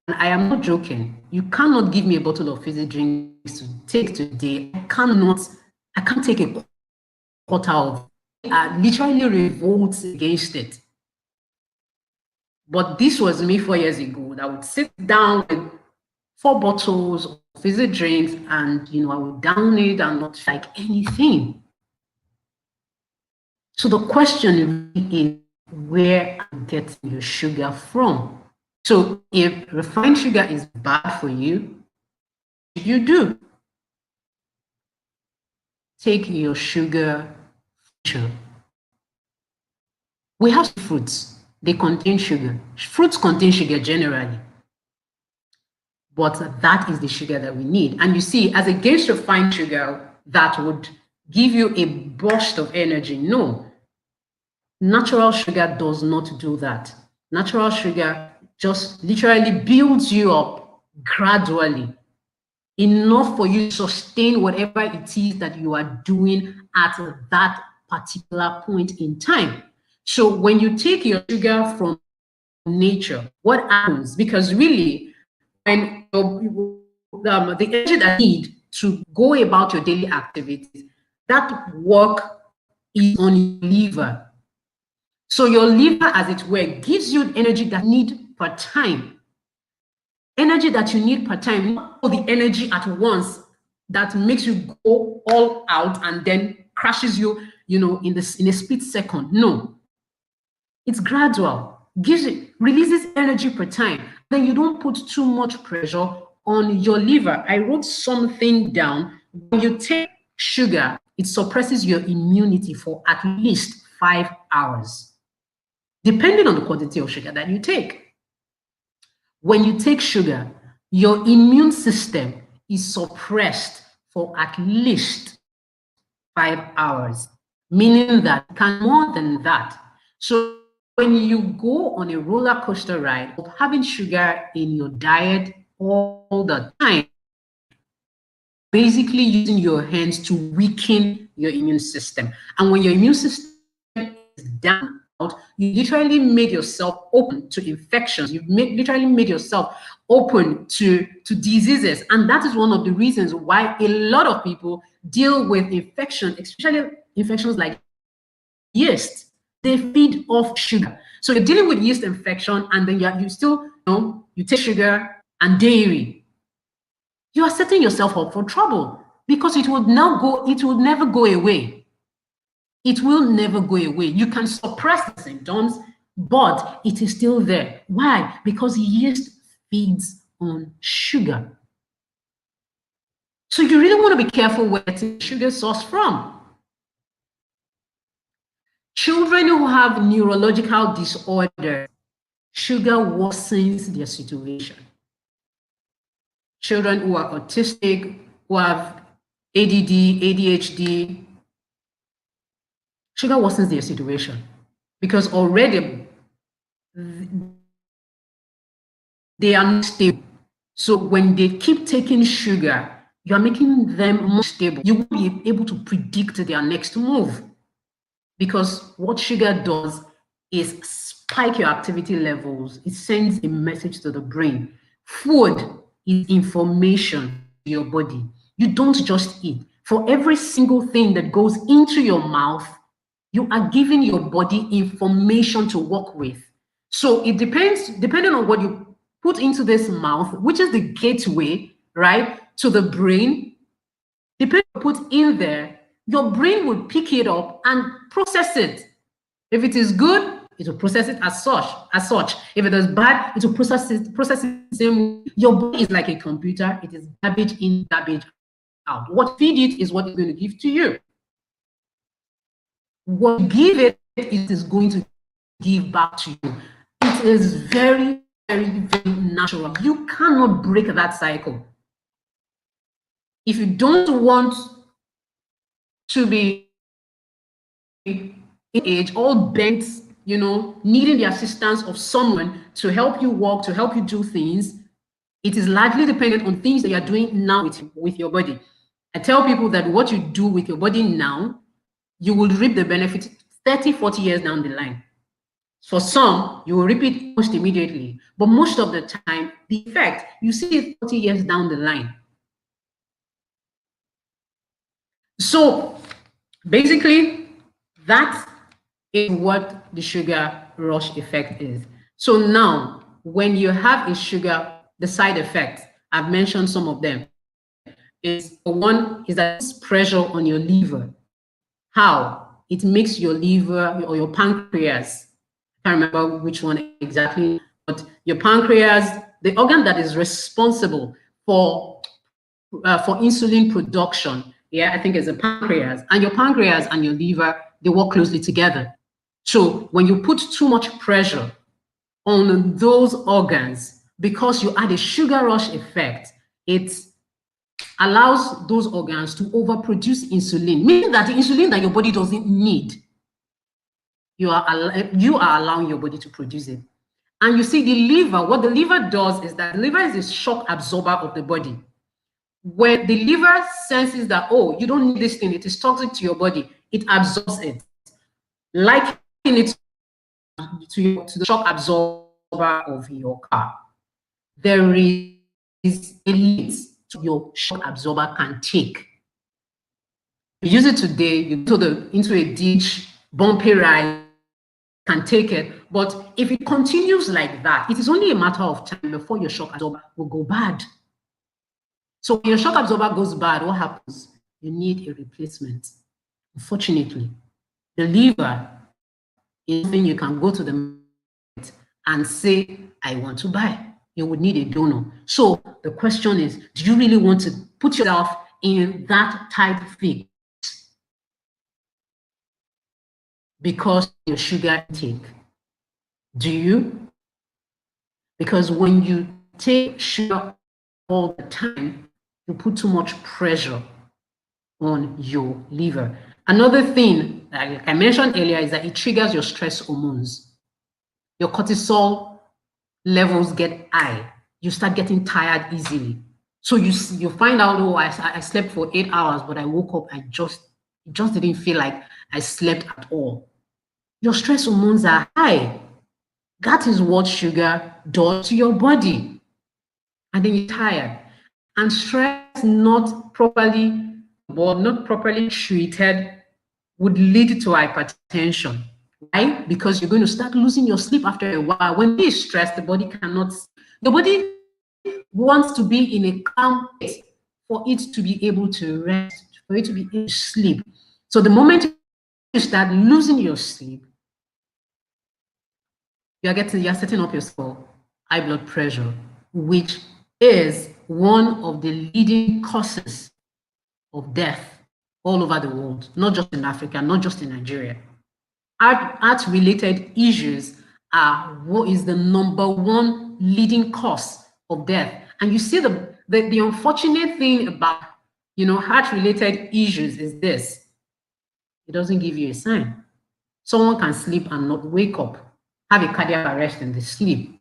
And I am not joking. You cannot give me a bottle of fizzy drinks to take today. I can't take a quarter of it. I literally revolt against it. But this was me 4 years ago. I would sit down with 4 bottles of fizzy drinks and, I would down it and not like anything. So the question is, where are you getting your sugar from? So if refined sugar is bad for you, what you do? Take your sugar. We have fruits. They contain sugar. Fruits contain sugar generally. But that is the sugar that we need. And you see, as against refined sugar that would give you a burst of energy, no. Natural sugar does not do that. Natural sugar just literally builds you up gradually, enough for you to sustain whatever it is that you are doing at that particular point in time. So when you take your sugar from nature, what happens? Because really, when the energy that you need to go about your daily activities, that work is on your liver. So your liver, as it were, gives you energy that you need per time. Energy that you need per time, not all the energy at once that makes you go all out and then crashes you, in a split second. No. It's gradual. Releases energy per time. Then you don't put too much pressure on your liver. I wrote something down. When you take sugar, it suppresses your immunity for at least 5 hours, depending on the quantity of sugar that you take. When you take sugar, your immune system is suppressed for at least 5 hours, meaning that it can more than that. So when you go on a roller coaster ride of having sugar in your diet all the time, basically using your hands to weaken your immune system. And when your immune system is down, you literally made yourself open to infections. You've literally made yourself open to diseases. And that is one of the reasons why a lot of people deal with infection, especially infections like yeast. They feed off sugar. So you're dealing with yeast infection, and then you still, you take sugar and dairy. You are setting yourself up for trouble because it will never go away. It will never go away. You can suppress the symptoms, but it is still there. Why? Because yeast feeds on sugar. So you really want to be careful where it's the sugar source from. Children who have neurological disorder, sugar worsens their situation. Children who are autistic, who have ADD, ADHD, sugar worsens their situation because already they are not stable. So when they keep taking sugar, you are making them more stable. You won't be able to predict their next move because what sugar does is spike your activity levels. It sends a message to the brain. Food is information to your body. You don't just eat. For every single thing that goes into your mouth, you are giving your body information to work with. So it depends, depending on what you put into this mouth, which is the gateway, right, to the brain. Depending on what you put in there, your brain will pick it up and process it. If it is good, it will process it as such. If it is bad, it will process it the same way. Your body is like a computer. It is garbage in, garbage out. What feed it is what it's going to give to you. What you give it is going to give back to you. It is very, very, very natural. You cannot break that cycle. if you don't want to be in age, all bent, you know, needing the assistance of someone to help you walk, to help you do things, it is largely dependent on things that you're doing now with your body. I tell people that what you do with your body now, you will reap the benefit 30, 40 years down the line. For some, you will reap it almost immediately, but most of the time, the effect, you see it 40 years down the line. So basically, that is what the sugar rush effect is. So now, when you have a sugar, the side effects, I've mentioned some of them. Is one is that it's pressure on your liver. How? It makes your liver or your pancreas, I can't remember which one exactly, but your pancreas, the organ that is responsible for insulin production, yeah, I think it's the pancreas. And your pancreas and your liver, they work closely together. So when you put too much pressure on those organs, because you add a sugar rush effect, it allows those organs to overproduce insulin, meaning that the insulin that your body doesn't need, you are allowing your body to produce it. And you see the liver, what the liver does is that the liver is a shock absorber of the body. When the liver senses that, oh, you don't need this thing, it is toxic to your body, it absorbs it. Liken it to the shock absorber of your car. There is a limit to your shock absorber can take. You use it today, you go into a ditch, bumpy ride, can take it. But if it continues like that, it is only a matter of time before your shock absorber will go bad. So when your shock absorber goes bad, what happens? You need a replacement. Unfortunately, the liver is something you can go to the market and say, I want to buy. You would need a donor. So the question is, do you really want to put yourself in that type of fix because your sugar intake? Do you? Because when you take sugar all the time, you put too much pressure on your liver. Another thing, like I mentioned earlier, is that it triggers your stress hormones. Your cortisol levels get high. You start getting tired easily. So you find out, oh, I slept for 8 hours, but I woke up, it just didn't feel like I slept at all. Your stress hormones are high. That is what sugar does to your body. And then you're tired. And stress not properly treated would lead to hypertension. Why? Because you're going to start losing your sleep after a while. When you're stressed, the body wants to be in a calm place for it to be able to rest, for it to be able to sleep. So the moment you start losing your sleep, you're setting up yourself for high blood pressure, which is one of the leading causes of death all over the world, not just in Africa, not just in Nigeria. Heart-related issues is the #1 leading cause of death. And you see the unfortunate thing about heart-related issues is this: it doesn't give you a sign. Someone can sleep and not wake up, have a cardiac arrest in the sleep.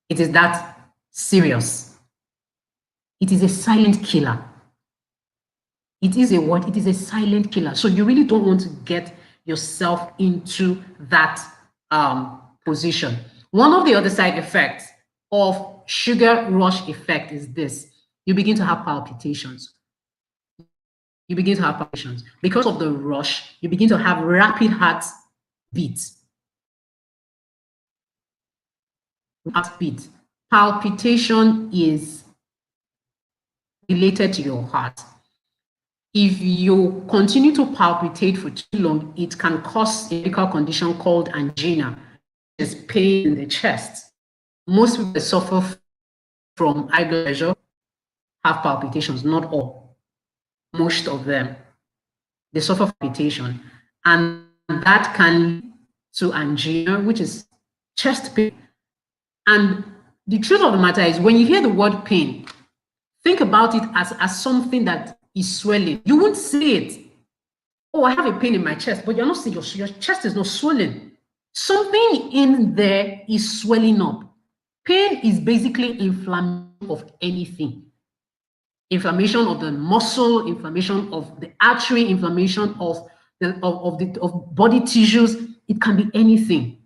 It is that serious. It is a silent killer. It is a what? It is a silent killer. So you really don't want to get yourself into that position. One of the other side effects of sugar rush effect is this: you begin to have palpitations. You begin to have palpitations. Because of the rush, you begin to have rapid heart beats. Heartbeat. Palpitation is related to your heart. If you continue to palpitate for too long, it can cause a medical condition called angina, which is pain in the chest. Most people that suffer from high blood pressure have palpitations, not all. Most of them, they suffer palpitation, and that can lead to angina, which is chest pain. And the truth of the matter is, when you hear the word pain, think about it as something that is swelling. You won't see it. Oh, I have a pain in my chest, but you're not seeing your chest is not swollen. Something in there is swelling up. Pain is basically inflammation of anything. Inflammation of the muscle, inflammation of the artery, inflammation of body tissues. It can be anything.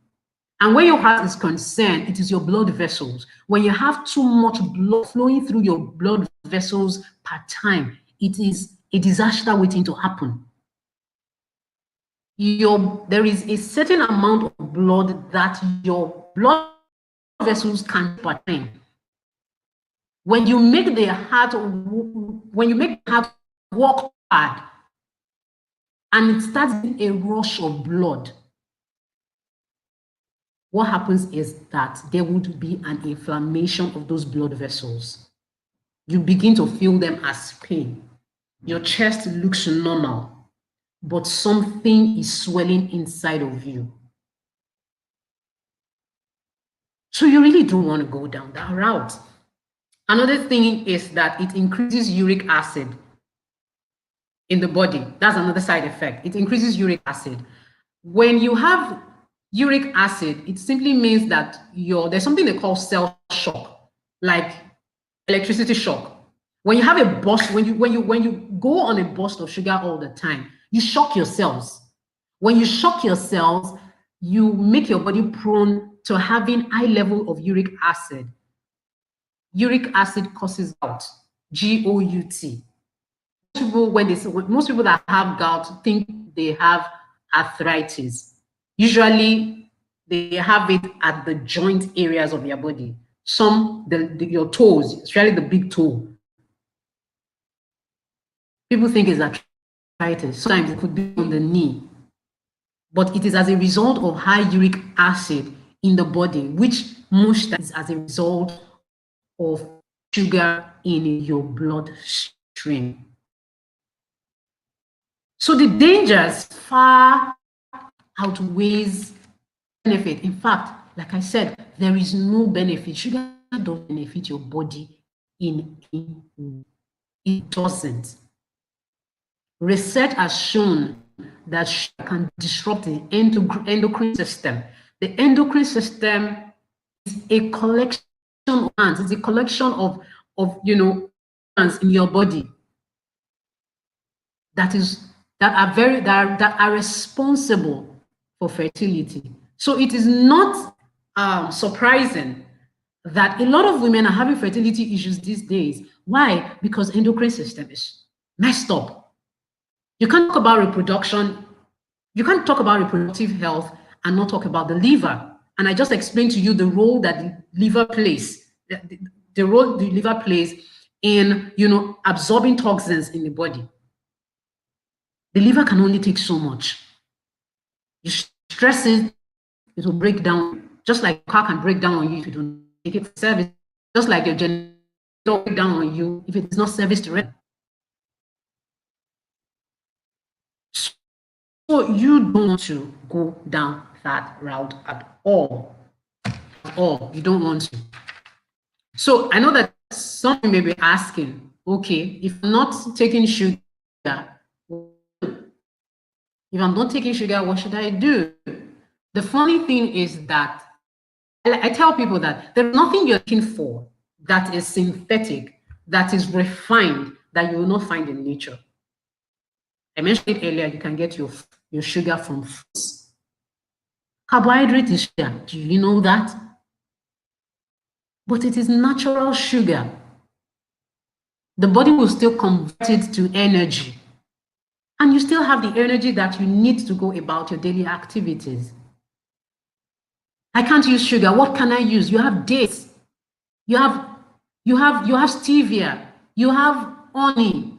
And when your heart is concerned, it is your blood vessels. When you have too much blood flowing through your blood vessels per time, it is a disaster waiting to happen. There is a certain amount of blood that your blood vessels can per time. When you make the heart work hard and it starts a rush of blood, what happens is that there would be an inflammation of those blood vessels. You begin to feel them as pain. Your chest looks normal, but something is swelling inside of you. So you really don't want to go down that route. Another thing is that it increases uric acid in the body. That's another side effect. It increases uric acid. When you have uric acid, it simply means that there's something they call cell shock, like electricity shock. When you have a burst, when you go on a burst of sugar all the time, you shock your cells. When you shock your cells, you make your body prone to having high level of uric acid. Uric acid causes gout, G-O-U-T. Most people that have gout think they have arthritis. Usually, they have it at the joint areas of your body. Some, your toes, especially the big toe. People think it's arthritis. Sometimes it could be on the knee. But it is as a result of high uric acid in the body, which most is as a result of sugar in your bloodstream. So the dangers far outweighs benefit. In fact, like I said, there is no benefit. Sugar doesn't benefit your body in any way. It doesn't. Research has shown that sugar can disrupt the endocrine system. The endocrine system is a collection of organs. It's a collection of organs in your body that are responsible for fertility. So it is not surprising that a lot of women are having fertility issues these days. Why? Because endocrine system is messed up. You can't talk about reproduction. You can't talk about reproductive health and not talk about the liver. And I just explained to you the role that the liver plays, the role the liver plays in absorbing toxins in the body. The liver can only take so much. You stress it, it will break down. Just like a car can break down on you if you don't take it for service. Just like your generator will break down on you if it is not serviced correctly. So you don't want to go down that route at all. At all. You don't want to. So I know that some may be asking, okay, if I'm not taking sugar, what should I do? The funny thing is that I tell people that there's nothing you're looking for that is synthetic, that is refined, that you will not find in nature. I mentioned it earlier, you can get your sugar from fruits. Carbohydrate is sugar. Do you know that? But it is natural sugar. The body will still convert it to energy. And you still have the energy that you need to go about your daily activities. I can't use sugar. What can I use? You have dates. You have stevia. You have honey.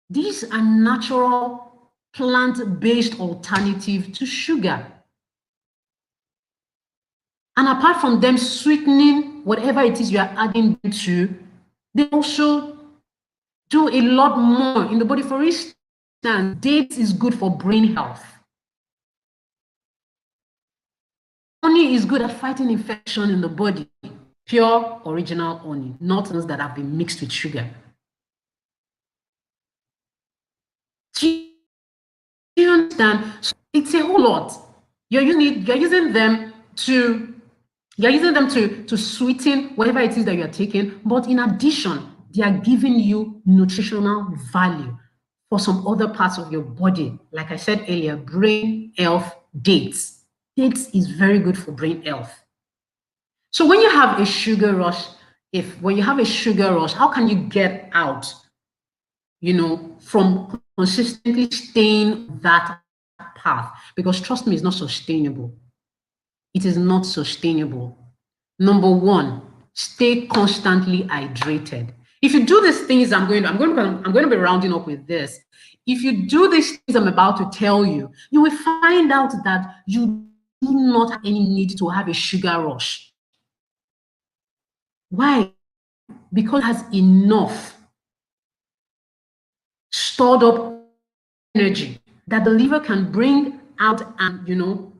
These are natural plant-based alternative to sugar. And apart from them sweetening whatever it is you are adding to, they also do a lot more in the body. For instance, dates is good for brain health. Honey is good at fighting infection in the body. pure original honey, not ones that have been mixed with sugar. Do you understand? So it's a whole lot. You're using them to sweeten whatever it is that you're taking, but in addition, they are giving you nutritional value for some other parts of your body. Like I said earlier, brain health, dates. Dates is very good for brain health. So when you have a sugar rush, how can you get out, from consistently staying that path? Because trust me, it's not sustainable. It is not sustainable. Number one, stay constantly hydrated. If you do these things, I'm going to be rounding up with this. If you do these things I'm about to tell you, you will find out that you do not have any need to have a sugar rush. Why? Because it has enough stored up energy that the liver can bring out and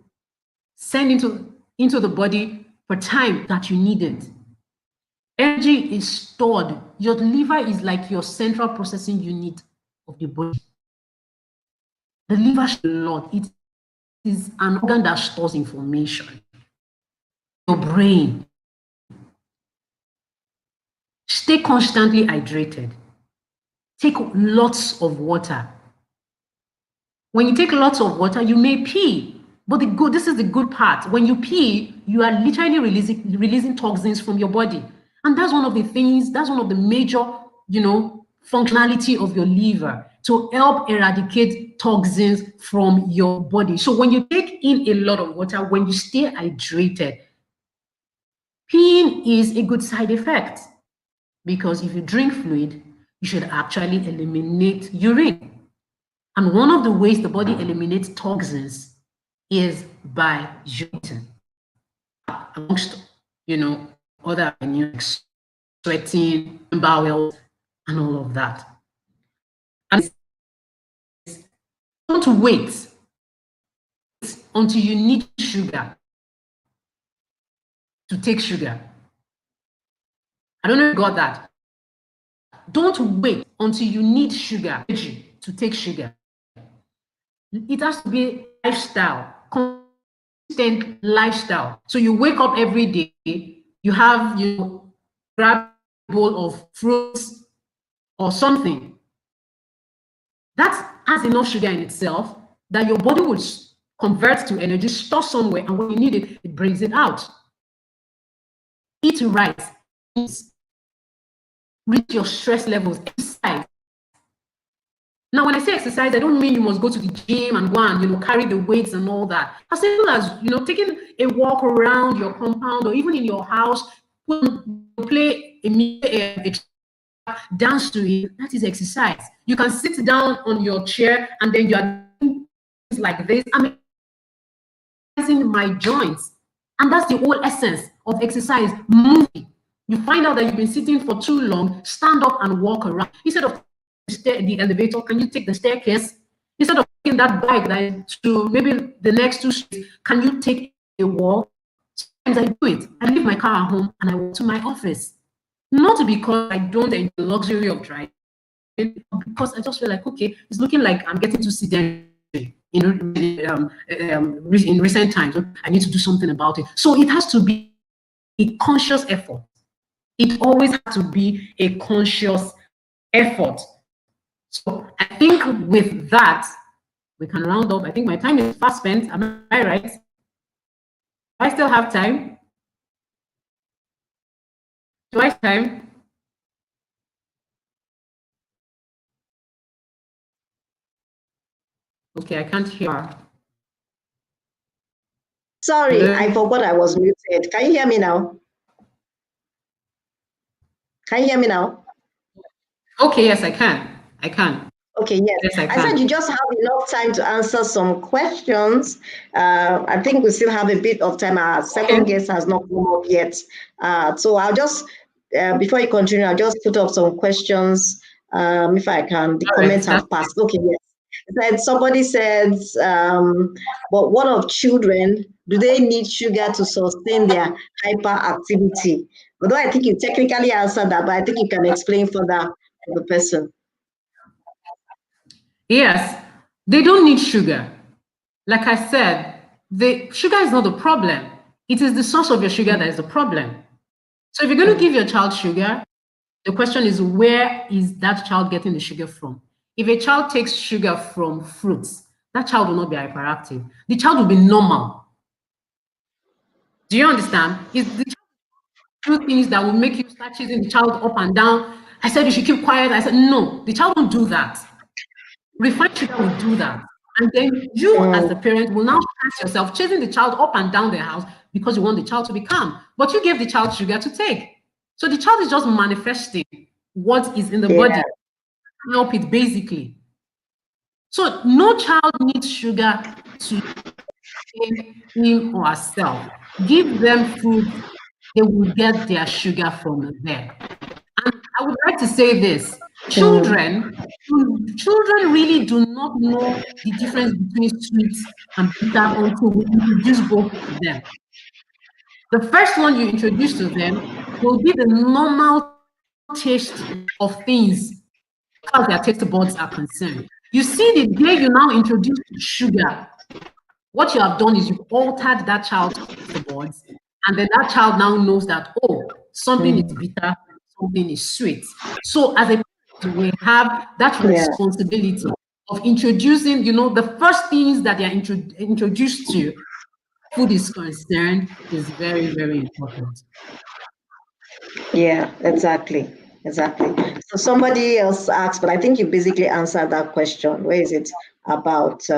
send into the body for time that you need it. Energy is stored. Your liver is like your central processing unit of the body. The liver is a lot. It is an organ that stores information. Your brain. Stay constantly hydrated. Take lots of water. When you take lots of water, you may pee. But this is the good part. When you pee, you are literally releasing toxins from your body. And that's one of the major, functionality of your liver, to help eradicate toxins from your body. So when you take in a lot of water, when you stay hydrated, peeing is a good side effect, because if you drink fluid, you should actually eliminate urine. And one of the ways the body eliminates toxins is by urinating, amongst, other avenues, sweating, bowels, and all of that. And don't wait until you need sugar to take sugar. I don't know if you got that. Don't wait until you need sugar to take sugar. It has to be lifestyle, consistent lifestyle. So you wake up every day, you have, grab a bowl of fruits or something. That has enough sugar in itself that your body will convert to energy, store somewhere, and when you need it, it brings it out. Eat right. Reach your stress levels. Exercise. Now, when I say exercise, I don't mean you must go to the gym and go and carry the weights and all that. As simple as taking a walk around your compound or even in your house, play a dance to it. That is exercise. You can sit down on your chair and then you are doing things like this. I'm exercising my joints, and that's the whole essence of exercise. Moving. You find out that you've been sitting for too long. Stand up and walk around instead of the elevator. Can you take the staircase? Instead of taking that bike to maybe the next 2 streets, can you take a walk? Sometimes I do it. I leave my car at home and I walk to my office. Not because I don't enjoy the luxury of driving, because I just feel like, okay, it's looking like I'm getting too sedentary in recent times. I need to do something about it. So it has to be a conscious effort. It always has to be a conscious effort. So I think with that, we can round up. I think my time is fast spent. Am I right? Do I still have time? Do I have time? Okay, I can't hear. Sorry, I forgot I was muted. Can you hear me now? Can you hear me now? Okay, yes, I can. I can. Okay, yes. I said you just have enough time to answer some questions. I think we still have a bit of time. Our second guest has not come up yet. So I'll just, before you continue, I'll just put up some questions if I can. The comments have passed. Okay, yes. That somebody says, but what of children? Do they need sugar to sustain their hyperactivity? Although I think you technically answered that, but I think you can explain further for the person. Yes, they don't need sugar. Like I said, the sugar is not the problem. It is the source of your sugar that is the problem. So if you're going to give your child sugar, the question is, where is that child getting the sugar from? If a child takes sugar from fruits, that child will not be hyperactive. The child will be normal. Do you understand? It's the child do things that will make you start chasing the child up and down. I said you should keep quiet. I said, no, the child won't do that. Refined sugar will do that. And then you as the parent will now stress yourself chasing the child up and down the house because you want the child to be calm. But you gave the child sugar to take. So the child is just manifesting what is in the body. Help it basically. So no child needs sugar to him or herself. Give them food, they will get their sugar from there. And I would like to say this. Children really do not know the difference between sweet and bitter until we introduce both to them. The first one you introduce to them will be the normal taste of things as far as their taste buds are concerned. You see, the day you now introduce sugar, what you have done is you've altered that child's taste buds, and then that child now knows that, oh, something is bitter, something is sweet. So as a parent, we have that responsibility of introducing, the first things that they are introduced to, food is concerned, is very, very important. Yeah, exactly. So somebody else asked, but I think you basically answered that question. Where is it about? She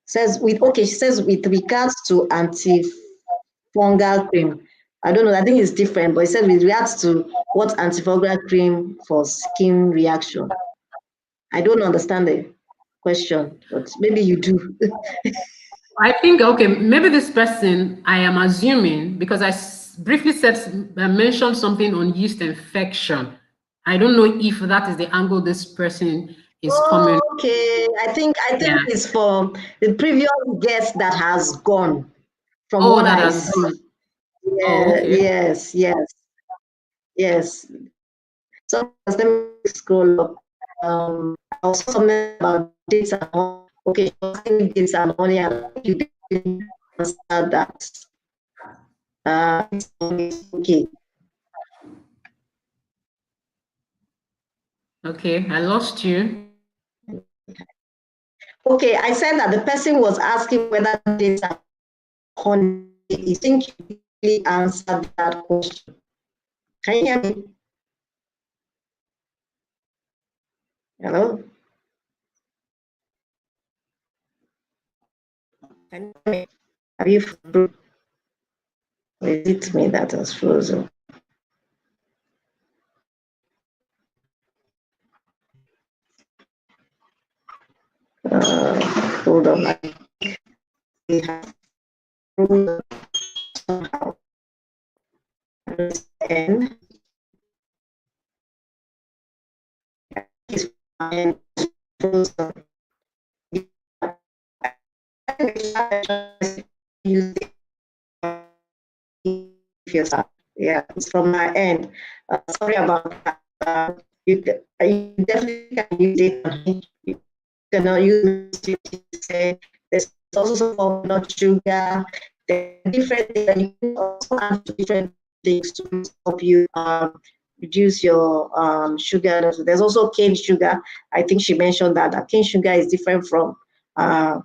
says with regards to antifungal cream. I don't know. I think it's different, but it says with regards to what antifungal cream for skin reaction. I don't understand the question, but maybe you do. I think, okay, maybe this person, I am assuming, because I briefly mentioned something on yeast infection. I don't know if that is the angle this person is coming. Okay, I think it's for the previous guest that has gone, from what I see. Yeah, yes. So let me scroll up. Also something about dates and honey. Okay, dates and honey. You didn't answer that. Okay. Okay, I lost you. Okay, I said that the person was asking whether dates and honey. I think you really answered that question. Can you hear me? Hello? Are you frozen? Or is it me that was frozen? Hold on. We have somehow. And is frozen. Yeah, it's from my end. Sorry about that. You definitely can use it. You cannot use it. There's also not sugar. There are different things that you can also add different things to help you reduce your sugar. There's also cane sugar. I think she mentioned that cane sugar is different from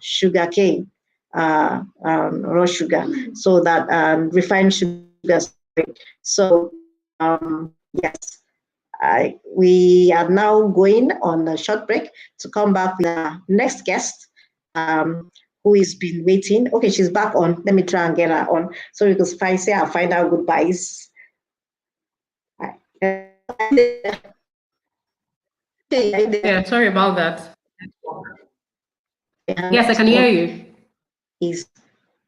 sugar cane, raw sugar. So that refined sugar. So yes, we are now going on a short break to come back with our next guest, who has been waiting. Okay, she's back on. Let me try and get her on so we can say our final goodbyes. Yeah, sorry about that. Yes, I can hear you. Is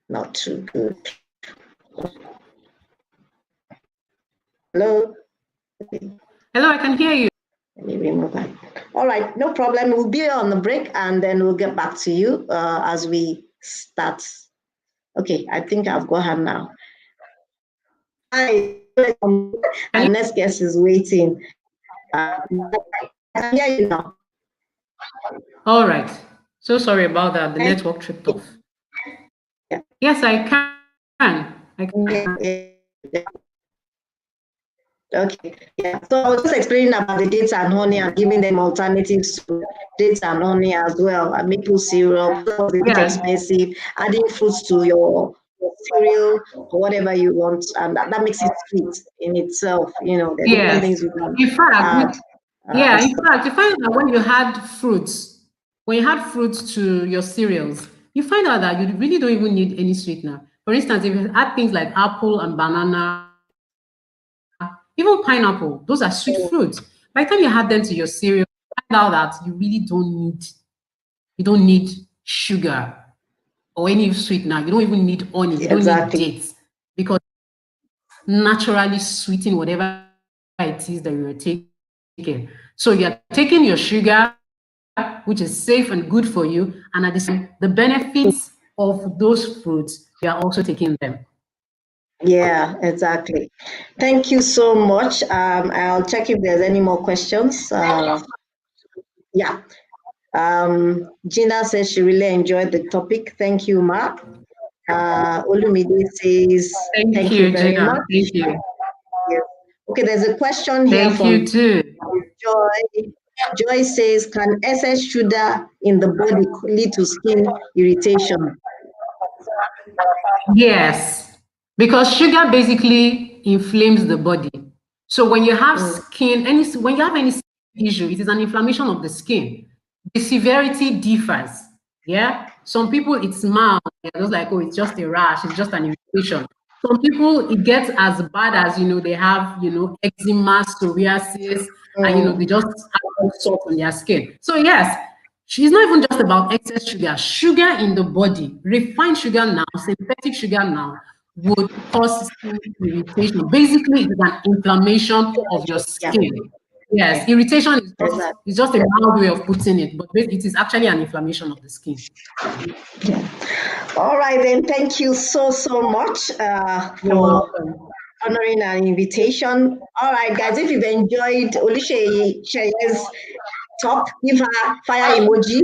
not too good. Hello? Hello, I can hear you. Let me remove that. All right, no problem. We'll be on the break and then we'll get back to you as we start. Okay, I think I've got her now. Hi, our next guest is waiting. I can hear you now. All right. So sorry about that. The network tripped off. Yeah. Yes, I can. I can. Yeah. Okay, yeah. So I was just explaining about the dates and honey and giving them alternatives to dates and honey as well. And maple syrup, a bit expensive, adding fruits to your cereal or whatever you want, and that makes it sweet in itself. You know, there's different things you can In fact, add. in fact, you find that when you had fruits to your cereals, you find out that you really don't even need any sweetener. For instance, if you add things like apple and banana, even pineapple, those are sweet fruits. By the time you add them to your cereal, you find out that you really don't need sugar or any sweetener. You don't even need honey. You don't need dates because naturally sweeten whatever it is that you're taking. So you're taking your sugar, which is safe and good for you, and at the same time, the benefits of those fruits, you are also taking them. Yeah, exactly. Thank you so much. I'll check if there's any more questions. Yeah. Gina says she really enjoyed the topic. Thank you, Ma. Olumide says, thank you very Gina. much. Thank you. Yes. Okay, there's a question here Thank from you too. Joy. Joy says, can excess sugar in the body lead to skin irritation? Yes, because sugar basically inflames the body. So when you have when you have any skin issue, it is an inflammation of the skin. The severity differs. Yeah, some people it's mild. They're just like, oh, it's just a rash, it's just an irritation. Some people it gets as bad as they have eczema, psoriasis, and they just have all sorts on their skin. So yes, it's not even just about excess sugar. Sugar in the body, refined sugar now, synthetic sugar now, would cause skin irritation. Basically, it's an inflammation of your skin. Yes, irritation is just a mild way of putting it, but it is actually an inflammation of the skin. All right, then. Thank you so much for honoring our invitation. All right, guys, if you've enjoyed Oluseyi's talk, give her fire emoji.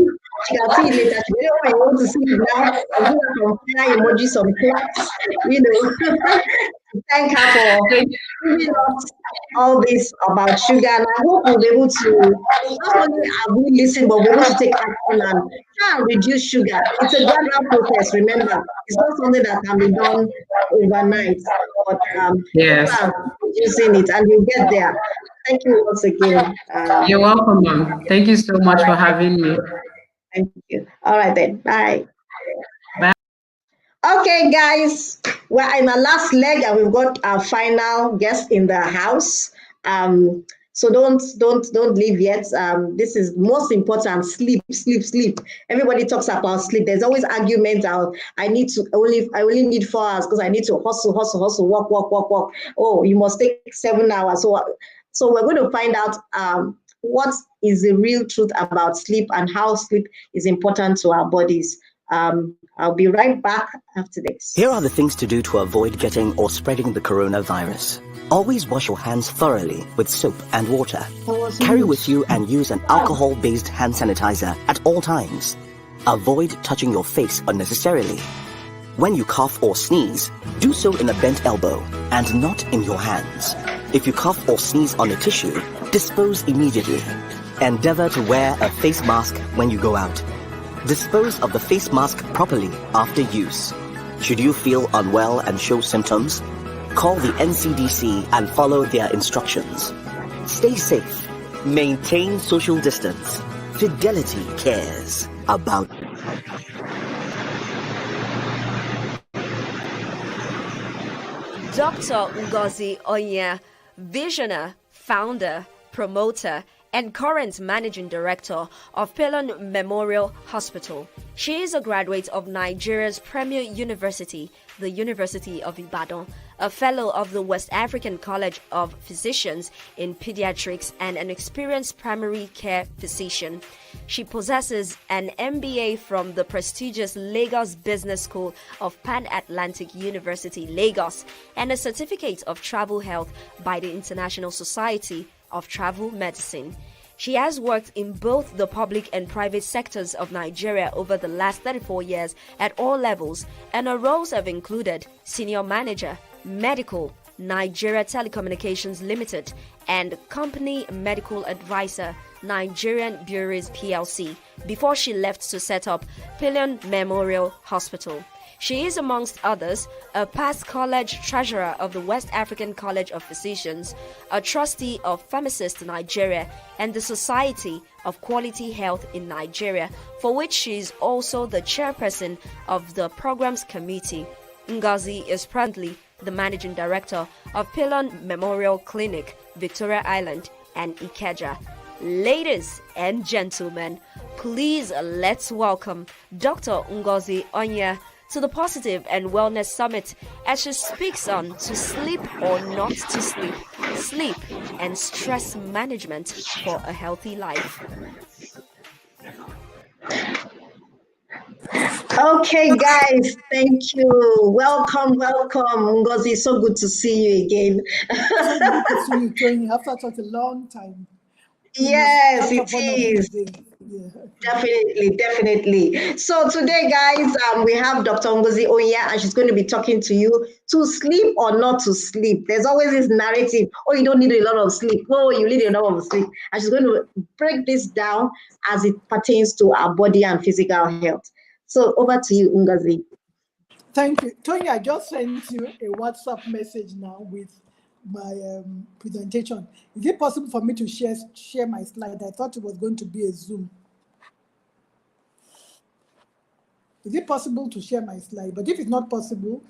She can see it later. She doesn't want to see it now. I'll give her some fire emoji, some claps, Thank her for giving us all this about sugar. And I hope we'll be able to not only have we listened, but we'll be able to take action and try and reduce sugar. It's a gradual process, remember. It's not something that can be done overnight. But reducing it and you'll get there. Thank you once again. You're welcome, ma'am. Thank you so much for having me. Thank you. All right then. Bye. Bye. Okay, guys, we're in the last leg and we've got our final guest in the house. So don't leave yet. This is most important. Sleep. Everybody talks about sleep. There's always arguments. I only need 4 hours because I need to hustle, walk. Oh, you must take 7 hours. So we're going to find out what is the real truth about sleep and how sleep is important to our bodies. I'll be right back after this. Here are the things to do to avoid getting or spreading the coronavirus. Always wash your hands thoroughly with soap and water. Carry with you and use an alcohol-based hand sanitizer at all times. Avoid touching your face unnecessarily. When you cough or sneeze, do so in a bent elbow and not in your hands. If you cough or sneeze on a tissue, dispose immediately. Endeavor to wear a face mask when you go out. Dispose of the face mask properly after use. Should you feel unwell and show symptoms, call the NCDC and follow their instructions. Stay safe. Maintain social distance. Fidelity cares about you. Dr. Ngozi Onyia, visionary, founder, promoter, and current managing director of Pelon Memorial Hospital. She is a graduate of Nigeria's premier university, the University of Ibadan, a fellow of the West African College of Physicians in Pediatrics, and an experienced primary care physician. She possesses an MBA from the prestigious Lagos Business School of Pan-Atlantic University, Lagos, and a certificate of travel health by the International Society of Travel Medicine. She has worked in both the public and private sectors of Nigeria over the last 34 years at all levels, and her roles have included Senior Manager, Medical, Nigeria Telecommunications Limited, and Company Medical Advisor, Nigerian Breweries PLC, before she left to set up Pelon Memorial Hospital. She is, amongst others, a past college treasurer of the West African College of Physicians, a trustee of Pharmacists Nigeria, and the Society of Quality Health in Nigeria, for which she is also the chairperson of the Programs Committee. Ngozi is presently the managing director of Pelon Memorial Clinic, Victoria Island and Ikeja. Ladies and gentlemen, please let's welcome Dr. Ngozi Onyia to the Positive and Wellness Summit as she speaks on to sleep or not to sleep, sleep and stress management for a healthy life. Okay, guys, thank you. Welcome, Ngozi. So good to see you again. So good to see you, Tony, after such a long time. Yes, it is. Yeah. Definitely. So today, guys, we have Dr. Ngozi Onyia, and she's going to be talking to you to sleep or not to sleep. There's always this narrative, oh, you don't need a lot of sleep. Oh, you need a lot of sleep. And she's going to break this down as it pertains to our body and physical health. So over to you, Ngozi. Thank you. Tony, I just sent you a WhatsApp message now with my presentation. Is it possible for me to share my slide? I thought it was going to be a Zoom. Is it possible to share my slide? But if it's not possible,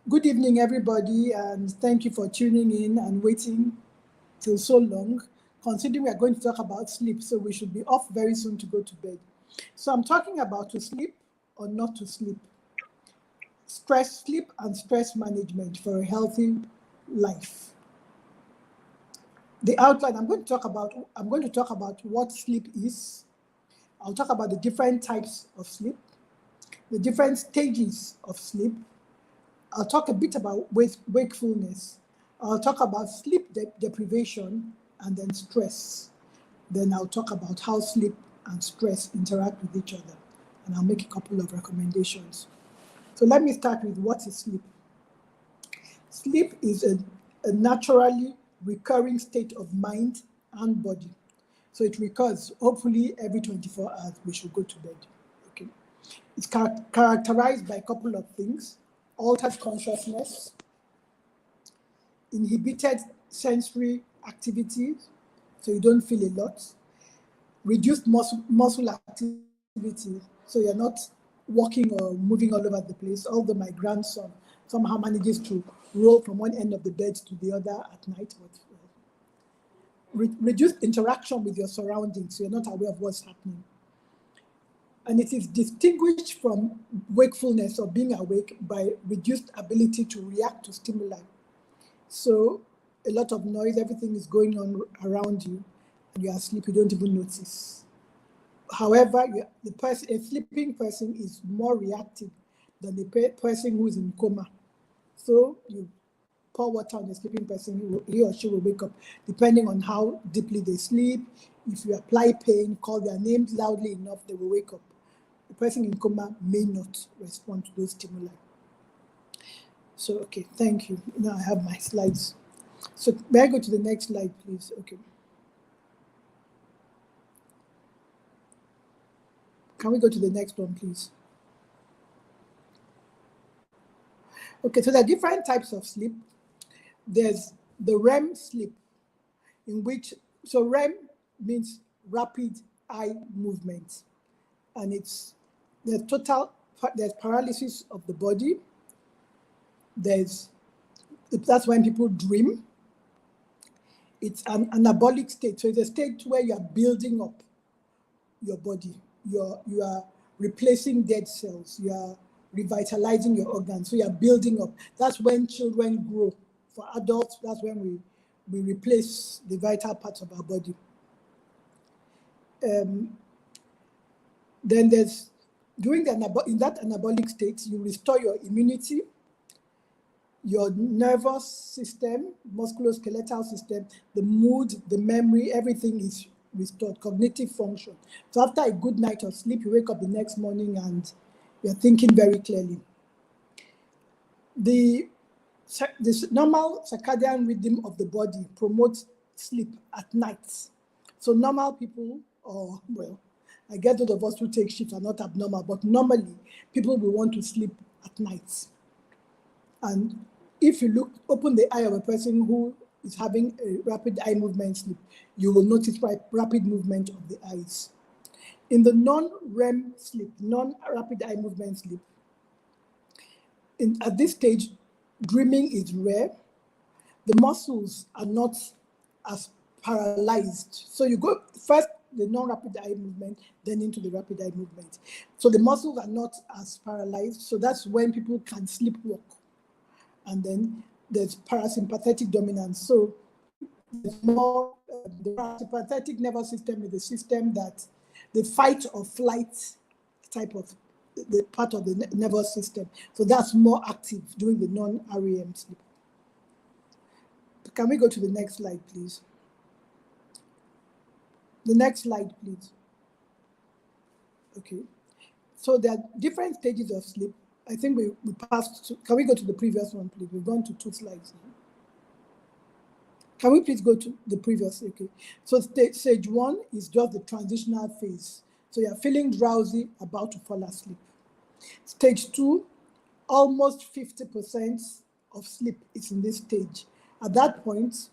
good evening, everybody, and thank you for tuning in and waiting till so long. Considering we are going to talk about sleep, so we should be off very soon to go to bed. So I'm talking about to sleep or not to sleep. Sleep and stress management for a healthy life. The outline I'm going to talk about what sleep is. I'll talk about the different types of sleep, the different stages of sleep. I'll talk a bit about wakefulness. I'll talk about sleep deprivation and then stress. Then I'll talk about how sleep and stress interact with each other. And I'll make a couple of recommendations. So let me start with what is sleep. Sleep is a naturally recurring state of mind and body. So it recurs, hopefully every 24 hours, we should go to bed. Okay. It's characterized by a couple of things: altered consciousness, inhibited sensory activities, so you don't feel a lot, reduced muscle activity, so you're not walking or moving all over the place, although my grandson somehow manages to roll from one end of the bed to the other at night. Reduced interaction with your surroundings, so you're not aware of what's happening. And it is distinguished from wakefulness or being awake by reduced ability to react to stimuli. So a lot of noise, everything is going on around you, and you are asleep, you don't even notice. However, a sleeping person is more reactive than the person who is in coma. So you pour water on a sleeping person, he or she will wake up, depending on how deeply they sleep. If you apply pain, call their names loudly enough, they will wake up. The person in coma may not respond to those stimuli. So, okay, thank you. Now I have my slides. So may I go to the next slide, please? Okay. Can we go to the next one, please? Okay, so there are different types of sleep. There's the REM sleep, in which, so REM means rapid eye movement. And there's paralysis of the body. That's when people dream. It's an anabolic state. So it's a state where you are building up your body. You are replacing dead cells. You are revitalizing your organs. So you are building up. That's when children grow. For adults, that's when we replace the vital parts of our body. Then there's, in that anabolic state, you restore your immunity, your nervous system, musculoskeletal system, the mood, the memory, everything is restored, cognitive function. So after a good night of sleep, you wake up the next morning and you're thinking very clearly. This normal circadian rhythm of the body promotes sleep at night. So normal people, or well, I guess those of us who take shifts are not abnormal, but normally people will want to sleep at night. And if you open the eye of a person who is having a rapid eye movement sleep, you will notice rapid movement of the eyes. In the non-REM sleep, non-rapid eye movement sleep, at this stage, dreaming is rare. The muscles are not as paralyzed. So you go first the non-rapid eye movement, then into the rapid eye movement. So the muscles are not as paralyzed. So that's when people can sleepwalk. And then there's parasympathetic dominance. So there's more, the parasympathetic nervous system is the system that the fight or flight type of the part of the nervous system. So that's more active during the non-REM sleep. Can we go to the next slide, please? The next slide, please. Okay. So there are different stages of sleep. I think we passed to, can we go to the previous one, please? We've gone to 2 slides now. Can we please go to the previous? Okay. So stage 1 is just the transitional phase. So you're feeling drowsy, about to fall asleep. Stage 2, almost 50% of sleep is in this stage. At that point,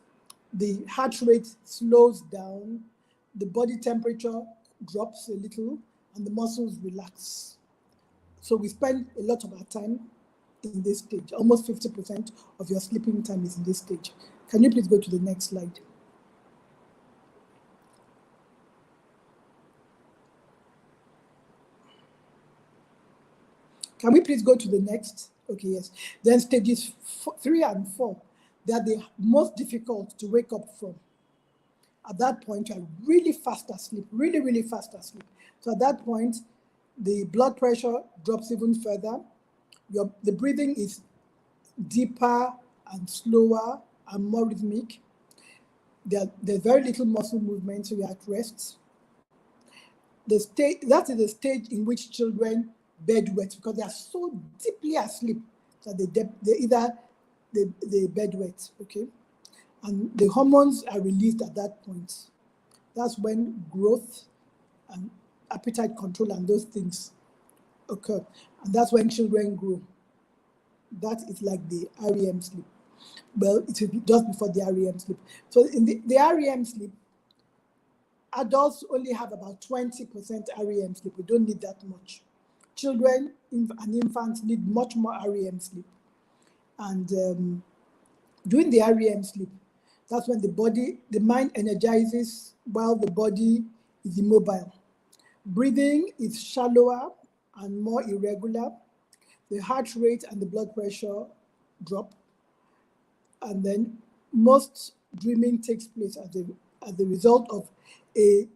the heart rate slows down, the body temperature drops a little, and the muscles relax. So we spend a lot of our time in this stage. Almost 50% of your sleeping time is in this stage. Can you please go to the next slide? Can we please go to the next? Okay, yes. Then stages 3 and 4, they are the most difficult to wake up from. At that point, you are really fast asleep, really, really fast asleep. So at that point, the blood pressure drops even further. The breathing is deeper and slower and more rhythmic. There's very little muscle movement, so you're at rest. That is the stage in which children bedwet because they are so deeply asleep that they bedwet, okay? And the hormones are released at that point. That's when growth and appetite control and those things occur. And that's when children grow. That is like the REM sleep. Well, it will be just before the REM sleep. So in the REM sleep, adults only have about 20% REM sleep. We don't need that much. Children and infants need much more REM sleep. And during the REM sleep, that's when the mind energizes while the body is immobile. Breathing is shallower and more irregular. The heart rate and the blood pressure drop. And then most dreaming takes place as the result of a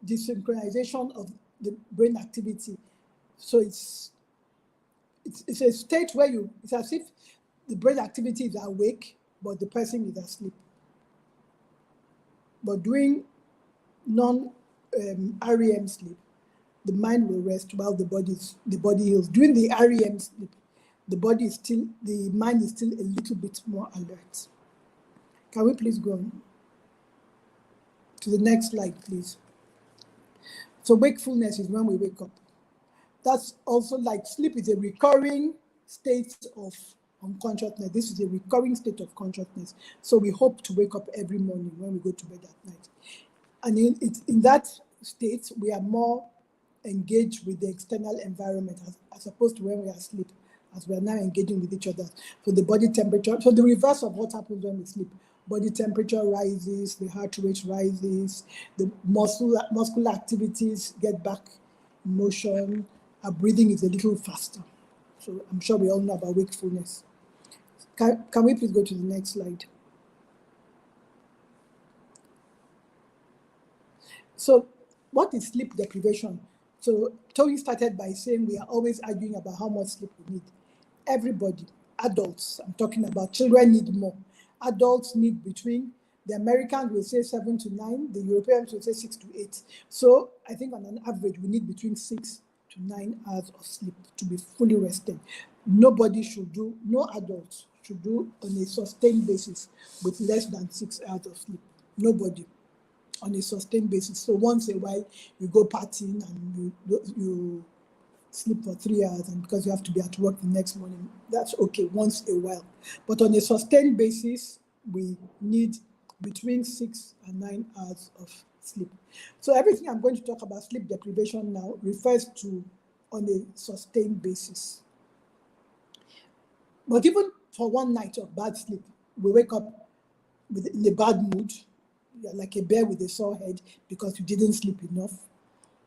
desynchronization of the brain activity. So it's a state where it's as if the brain activity is awake, but the person is asleep. But during non-REM sleep, the mind will rest while the body heals. During the REM sleep, the mind is still a little bit more alert. Can we please go on to the next slide, please? So wakefulness is when we wake up. That's also like sleep is a recurring state of unconsciousness. This is a recurring state of consciousness. So we hope to wake up every morning when we go to bed at night. And in that state, we are more engaged with the external environment as opposed to when we are asleep, as we are now engaging with each other. So the body temperature, so the reverse of what happens when we sleep. body temperature rises, the heart rate rises, the muscular activities get back in motion, our breathing is a little faster. So I'm sure we all know about wakefulness. Can we please go to the next slide? So what is sleep deprivation? So Tony started by saying we are always arguing about how much sleep we need. Everybody, adults, I'm talking about, children need more. Adults need between, the Americans will say 7 to 9, the Europeans will say 6 to 8. So I think on an average, we need between 6 to 9 hours of sleep to be fully rested. Nobody should do, no adult should do on a sustained basis with less than 6 hours of sleep. Nobody on a sustained basis. So once in a while, you go partying and you sleep for 3 hours, and because you have to be at work the next morning, that's okay once in a while. But on a sustained basis, we need between 6 and 9 hours of sleep. So everything I'm going to talk about sleep deprivation now refers to on a sustained basis. But even for one night of bad sleep, we wake up in a bad mood. You're like a bear with a sore head because you didn't sleep enough.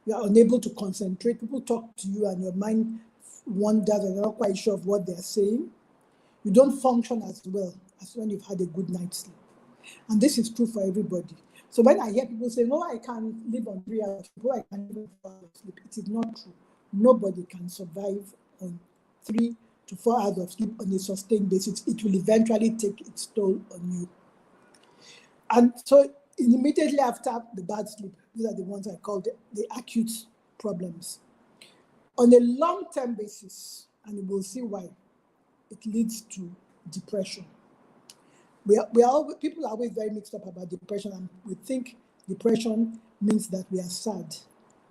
You are unable to concentrate. People talk to you and your mind wanders and you're not quite sure of what they're saying. You don't function as well as when you've had a good night's sleep. And this is true for everybody. So when I hear people say, no, I can live on 3 hours of sleep, I can live on 4 hours of sleep, it is not true. Nobody can survive on 3 to 4 hours of sleep on a sustained basis. It will eventually take its toll on you. And so immediately after the bad sleep, these are the ones I call the acute problems. On a long-term basis, and we'll see why, it leads to depression. People are always very mixed up about depression, and we think depression means that we are sad.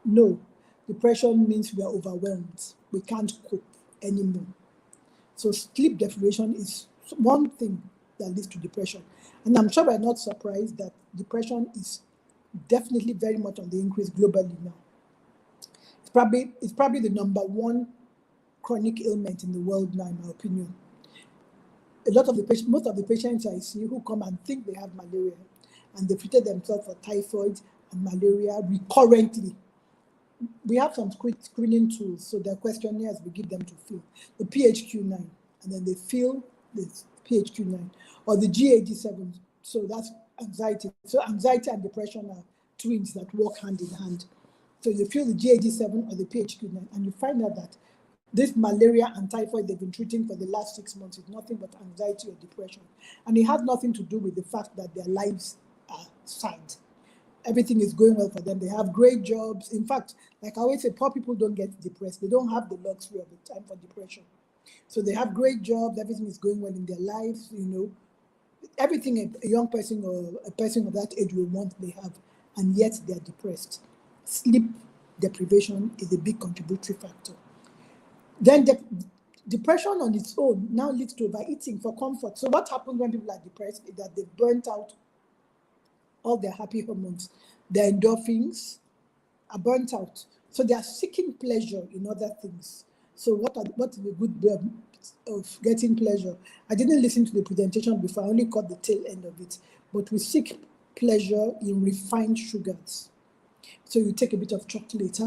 No, depression means we are overwhelmed. We can't cope anymore. So sleep deprivation is one thing that leads to depression. And I'm sure we're not surprised that depression is definitely very much on the increase globally now. It's probably the #1 chronic ailment in the world now, in my opinion. Most of the patients I see who come and think they have malaria, and they treated themselves for typhoid and malaria recurrently. We have some screening tools, so there are questionnaires we give them to fill. The PHQ-9, and then they fill the PHQ-9, or the GAD-7, so that's anxiety. So anxiety and depression are twins that work hand in hand. So you fill the GAD-7 or the PHQ-9, and you find out that this malaria and typhoid they've been treating for the last 6 months is nothing but anxiety or depression. And it has nothing to do with the fact that their lives are sad. Everything is going well for them. They have great jobs. In fact, like I always say, poor people don't get depressed. They don't have the luxury of the time for depression. So they have great jobs. Everything is going well in their lives. You know, everything a young person or a person of that age will want, they have, and yet they are depressed. Sleep deprivation is a big contributory factor. Then depression on its own now leads to overeating for comfort. So what happens when people are depressed is that they've burnt out all their happy hormones. Their endorphins are burnt out. So they are seeking pleasure in other things. So what is the good way of getting pleasure? I didn't listen to the presentation before, I only caught the tail end of it. But we seek pleasure in refined sugars. So you take a bit of chocolate,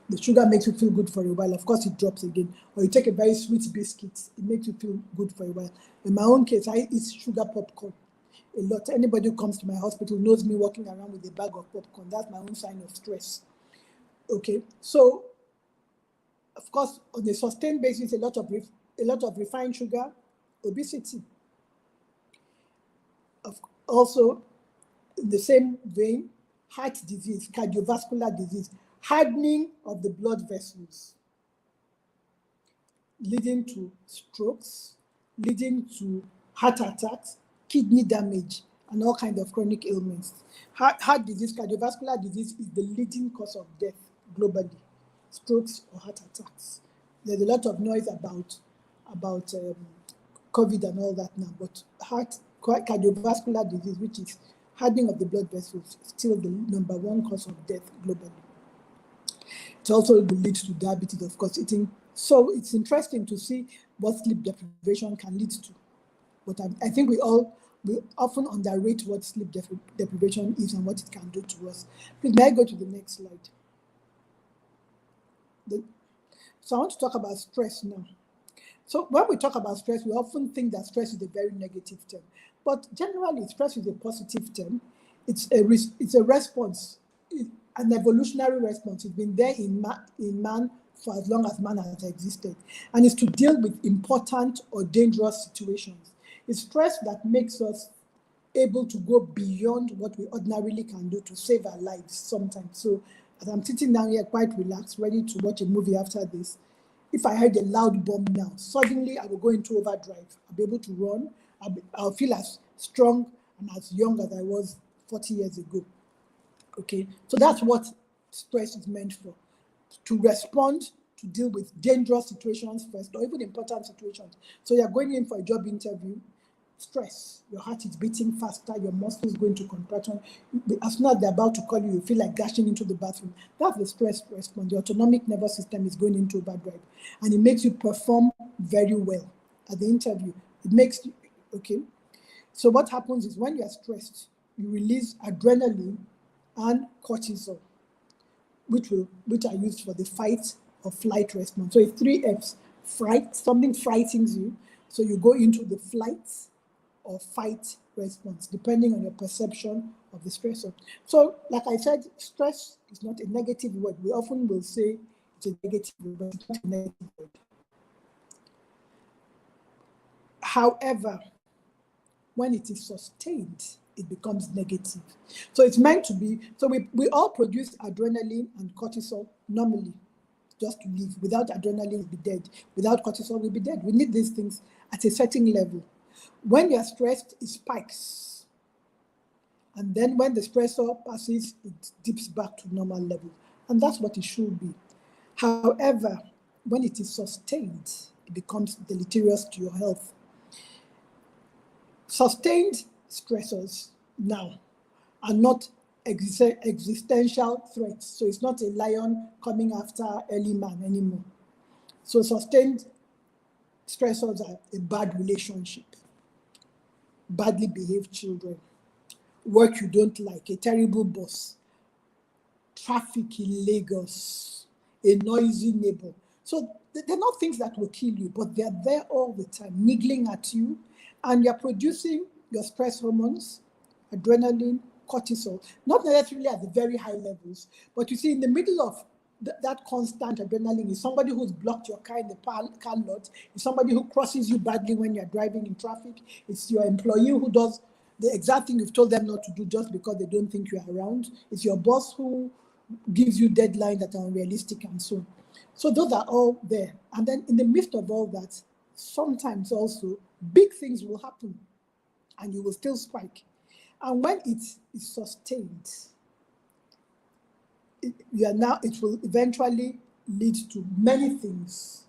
the sugar makes you feel good for a while. Of course, it drops again. Or you take a very sweet biscuit, it makes you feel good for a while. In my own case, I eat sugar popcorn a lot. Anybody who comes to my hospital knows me walking around with a bag of popcorn. That's my own sign of stress. Okay, so of course, on a sustained basis, a lot of refined sugar, obesity. Also, in the same vein, heart disease, cardiovascular disease, hardening of the blood vessels, leading to strokes, leading to heart attacks, kidney damage, and all kinds of chronic ailments. Heart disease, cardiovascular disease is the leading cause of death globally, strokes or heart attacks. There's a lot of noise about COVID and all that now, but cardiovascular disease, which is hardening of the blood vessels, is still the #1 cause of death globally. It also leads to diabetes, of course, eating. So it's interesting to see what sleep deprivation can lead to. But I think we all we often underrate what sleep deprivation is and what it can do to us. Please, may I go to the next slide? So I want to talk about stress now. So when we talk about stress, we often think that stress is a very negative term. But generally, stress is a positive term. It's a response, an evolutionary response. It's been there in man for as long as man has existed. And it's to deal with important or dangerous situations. It's stress that makes us able to go beyond what we ordinarily can do to save our lives sometimes. So as I'm sitting down here quite relaxed, ready to watch a movie after this, if I heard a loud bomb now, suddenly I will go into overdrive. I'll be able to run. I'll feel as strong and as young as I was 40 years ago. Okay, so that's what stress is meant for, to respond, to deal with dangerous situations first, or even important situations. So you're going in for a job interview, stress, your heart is beating faster, your muscles going to contraction. As soon as they're about to call you, you feel like dashing into the bathroom. That's the stress response. The autonomic nervous system is going into overdrive, and it makes you perform very well at the interview. It makes you, okay. So what happens is when you're stressed, you release adrenaline and cortisol, which are used for the fight or flight response. So it's 3 F's. Fright, something frightens you, so you go into the flight or fight response, depending on your perception of the stressor. So, like I said, stress is not a negative word. We often will say it's a negative word, but it's not a negative word. However, when it is sustained, it becomes negative. So it's meant to be, so we all produce adrenaline and cortisol normally, just to live. Without adrenaline, we'll be dead. Without cortisol, we'll be dead. We need these things at a certain level. When you're stressed, it spikes. And then when the stressor passes, it dips back to normal level. And that's what it should be. However, when it is sustained, it becomes deleterious to your health. Sustained stressors now are not existential threats. So it's not a lion coming after early man anymore. So sustained stressors are a bad relationship, badly behaved children, work you don't like, a terrible boss, traffic in Lagos, a noisy neighbor. So they're not things that will kill you, but they're there all the time, niggling at you, and you're producing your stress hormones, adrenaline, cortisol, not necessarily at the very high levels, but you see in the middle of that constant adrenaline is somebody who's blocked your car in the car lot, it's somebody who crosses you badly when you're driving in traffic, it's your employee who does the exact thing you've told them not to do just because they don't think you're around, it's your boss who gives you deadlines that are unrealistic and so on. So those are all there. And then in the midst of all that, sometimes also big things will happen and you will still spike. And when it is sustained, it will eventually lead to many things,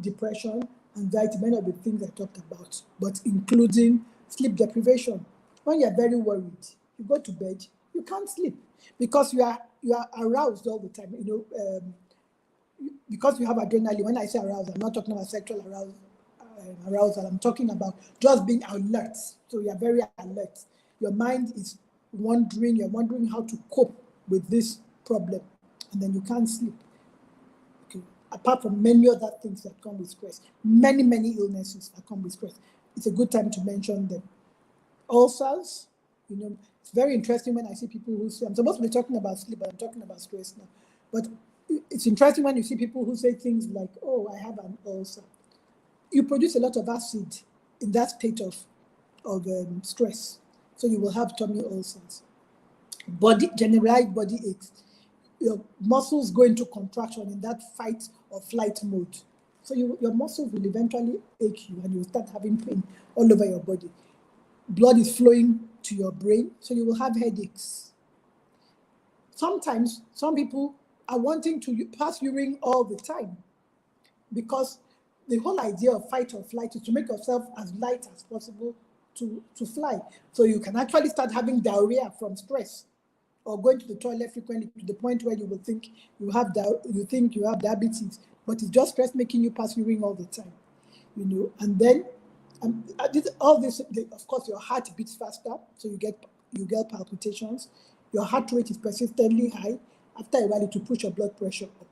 depression, anxiety, many of the things I talked about, but including sleep deprivation. When you're very worried, you go to bed, you can't sleep because you are aroused all the time. Because you have adrenaline. When I say arousal, I'm not talking about sexual arousal. I'm talking about just being alert. So you're very alert. Your mind is wondering. You're wondering how to cope with this problem, and then you can't sleep. Okay. Apart from many other things that come with stress, many illnesses that come with stress. It's a good time to mention them. Ulcers. It's very interesting when I see people who say, I'm supposed to be talking about sleep, but I'm talking about stress now. But it's interesting when you see people who say things like, oh, I have an ulcer. You produce a lot of acid in that state of stress. So you will have tummy ulcers. Generalized body aches. Your muscles go into contraction in that fight or flight mode. So your muscles will eventually ache you and you will start having pain all over your body. Blood is flowing to your brain, so you will have headaches. Sometimes some people are wanting to pass urine all the time because the whole idea of fight or flight is to make yourself as light as possible to fly. So you can actually start having diarrhea from stress or going to the toilet frequently to the point where you will think you have diabetes, but it's just stress making you pass urine all the time. And then All this, of course, your heart beats faster, so you get palpitations. Your heart rate is persistently high. After a while, it will push your blood pressure up.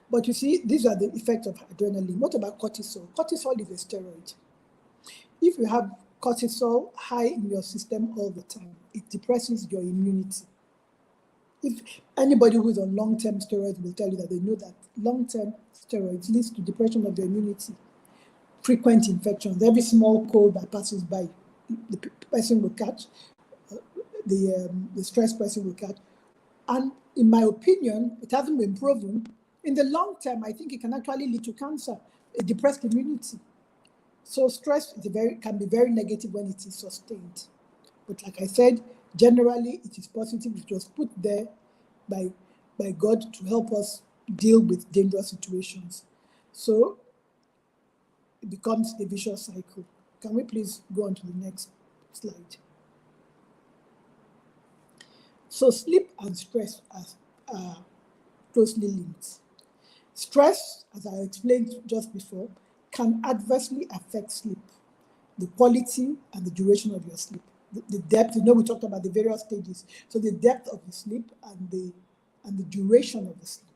But you see, these are the effects of adrenaline. What about cortisol? Cortisol is a steroid. If you have cortisol high in your system all the time, it depresses your immunity. If anybody who is on long-term steroids will tell you that they know that long-term steroids leads to depression of the immunity, frequent infections. Every small cold that passes by, the person will catch, the stressed person will catch. And in my opinion, it hasn't been proven. In the long term, I think it can actually lead to cancer, a depressed immunity. So stress can be very negative when it is sustained. But like I said, generally it is positive. It was put there by God to help us deal with dangerous situations. So it becomes a vicious cycle. Can we please go on to the next slide? So sleep and stress are closely linked. Stress, as I explained just before, can adversely affect sleep, the quality and the duration of your sleep. The depth, we talked about the various stages. So the depth of the sleep and the duration of the sleep.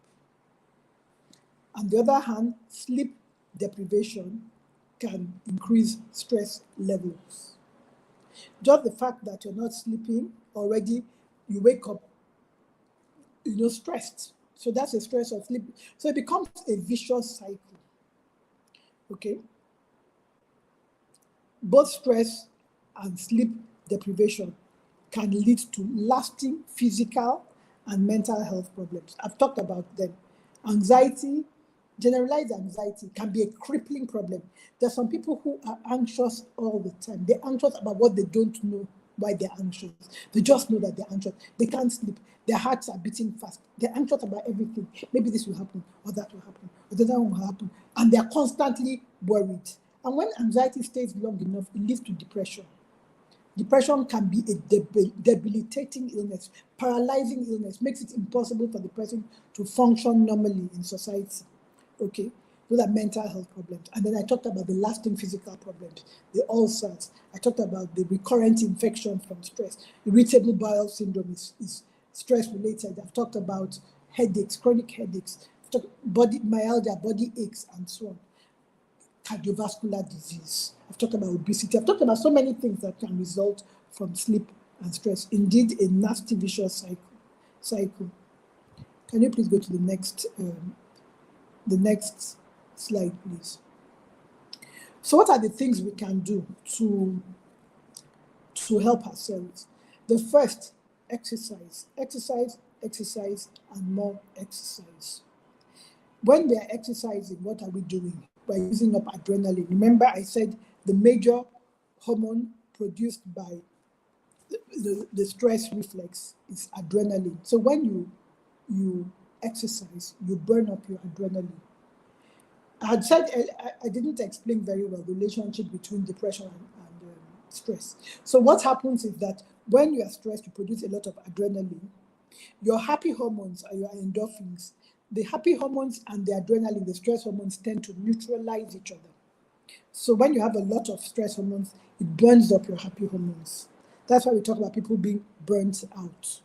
On the other hand, sleep deprivation can increase stress levels. Just the fact that you're not sleeping already, you wake up, stressed. So that's a stress of sleep. So it becomes a vicious cycle. Okay? Both stress and sleep deprivation can lead to lasting physical and mental health problems. I've talked about them. Anxiety, generalized anxiety can be a crippling problem. There are some people who are anxious all the time. They're anxious about what they don't know why they're anxious. They just know that they're anxious. They can't sleep. Their hearts are beating fast. They're anxious about everything. Maybe this will happen, or that will happen, or that one will happen. And they're constantly worried. And when anxiety stays long enough, it leads to depression. Depression can be a debilitating illness, paralyzing illness, makes it impossible for the person to function normally in society. Okay, those are mental health problems. And then I talked about the lasting physical problems, the ulcers. I talked about the recurrent infection from stress. Irritable bowel syndrome is stress related. I've talked about headaches, chronic headaches, body myalgia, body aches, and so on. Cardiovascular disease. I've talked about obesity. I've talked about so many things that can result from sleep and stress. Indeed, a nasty vicious cycle. Can you please go to the next slide, please? So what are the things we can do to help ourselves? The first, exercise. Exercise, exercise, and more exercise. When we are exercising, what are we doing? We're using up adrenaline. Remember, I said the major hormone produced by the stress reflex is adrenaline. So when you exercise, you burn up your adrenaline. I had said I didn't explain very well the relationship between depression and stress. So what happens is that when you are stressed, you produce a lot of adrenaline. Your happy hormones are your endorphins. The happy hormones and the adrenaline, the stress hormones, tend to neutralize each other. So when you have a lot of stress hormones, it burns up your happy hormones. That's why we talk about people being burnt out,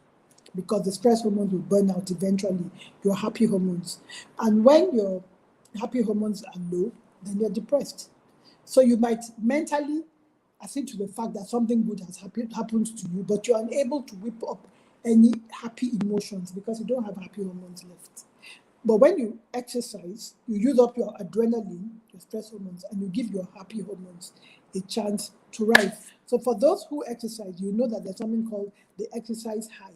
because the stress hormones will burn out eventually your happy hormones. And when your happy hormones are low, then you're depressed. So you might mentally assent to the fact that something good has happened to you, but you're unable to whip up any happy emotions because you don't have happy hormones left. But when you exercise, you use up your adrenaline, your stress hormones, and you give your happy hormones a chance to rise. So for those who exercise, you know that there's something called the exercise high.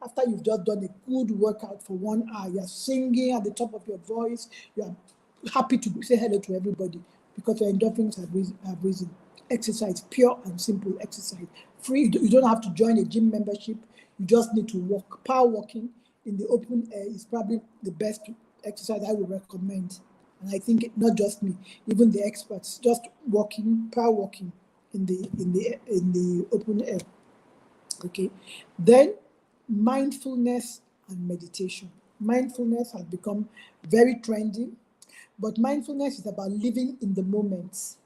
After you've just done a good workout for 1 hour, you're singing at the top of your voice, you're happy to say hello to everybody because your endorphins have risen. Exercise, pure and simple exercise. Free, you don't have to join a gym membership. You just need to walk. Power walking in the open air is probably the best exercise I would recommend. And I think not just me, even the experts, just walking, power walking in the open air. Okay. Then mindfulness and meditation. Mindfulness has become very trendy, but mindfulness is about living in the moment.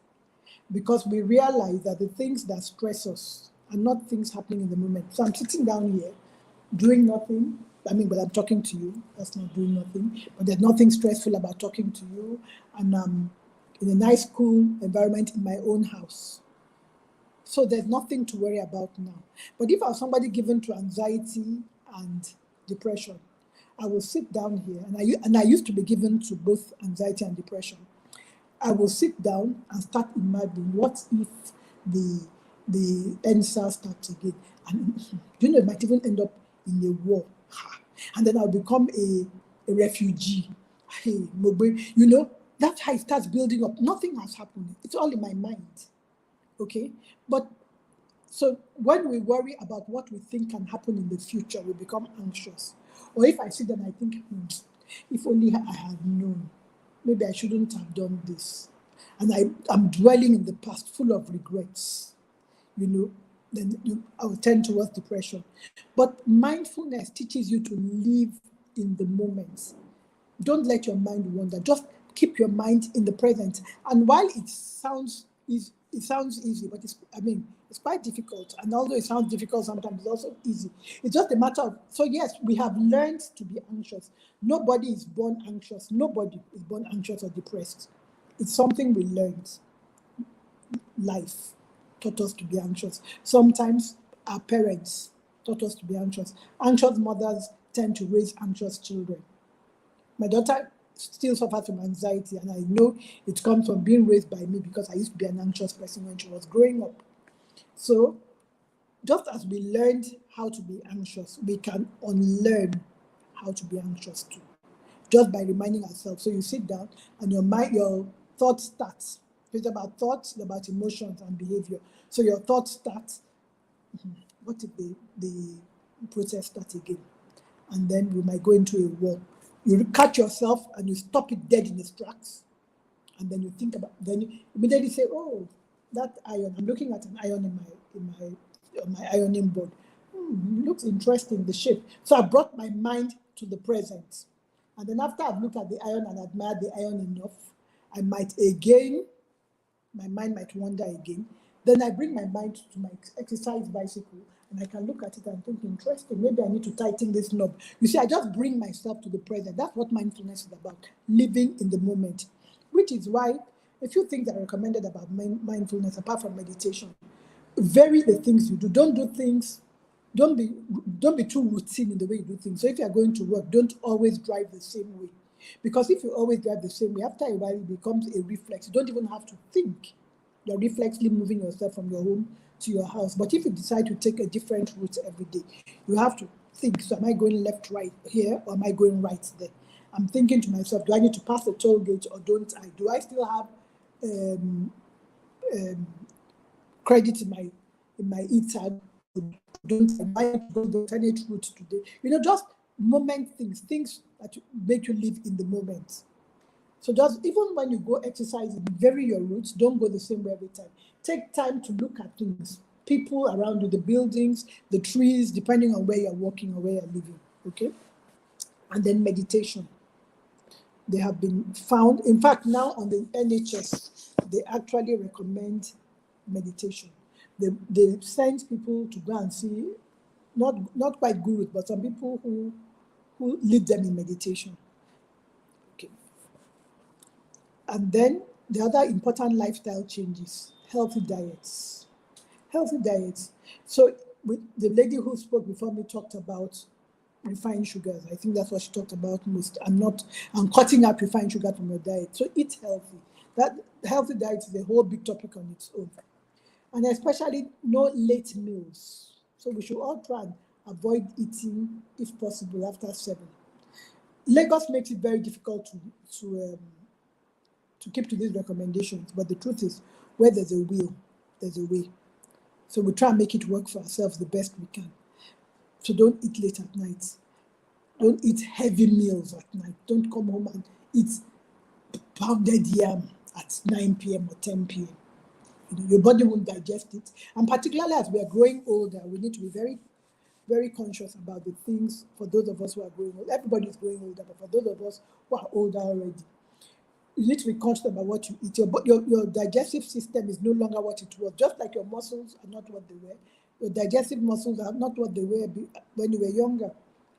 because we realize that the things that stress us are not things happening in the moment. So I'm sitting down here doing nothing. But I'm talking to you. That's not doing nothing. But there's nothing stressful about talking to you. And I'm in a nice, cool environment in my own house. So there's nothing to worry about now. But if I was somebody given to anxiety and depression, I will sit down here, and I used to be given to both anxiety and depression. I will sit down and start imagining, what if the ENSA starts again? And it might even end up in a war. And then I'll become a refugee. Hey, that's how it starts building up. Nothing has happened. It's all in my mind. Okay? But so when we worry about what we think can happen in the future, we become anxious. Or if I sit and I think, if only I had known, maybe I shouldn't have done this. And I'm dwelling in the past, full of regrets, then I will tend towards depression. But mindfulness teaches you to live in the moment. Don't let your mind wander. Just keep your mind in the present. And while it sounds easy, but it's quite difficult. And although it sounds difficult sometimes, it's also easy. It's just a matter of, so yes, we have learned to be anxious. Nobody is born anxious. Nobody is born anxious or depressed. It's something we learned. Life taught us to be anxious. Sometimes our parents taught us to be anxious. Anxious mothers tend to raise anxious children. My daughter still suffers from anxiety, and I know it comes from being raised by me because I used to be an anxious person when she was growing up. So just as we learned how to be anxious, we can unlearn how to be anxious too, just by reminding ourselves. So you sit down and your thoughts start. It's about thoughts, about emotions and behavior. So your thoughts start. What if the process starts again? And then we might go into a war. You catch yourself and you stop it dead in its tracks. And then you think about, then you immediately say, oh, that iron, I'm looking at an iron on my ironing board. It looks interesting, the shape. So I brought my mind to the present. And then after I've looked at the iron and admired the iron enough, my mind might wander again. Then I bring my mind to my exercise bicycle and I can look at it and think, interesting, maybe I need to tighten this knob. You see, I just bring myself to the present. That's what mindfulness is about, living in the moment, which is why a few things that are recommended about mindfulness, apart from meditation, vary the things you do. Don't be too routine in the way you do things. So if you're going to work, don't always drive the same way. Because if you always drive the same way, after a while it becomes a reflex. You don't even have to think. You're reflexly moving yourself from your home to your house. But if you decide to take a different route every day, you have to think, so am I going left, right here, or am I going right there? I'm thinking to myself, do I need to pass the toll gate or don't I? Do I still have credit in my e-tag? Don't I go the alternate route today? Just moment things that make you live in the moment. So just even when you go exercising, vary your routes. Don't go the same way every time. Take time to look at things, people around you, the buildings, the trees, depending on where you're walking or where you're living. Okay, and then meditation. They have been found. In fact, now on the NHS, they actually recommend meditation. They send people to go and see, not quite gurus, but some people who lead them in meditation. Okay. And then the other important lifestyle changes, healthy diets. Healthy diets. So the lady who spoke before me talked about refined sugars. I think that's what she talked about most. I'm cutting out refined sugar from your diet. So eat healthy. That healthy diet is a whole big topic on its own. And especially no late meals. So we should all try and avoid eating, if possible, after 7. Lagos makes it very difficult to keep to these recommendations, but the truth is, where there's a will, there's a way. So we try and make it work for ourselves the best we can. So don't eat late at night. Don't eat heavy meals at night. Don't come home and eat pounded yam at 9 p.m. or 10 p.m. Your body won't digest it. And particularly as we are growing older, we need to be very, very conscious about the things for those of us who are growing older. Everybody is growing older, but for those of us who are older already, you need to be conscious about what you eat. Your digestive system is no longer what it was. Just like your muscles are not what they were, your digestive muscles are not what they were when you were younger.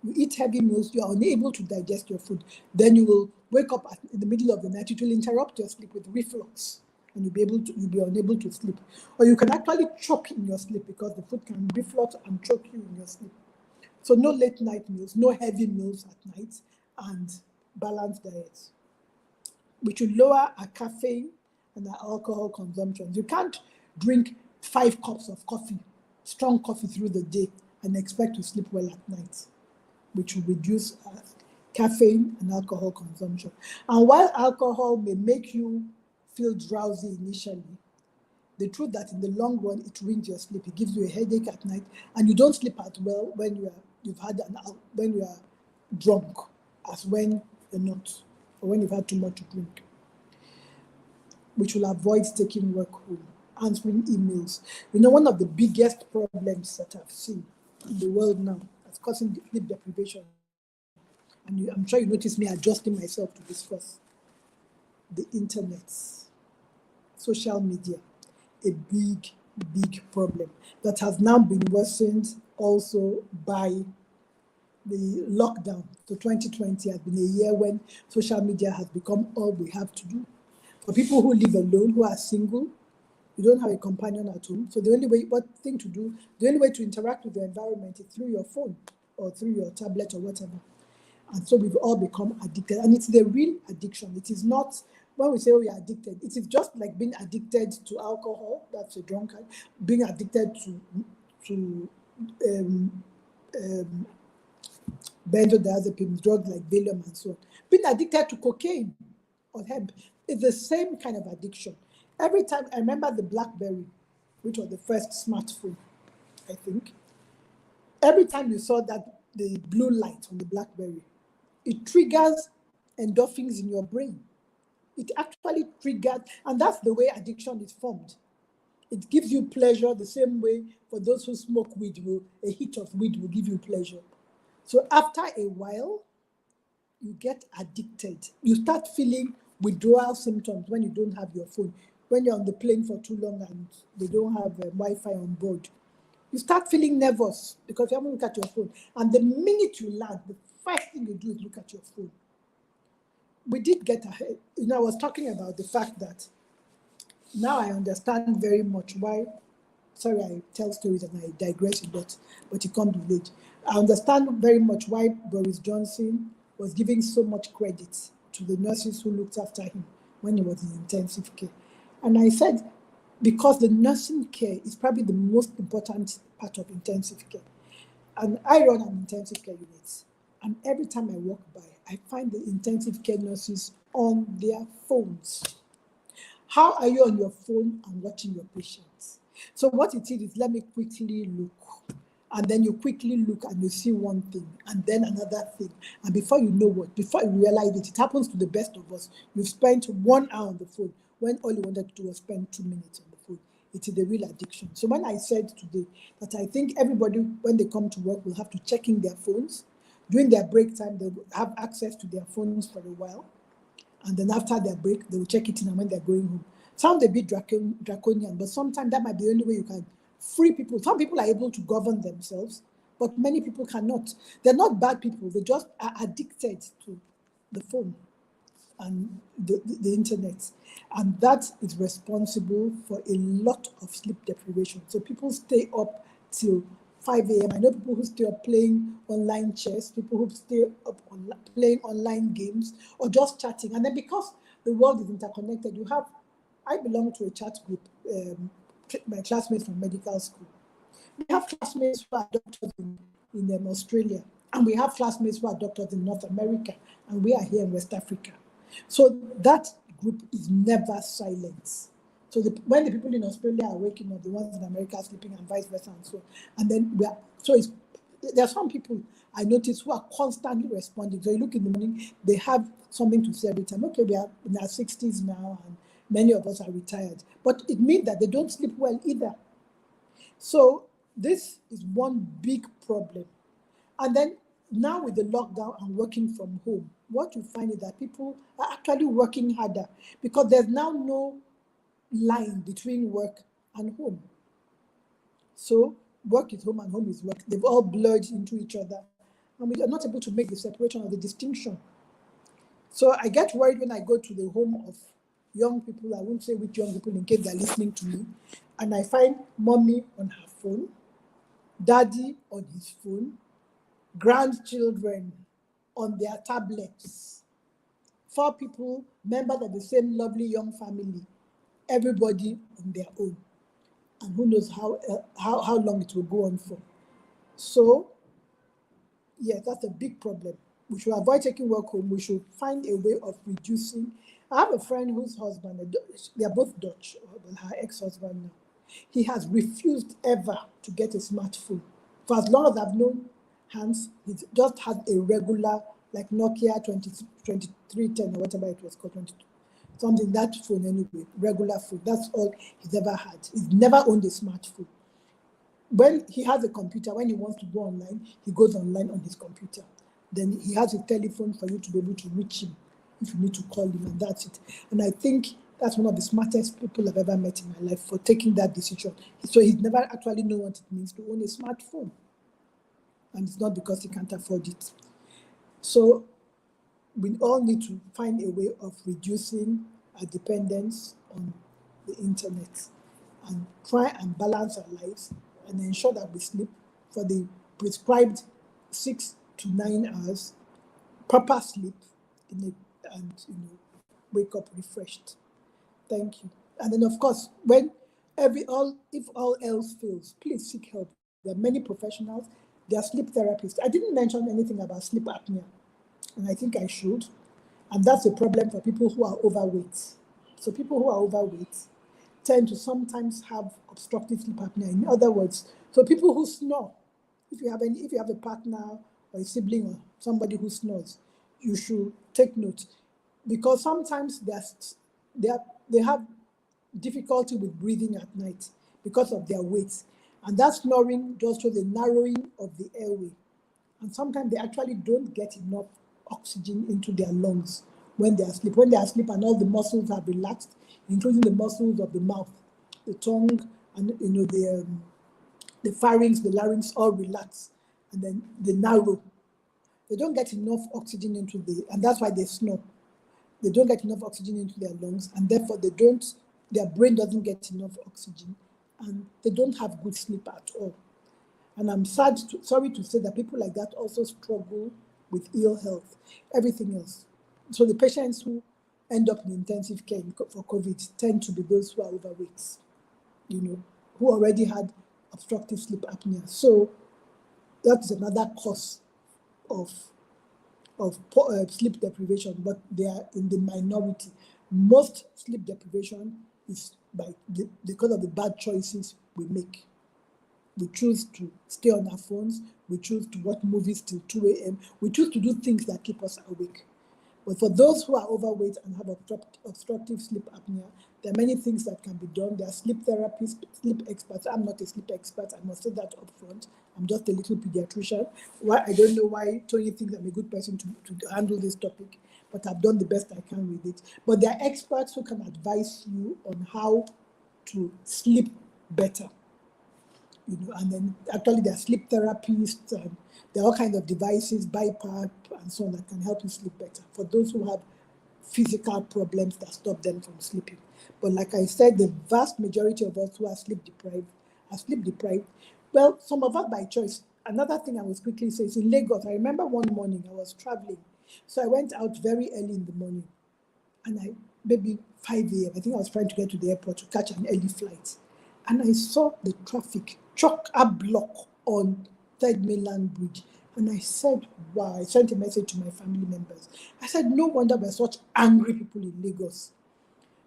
You eat heavy meals, you are unable to digest your food. Then you will wake up in the middle of the night. It will interrupt your sleep with reflux, and you'll be unable to sleep. Or you can actually choke in your sleep because the food can reflux and choke you in your sleep. So no late night meals, no heavy meals at night, and balanced diets. We should lower our caffeine and our alcohol consumption. You can't drink 5 cups of coffee, strong coffee through the day, and expect to sleep well at night, which will reduce caffeine and alcohol consumption. And while alcohol may make you feel drowsy initially, the truth that in the long run it ruins your sleep. It gives you a headache at night, and you don't sleep as well when when you are drunk as when you're not, or when you've had too much to drink. Which will avoid taking work home, answering emails. One of the biggest problems that I've seen in the world now that's causing sleep deprivation, and I'm sure you notice me adjusting myself to discuss, the internet, social media, a big, big problem that has now been worsened also by the lockdown. So 2020 has been a year when social media has become all we have to do. For people who live alone, who are single, you don't have a companion at home. So the only way to interact with your environment is through your phone or through your tablet or whatever. And so we've all become addicted. And it's the real addiction. It is not, when we say we are addicted, it is just like being addicted to alcohol, that's a drunkard, being addicted to benzodiazepines, drugs like Valium and so on. Being addicted to cocaine or hemp is the same kind of addiction. Every time, I remember the BlackBerry, which was the first smartphone, I think. Every time you saw that, the blue light on the BlackBerry, it triggers endorphins in your brain. It actually triggers, and that's the way addiction is formed. It gives you pleasure the same way for those who smoke weed, a hit of weed will give you pleasure. So after a while, you get addicted. You start feeling withdrawal symptoms when you don't have your phone. When you're on the plane for too long and they don't have Wi-Fi on board, you start feeling nervous because you haven't looked at your phone. And the minute you land, the first thing you do is look at your phone. We did get ahead. I was talking about the fact that now I understand very much why. Sorry, I tell stories and I digress a lot, but it comes with age. I understand very much why Boris Johnson was giving so much credit to the nurses who looked after him when he was in intensive care. And I said, because the nursing care is probably the most important part of intensive care. And I run an intensive care unit. And every time I walk by, I find the intensive care nurses on their phones. How are you on your phone and watching your patients? So what it is let me quickly look. And then you quickly look and you see one thing and then another thing. And before you know before you realize it happens to the best of us. You've spent 1 hour on the phone when all you wanted to do was spend 2 minutes on the phone. It is a real addiction. So when I said today that I think everybody, when they come to work, will have to check in their phones. During their break time, they will have access to their phones for a while. And then after their break, they will check it in and when they're going home. Sounds a bit draconian, but sometimes that might be the only way you can free people. Some people are able to govern themselves, but many people cannot. They're not bad people. They just are addicted to the phone and the internet. And that is responsible for a lot of sleep deprivation. So people stay up till 5 a.m. I know people who stay up playing online chess, people who stay up playing online games, or just chatting. And then because the world is interconnected, I belong to a chat group, my classmates from medical school. We have classmates who are doctors in Australia, and we have classmates who are doctors in North America, and we are here in West Africa. So that group is never silent. So when the people in Australia are waking up, the ones in America are sleeping, and vice versa, and so on. And then there are some people I notice who are constantly responding. So you look in the morning, they have something to say every time. Okay, we are in our 60s now, and many of us are retired. But it means that they don't sleep well either. So this is one big problem. And then now with the lockdown and working from home, what you find is that people are actually working harder because there's now no line between work and home. So work is home and home is work. They've all blurred into each other. And we are not able to make the separation or the distinction. So I get worried when I go to the home of young people. I won't say which young people in case they're listening to me. And I find mommy on her phone, daddy on his phone, grandchildren on their tablets, 4 people, members of the same lovely young family, everybody on their own. And who knows how long it will go on for. So, yeah, that's a big problem. We should avoid taking work home. We should find a way of reducing. I have a friend whose husband, they're both Dutch, but her ex-husband now. He has refused ever to get a smartphone. For as long as I've known Hans, he just had a regular, like Nokia 2310 or whatever it was called, 22, something, that phone anyway, regular phone. That's all he's ever had. He's never owned a smartphone. When he has a computer, when he wants to go online, he goes online on his computer. Then he has a telephone for you to be able to reach him if you need to call him, and that's it. And I think that's one of the smartest people I've ever met in my life for taking that decision. So he's never actually known what it means to own a smartphone. And it's not because he can't afford it. So we all need to find a way of reducing our dependence on the internet and try and balance our lives and ensure that we sleep for the prescribed 6 to 9 hours, proper sleep, and wake up refreshed. Thank you. And then, of course, if all else fails, please seek help. There are many professionals. There are sleep therapists. I didn't mention anything about sleep apnea, and I think I should. And that's a problem for people who are overweight. So people who are overweight tend to sometimes have obstructive sleep apnea. In other words, so people who snore, if you have a partner or a sibling or somebody who snores, you should take note, because sometimes they have difficulty with breathing at night because of their weight. And that snoring just shows a narrowing of the airway. And sometimes they actually don't get enough oxygen into their lungs when they are asleep. When they are asleep and all the muscles have relaxed, including the muscles of the mouth, the tongue, and the pharynx, the larynx, all relax, and then they narrow. They don't get enough oxygen and that's why they snore. They don't get enough oxygen into their lungs, and therefore their brain doesn't get enough oxygen, and they don't have good sleep at all. And I'm sorry to say that people like that also struggle with ill health, everything else. So the patients who end up in intensive care for COVID tend to be those who are overweight, who already had obstructive sleep apnea. So that's another cause of sleep deprivation, but they are in the minority. Most sleep deprivation is because of the bad choices we make. We choose to stay on our phones. We choose to watch movies till 2 a.m. We choose to do things that keep us awake. But for those who are overweight and have obstructive sleep apnea, there are many things that can be done. There are sleep therapists, sleep experts. I'm not a sleep expert. I must say that up front. I'm just a little pediatrician. I don't know why Tony thinks I'm a good person to handle this topic, but I've done the best I can with it. But there are experts who can advise you on how to sleep better. And then actually there are sleep therapists, and there are all kinds of devices, BiPAP, and so on, that can help you sleep better for those who have physical problems that stop them from sleeping. But like I said, the vast majority of us who are sleep deprived. Well, some of us by choice. Another thing I was quickly saying is in Lagos, I remember one morning I was traveling. So I went out very early in the morning, and maybe 5 a.m., I think I was trying to get to the airport to catch an early flight. And I saw the traffic chock-a block on Third Mainland Bridge. And I said, wow, I sent a message to my family members. I said, no wonder we're such angry people in Lagos.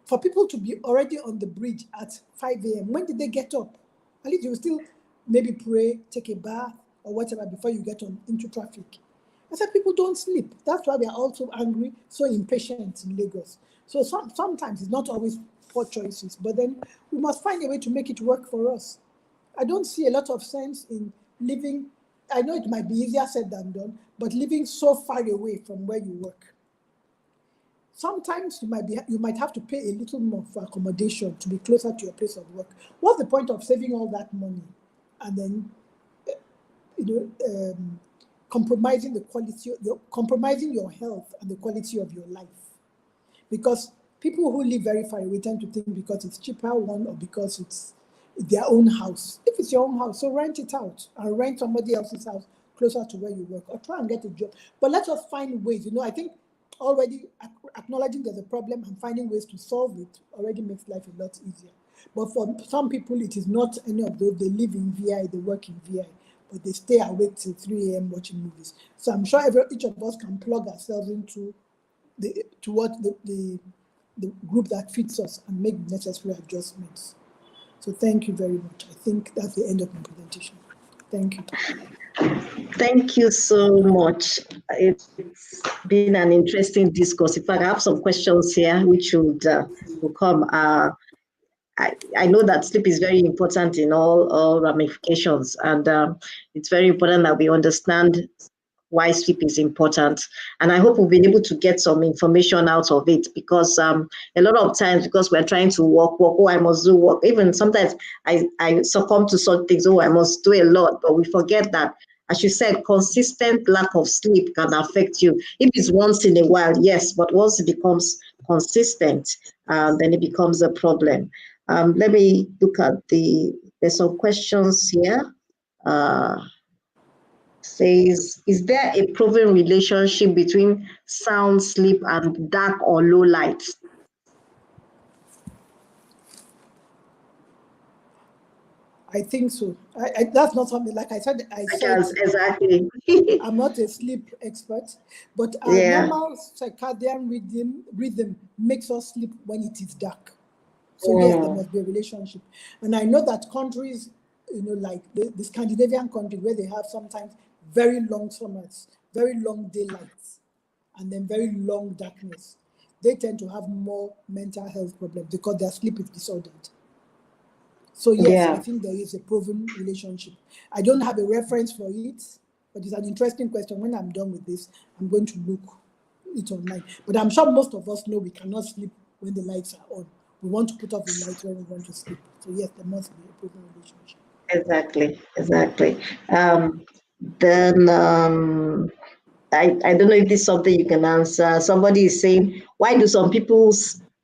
For people to be already on the bridge at 5 a.m., when did they get up? At least you will still maybe pray, take a bath, or whatever before you get into traffic. I said, people don't sleep. That's why we are all so angry, so impatient in Lagos. So sometimes it's not always poor choices, but then we must find a way to make it work for us. I don't see a lot of sense in living I know it might be easier said than done, but living so far away from where you work, sometimes you might have to pay a little more for accommodation to be closer to your place of work. What's the point of saving all that money and then compromising the quality, compromising your health and the quality of your life? Because people who live very far away tend to think because it's cheaper, one, or because it's their own house. If it's your own house, so rent it out and rent somebody else's house closer to where you work, or try and get a job. But let us find ways. I think already acknowledging there's a problem and finding ways to solve it already makes life a lot easier. But for some people, it is not any of those. They live in VI, they work in VI, but they stay awake till 3 a.m. watching movies. So I'm sure each of us can plug ourselves into the group that fits us and make necessary adjustments. So thank you very much. I think that's the end of my presentation. Thank you. Thank you so much. It's been an interesting discourse. In fact, I have some questions here which will come. I know that sleep is very important in all ramifications, and it's very important that we understand why sleep is important. And I hope we've been able to get some information out of it, because a lot of times, because we're trying to work, I must do work. Even sometimes I succumb to some things, I must do a lot, but we forget that, as you said, consistent lack of sleep can affect you. If it's once in a while, yes, but once it becomes consistent, then it becomes a problem. Let me look at there's some questions here. Says, is there a proven relationship between sound sleep and dark or low light? I think so. That's not something, like I said, exactly. I'm not a sleep expert, but our normal circadian rhythm makes us sleep when it is dark. So yes, there must be a relationship. And I know that countries, like the Scandinavian countries, where they have sometimes very long summers, very long daylights, and then very long darkness, they tend to have more mental health problems because their sleep is disordered. So yes, I think there is a proven relationship. I don't have a reference for it, but it's an interesting question. When I'm done with this, I'm going to look it online. But I'm sure most of us know we cannot sleep when the lights are on. We want to put off the lights when we want to sleep. So yes, there must be a proven relationship. Exactly. Then I don't know if this is something you can answer. Somebody is saying, why do some people,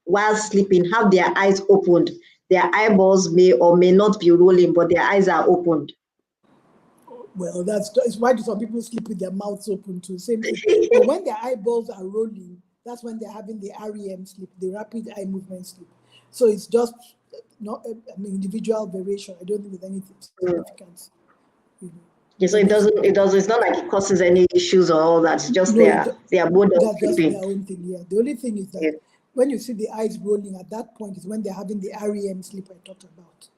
while sleeping, have their eyes opened? Their eyeballs may or may not be rolling, but their eyes are opened. Well, that's why do some people sleep with their mouths open too? Same thing. But when their eyeballs are rolling, that's when they're having the REM sleep, the rapid eye movement sleep. So it's just not individual variation. I don't think there's anything significant. Yeah, so it's not like it causes any issues or all that. It's just their mode of that's sleeping. Just their own thing. Yeah. The only thing is that when you see the eyes rolling, at that point is when they're having the REM sleep I talked about.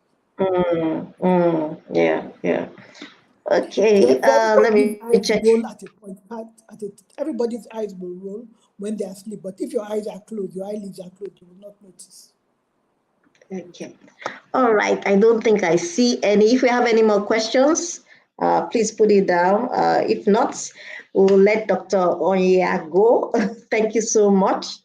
Yeah. Okay. Let me check. Roll at a point. Everybody's eyes will roll when they are asleep. But if your eyes are closed, your eyelids are closed, you will not notice. Okay. All right. I don't think I see any. If we have any more questions, please put it down. If not, we'll let Dr. Onyia go. Thank you so much.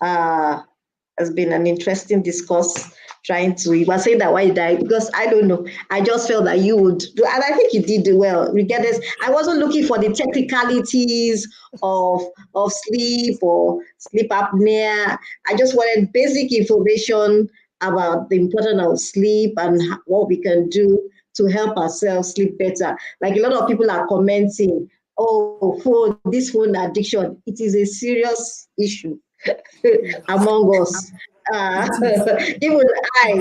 It's been an interesting discourse. You were saying that why you died, because I don't know. I just felt that you would do, and I think you did well. Regardless, I wasn't looking for the technicalities of sleep or sleep apnea. I just wanted basic information about the importance of sleep and what we can do to help ourselves sleep better. Like a lot of people are commenting, oh, this phone addiction, it is a serious issue among us. Even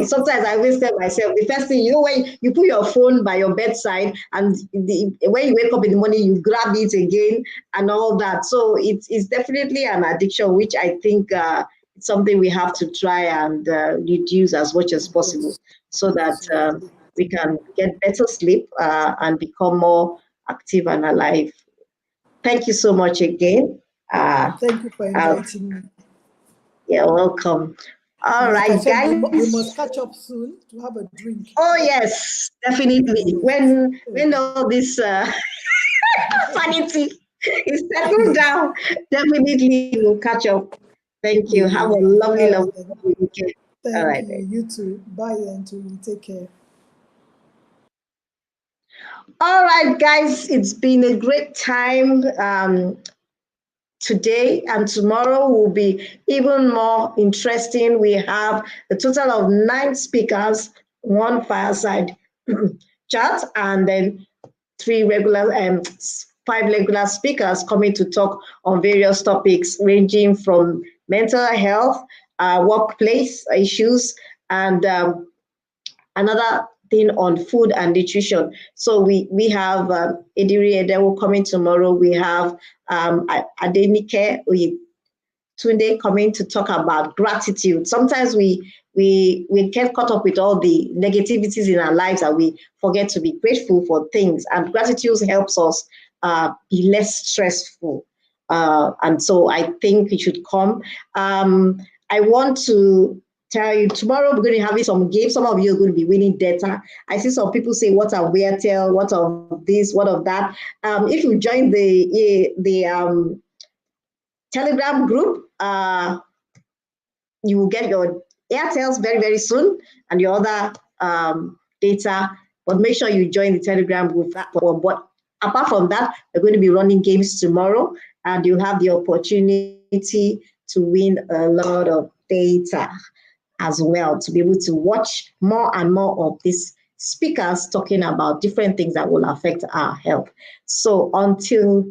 sometimes I wasted myself. The first thing, when you put your phone by your bedside and when you wake up in the morning, you grab it again and all that. So it's definitely an addiction, which I think it's something we have to try and reduce as much as possible so that we can get better sleep and become more active and alive. Thank you so much again. Thank you for inviting me. You're welcome. All Like I right, said, we guys. must catch up soon to have a drink. Oh yes, definitely. When all this sanity is settled down, definitely we'll catch up. Thank you. Have a lovely, All lovely right, then. weekend. All Thank right. you. Then. You too. Bye then. Too. Take care. All right, guys. It's been a great time. Today and tomorrow will be even more interesting. We have a total of 9 speakers, 1 fireside chat, and then 5 regular speakers coming to talk on various topics ranging from mental health, workplace issues, and another thing on food and nutrition. So we have Ediri coming tomorrow. We have Aderonke Tunde coming to talk about gratitude. Sometimes we get caught up with all the negativities in our lives and we forget to be grateful for things. And gratitude helps us be less stressful. And so I think it should come. I want to tell you tomorrow we're going to have some games. Some of you are going to be winning data. I see some people say, what are Weartel, what of this, what of that. If you join the Telegram group, you will get your Airtels very, very soon and your other data. But make sure you join the Telegram group. But apart from that, we're going to be running games tomorrow, and you'll have the opportunity to win a lot of data as well, to be able to watch more and more of these speakers talking about different things that will affect our health. So until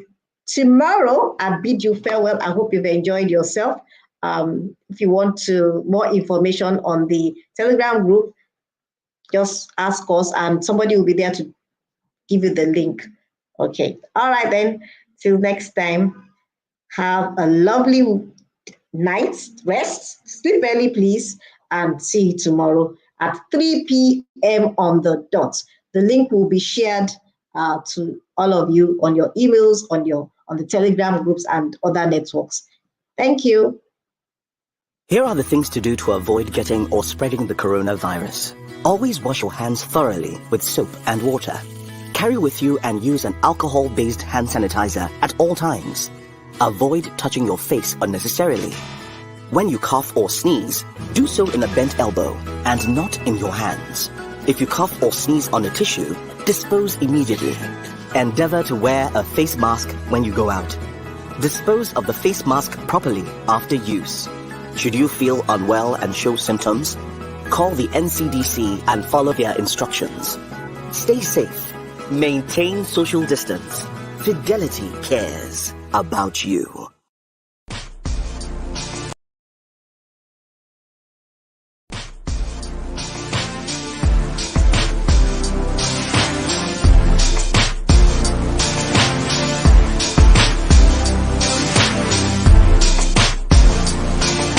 tomorrow, I bid you farewell. I hope you've enjoyed yourself. If you want more information on the Telegram group, just ask us and somebody will be there to give you the link. Okay. All right then. Till next time, have a lovely night's rest. Sleep early, please, and see you tomorrow at 3 p.m. on the dot. The link will be shared to all of you on your emails, on the Telegram groups and other networks. Thank you. Here are the things to do to avoid getting or spreading the coronavirus. Always wash your hands thoroughly with soap and water. Carry with you and use an alcohol-based hand sanitizer at all times. Avoid touching your face unnecessarily. When you cough or sneeze, do so in a bent elbow and not in your hands. If you cough or sneeze on a tissue, dispose immediately. Endeavor to wear a face mask when you go out. Dispose of the face mask properly after use. Should you feel unwell and show symptoms, call the NCDC and follow their instructions. Stay safe. Maintain social distance. Fidelity cares about you.